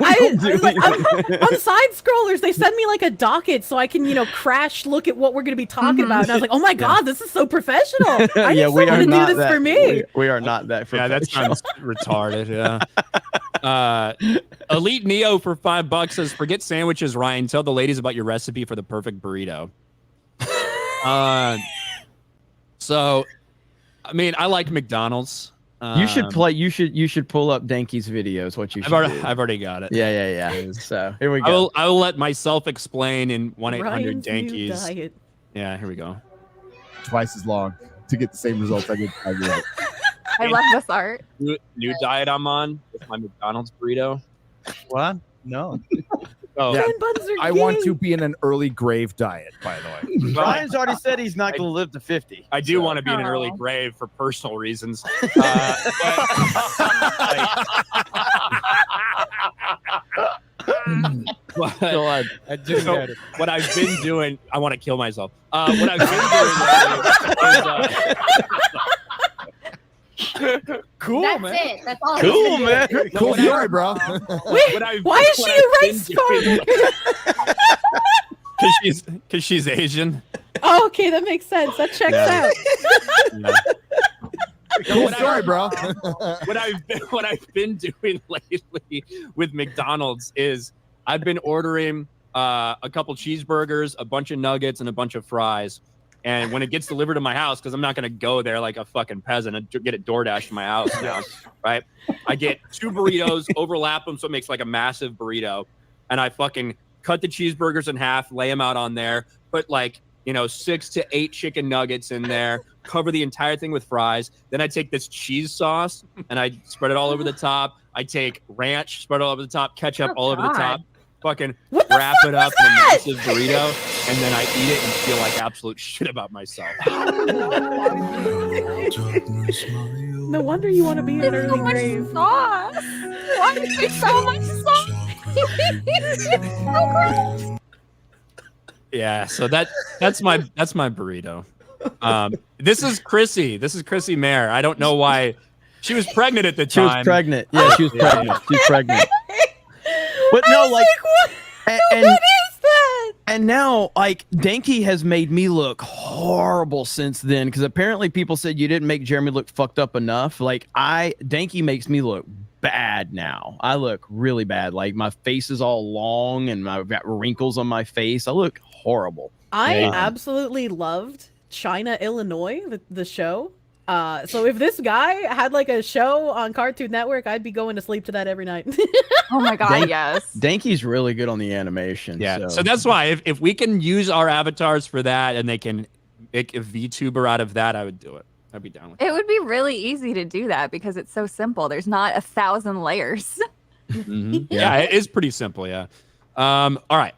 on side scrollers, they send me like a docket so I can, crash look at what we're going to be talking about. And I was like, oh my God, this is so professional. I need someone to do this for me. We are not that professional. Yeah, that sounds retarded. Yeah. Elite Neo for $5 says, "Forget sandwiches, Ryan. Tell the ladies about your recipe for the perfect burrito." So, I mean, I like McDonald's. You should play. You should pull up Danky's videos. What you should do. I've already got it. Yeah. So here we go. I will let myself explain in 1-800 Ryan's new Dankies. diet. Yeah, here we go. Twice as long to get the same results I get. I love this art. New diet I'm on with my McDonald's burrito. What? No. Oh, Yeah. Buns are I gay. want to be in an early grave diet, by the way. Ryan's already said he's not going to live to 50. I do want to be in an early grave for personal reasons. What I've been doing, I want to kill myself. What I've been doing is Cool, That's man. it. That's all. Cool, man. Cool story, bro. Wait, why is she a race car? Because she's Asian. Oh, okay, that makes sense. That checks out. Cool story, bro. What I've been doing lately with McDonald's is I've been ordering a couple cheeseburgers, a bunch of nuggets, and a bunch of fries. And when it gets delivered to my house, because I'm not going to go there like a fucking peasant and get it DoorDash to my house now, right? I get 2 burritos, overlap them so it makes like a massive burrito. And I fucking cut the cheeseburgers in half, lay them out on there, put like, 6 to 8 chicken nuggets in there, cover the entire thing with fries. Then I take this cheese sauce and I spread it all over the top. I take ranch, spread it all over the top, ketchup all over the top. Fucking wrap it up in a massive burrito, and then I eat it and feel like absolute shit about myself. No wonder you want to be in early grave. Sauce. Why do you so much sauce? So gross. Yeah, so that's my burrito. This is Chrissy. This is Chrissy Mayer. I don't know why she was pregnant at the time. She was pregnant. Yeah, she was pregnant. She's pregnant. But no, like, what? And, What is that? and now, like, Danky has made me look horrible since then, because apparently people said you didn't make Jeremy look fucked up enough. Like, Danky makes me look bad now. I look really bad. Like, my face is all long and I've got wrinkles on my face. I look horrible. I absolutely loved China, Illinois, the show. So if this guy had like a show on Cartoon Network, I'd be going to sleep to that every night. Oh my god, yes. Danky's really good on the animation. Yeah, so that's why if we can use our avatars for that and they can make a VTuber out of that, I would do it. I'd be down with it. It would be really easy to do that because it's so simple. There's not 1,000 layers. Yeah, it is pretty simple. Yeah. All right.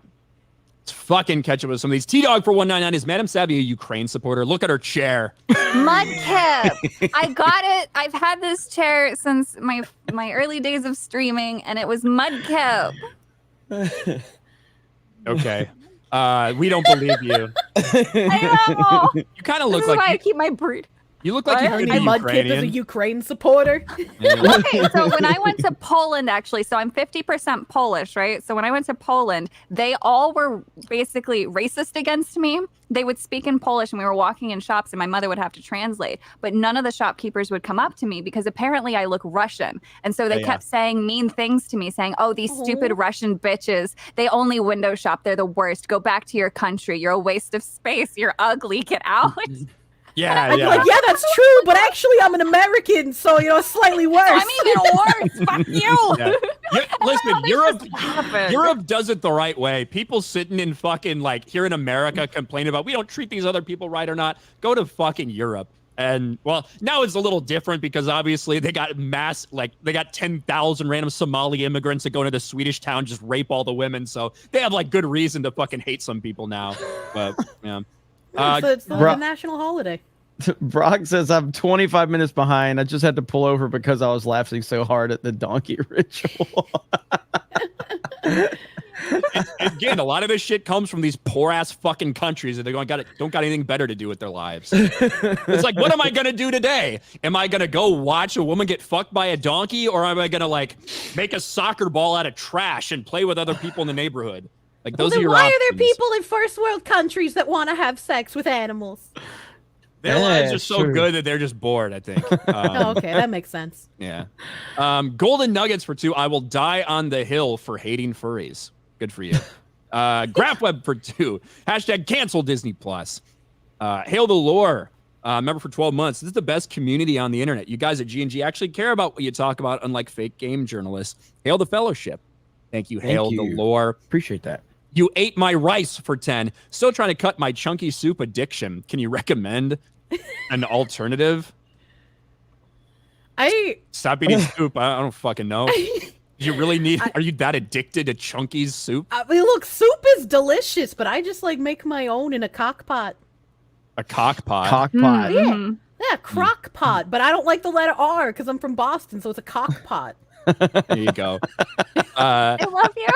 Let's fucking catch up with some of these. T-Dog for 199 is Madam Savvy a Ukraine supporter? Look at her chair. Mudkip. I got it. I've had this chair since my early days of streaming, and it was Mudkip. Okay. We don't believe you. I know. You kind of look This is like why I you, keep my breed. you look like you could be Mudkip is a Ukrainian. Ukraine supporter. Okay, so when I went to Poland, actually, so I'm 50% Polish, right? So when I went to Poland, they all were basically racist against me. They would speak in Polish, and we were walking in shops, and my mother would have to translate. But none of the shopkeepers would come up to me because apparently I look Russian. And so they kept saying mean things to me, saying, oh, these stupid Russian bitches, they only window shop. They're the worst. Go back to your country. You're a waste of space. You're ugly. Get out. Yeah, I'd be like, yeah, that's true, but actually I'm an American, so, it's slightly worse. I'm even worse. Fuck you. Yeah. Listen, Europe Europe does it the right way. People sitting in fucking like here in America complain about we don't treat these other people right or not. Go to fucking Europe. And well, now it's a little different because obviously they got they got 10,000 random Somali immigrants that go into the Swedish town, just rape all the women. So they have like good reason to fucking hate some people now. But yeah. It's the national holiday. Brock says, I'm 25 minutes behind. I just had to pull over because I was laughing so hard at the donkey ritual. Again, a lot of this shit comes from these poor ass fucking countries that don't got anything better to do with their lives. It's like, what am I gonna do today? Am I gonna go watch a woman get fucked by a donkey, or am I gonna like make a soccer ball out of trash and play with other people in the neighborhood? Like those are your why options. are there people in first world countries that want to have sex with animals? Their lives are so good that they're just bored, I think. Oh, okay, that makes sense. Yeah. Golden Nuggets for 2. I will die on the hill for hating furries. Good for you. Grapweb for 2. Hashtag cancel Disney Plus. Hail the Lore. Member for 12 months. This is the best community on the internet. You guys at G&G actually care about what you talk about, unlike fake game journalists. Hail the Fellowship. Thank you. Hail the Lore. Appreciate that. You ate my rice for 10. Still trying to cut my chunky soup addiction. Can you recommend an alternative? Stop eating soup. I don't fucking know. You really need? Are you that addicted to Chunky's soup? I mean, look, soup is delicious, but I just like make my own in a crock pot. A cock pot. Cock pot. Yeah, crock pot. But I don't like the letter R because I'm from Boston, so it's a cock pot. There you go. I love you.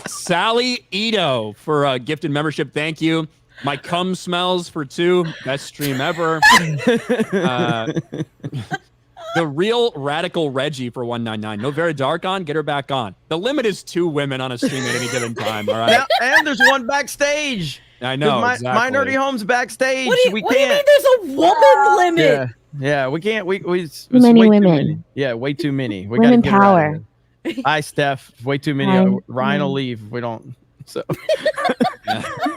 Sally Ito for a gifted membership. Thank you. My cum smells for 2. Best stream ever. The real radical Reggie for 199. No Very Dark on. Get her back on. The limit is 2 women on a stream at any given time. All right. Now, and there's one backstage. I know. Exactly. Minority Homes backstage. What do you mean there's a woman limit? Yeah, we can't. It's many way women. Too many. Yeah, way too many. We Women gotta get her out of power. there. Hi, Steph. Way too many. Hi. Ryan will leave. We don't. So.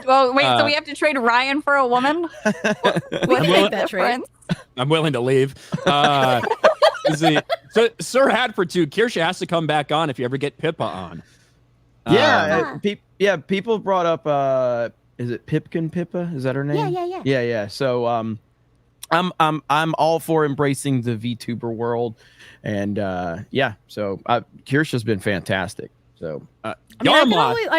Well, wait. So we have to trade Ryan for a woman? We can make that trade. I'm willing to leave. So Sir Hadford too. Kirsha has to come back on if you ever get Pippa on. People brought up. Is it Pipkin Pippa? Is that her name? Yeah. So I'm all for embracing the VTuber world, and so Kirsha's been fantastic. So I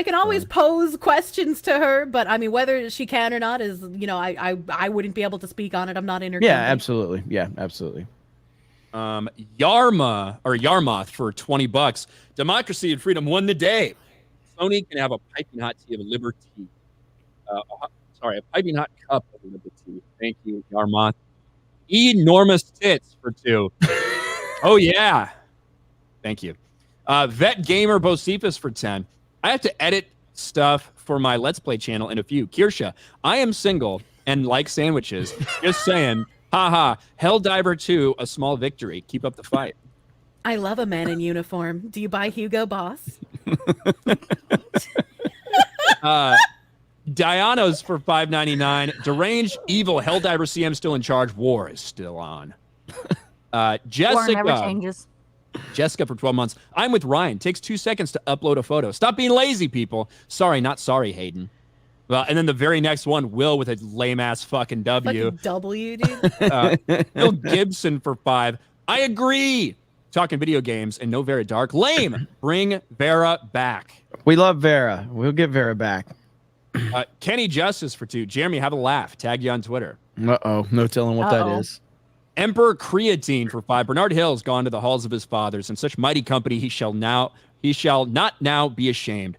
can always pose questions to her, but I mean whether she can or not is I wouldn't be able to speak on it. I'm not in her. Yeah, absolutely. Yarmoth for $20. Democracy and freedom won the day. Sony can have a piping hot tea of liberty. A piping hot cup of liberty. Thank you, Yarmoth. Enormous tits for 2. Oh yeah. Thank you. Vet Gamer Bocephus for 10. I have to edit stuff for my Let's Play channel in a few. Kirsha, I am single and like sandwiches. Just saying. Haha. Helldiver 2, a small victory. Keep up the fight. I love a man in uniform. Do you buy Hugo Boss? Dianos for $5.99. Deranged Evil Helldiver CM still in charge. War is still on. Jessica. War never changes. Jessica for 12 months. I'm with Ryan. Takes 2 seconds to upload a photo. Stop being lazy, people. Sorry, not sorry, Hayden. Well, and then the very next one, Will with a lame ass fucking W. Fucking W, dude. Bill Gibson for 5. I agree. Talking video games and no Vera Dark. Lame. Bring Vera back. We love Vera. We'll get Vera back. Kenny Justice for 2. Jeremy, have a laugh. Tag you on Twitter. Uh-oh. No telling what that is. Emperor Creatine for 5. Bernard Hill's gone to the halls of his fathers. In such mighty company, he shall not now be ashamed.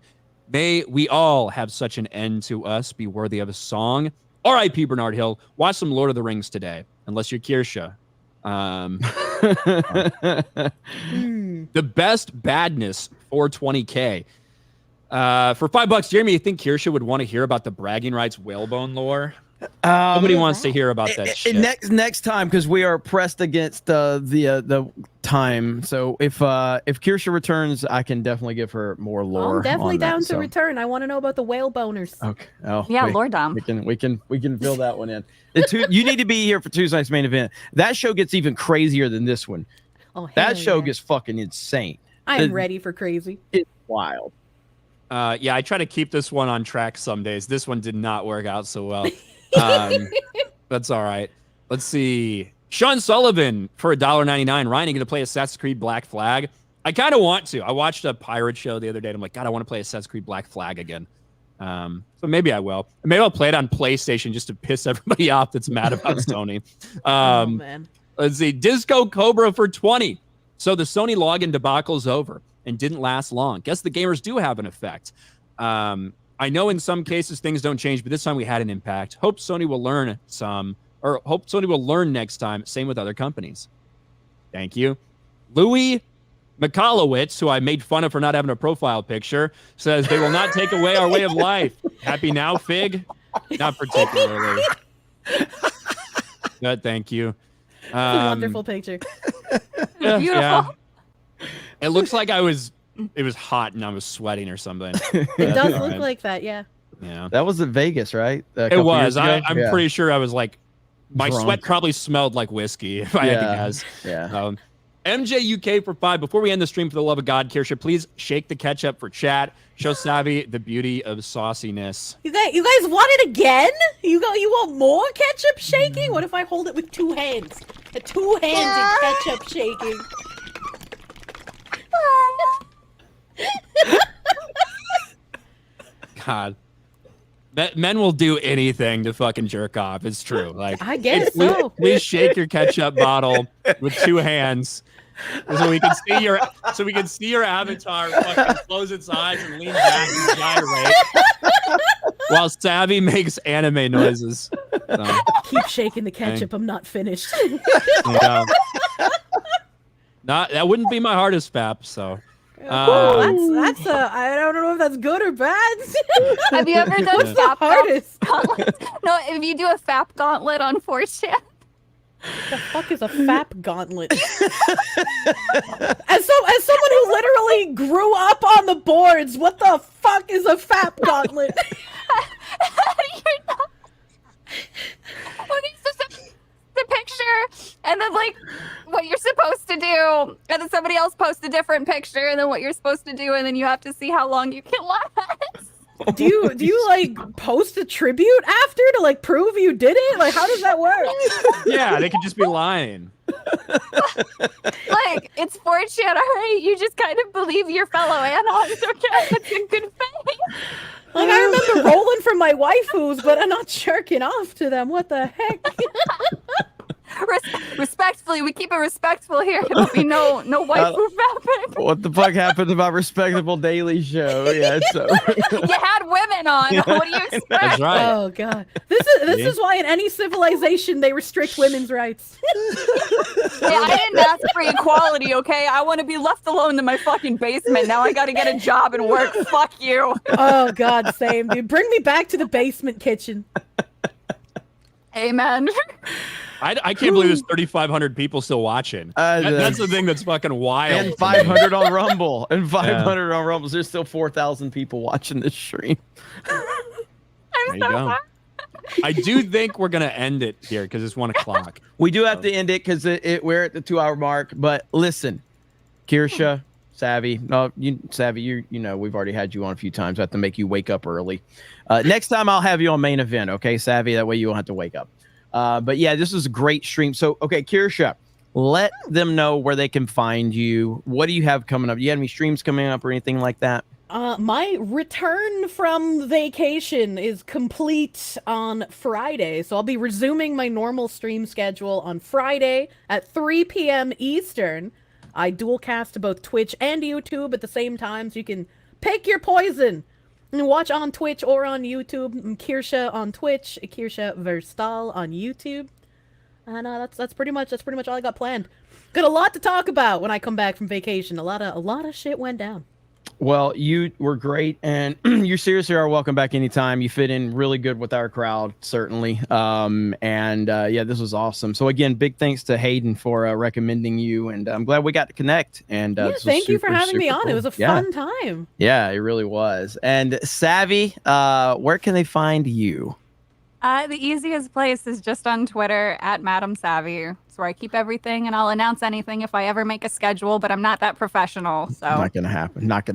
May we all have such an end to us be worthy of a song. R.I.P. Bernard Hill. Watch some Lord of the Rings today, unless you're Kirsha. The best badness for 20K. For $5, Jeremy, you think Kirsha would want to hear about the bragging rights whalebone lore? Nobody wants to hear about that shit. Next time, because we are pressed against the time. So if Kirsha returns, I can definitely give her more lore. I'm definitely on down that, to return. I want to know about the whale boners. Okay. Oh, yeah, Lore Dom. We can fill that one in. You need to be here for Tuesday night's main event. That show gets even crazier than this one. Oh, that show gets fucking insane. I am ready for crazy. It's wild. I try to keep this one on track some days. This one did not work out so well. That's all right. Let's see. Sean Sullivan for $1.99. Ryan, are you going to play Assassin's Creed Black Flag? I kind of want to. I watched a pirate show the other day, and I'm like, God, I want to play Assassin's Creed Black Flag again. So maybe I will. Maybe I'll play it on PlayStation just to piss everybody off that's mad about Sony. Oh, man. Let's see. Disco Cobra for 20. So the Sony login debacle is over and didn't last long. Guess the gamers do have an effect. I know in some cases things don't change, but this time we had an impact. Hope Sony will learn next time. Same with other companies. Thank you. Louis Mikalowicz, who I made fun of for not having a profile picture, says they will not take away our way of life. Happy now, Fig? Not particularly. Good, thank you. It's a wonderful picture. Beautiful. Yeah. It looks like it was hot and I was sweating or something. It does look like that, yeah. Yeah. That was in Vegas, right? It was. I'm pretty sure I was like, my drunk. sweat probably smelled like whiskey, if I had to guess. Yeah. MJ UK for 5. Before we end the stream, for the love of God, Kirsha, please shake the ketchup for chat. Show Savvy the beauty of sauciness. You guys want it again? You want more ketchup shaking? What if I hold it with 2 hands? A 2-handed ketchup shaking. God. Men will do anything to fucking jerk off. It's true. Like, I guess so. Please shake your ketchup bottle with 2 hands, so we can see your avatar fucking close its eyes and lean back and gyrate, while Savvy makes anime noises. So, Keep shaking the ketchup. I'm not finished. yeah. That wouldn't be my hardest fap. So. That's I don't know if that's good or bad. Have you ever done What's the hardest? No, if you do a FAP gauntlet on 4chan. The fuck is a FAP gauntlet? As someone who literally grew up on the boards, what the fuck is a FAP gauntlet? You're not... Well, it's just the picture, and then like what you're supposed to do, and then somebody else posts a different picture, and then what you're supposed to do, and then you have to see how long you can last. Do you like post a tribute after to like prove you did it? Like, how does that work? Yeah, they could just be lying. Like, it's 4chan, all right? You just kind of believe your fellow anons, okay? It's in good faith. Like, I remember rolling for my waifus, but I'm not jerking off to them. What the heck? Respectfully, we keep it respectful here. There'll be no waifu fapping. What the fuck happened to my respectable daily show? Yeah, so You had women on. What do you expect? That's right. Oh god, this is why in any civilization they restrict women's rights. Hey, I didn't ask for equality, okay? I want to be left alone in my fucking basement. Now I got to get a job and work. Fuck you. Oh god, same dude. Bring me back to the basement kitchen. Amen. I can't believe there's 3,500 people still watching. That's the thing that's fucking wild. and 500 on Rumble, and 500 on Rumble. There's still 4,000 people watching this stream. I'm There you so go. sorry. I do think we're gonna end it here because it's 1 o'clock. We do have to end it because we're at the 2-hour mark. But listen, Kirsha, Savvy, Savvy, you know we've already had you on a few times. I have to make you wake up early. Next time I'll have you on main event, okay, Savvy? That way you won't have to wake up. But yeah, this is a great stream. So, okay, Kirsha, let them know where they can find you. What do you have coming up? Do you have any streams coming up or anything like that? My return from vacation is complete on Friday, so I'll be resuming my normal stream schedule on Friday at 3 p.m. Eastern. I dual cast to both Twitch and YouTube at the same time, so you can pick your poison. And watch on Twitch or on YouTube. I'm Kirsha on Twitch, Kirsha Verstal on YouTube. And that's pretty much all I got planned. Got a lot to talk about when I come back from vacation. A lot of shit went down. Well, you were great, and you seriously are welcome back anytime. You fit in really good with our crowd, certainly. Yeah, this was awesome. So again, big thanks to Hayden for recommending you, and I'm glad we got to connect. And yeah, thank you for having me on. Cool. It was a fun time. Yeah, it really was. And Savvy, where can they find you? The easiest place is just on Twitter at Madam Savvy. It's where I keep everything, and I'll announce anything if I ever make a schedule, but I'm not that professional. So Not gonna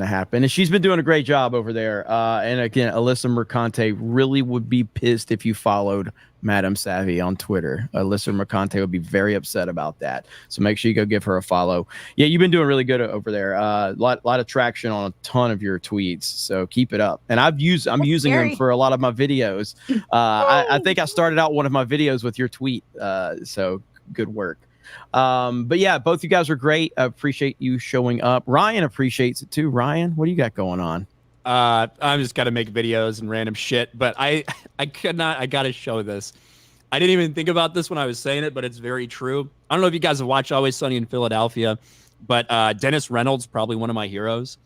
happen. And she's been doing a great job over there. And again, Alyssa Mercante really would be pissed if you followed Madam Savvy on Twitter. Alyssa Mercante would be very upset about that. So make sure you go give her a follow. Yeah, you've been doing really good over there. Lot of traction on a ton of your tweets. So keep it up. And I'm using them for a lot of my videos. I think I started out one of my videos with your tweet. So good work. But yeah, both you guys are great. I appreciate you showing up. Ryan appreciates it too. Ryan, what do you got going on? I'm just got to make videos and random shit, but I got to show this. I didn't even think about this when I was saying it, but it's very true. I don't know if you guys have watched Always Sunny in Philadelphia, but Dennis Reynolds, probably one of my heroes.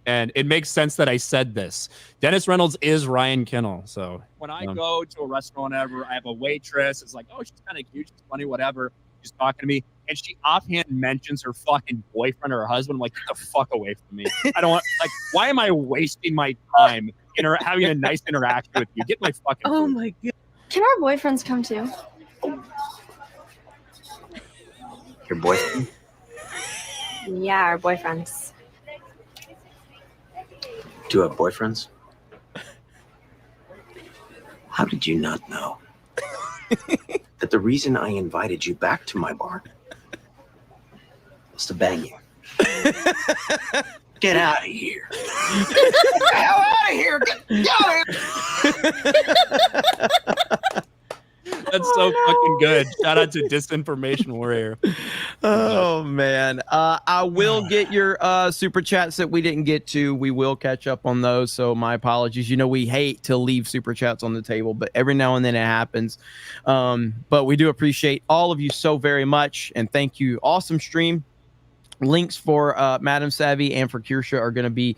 And it makes sense that I said this. Dennis Reynolds is Ryan Kinnell. So when I go to a restaurant ever, I have a waitress. It's like, oh, she's kind of cute. She's funny, whatever. She's talking to me. And she offhand mentions her fucking boyfriend or her husband. I'm like, get the fuck away from me. I don't want, like, why am I wasting my time having a nice interaction with you? Get my fucking Oh food. my god. Can our boyfriends come too? Your boyfriend? Yeah, our boyfriends. Do you have boyfriends? How did you not know that the reason I invited you back to my bar was to bang you? Get out of here. Get the hell out of here. Get out of here. That's so fucking good. Shout out to Disinformation Warrior. Oh man, I will get your super chats that we didn't get to. We will catch up on those, so my apologies. You know we hate to leave super chats on the table, but every now and then it happens. But we do appreciate all of you so very much, and thank you. Awesome stream. links for Madam Savvy and for Kirsha are going to be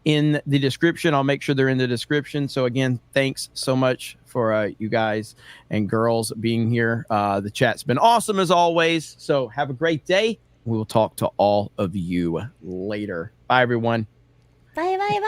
in the description. I'll make sure they're in the description. So again, thanks so much for you guys and girls being here. The chat's been awesome as always. So have a great day. We will talk to all of you later. Bye, everyone. Bye, bye, bye.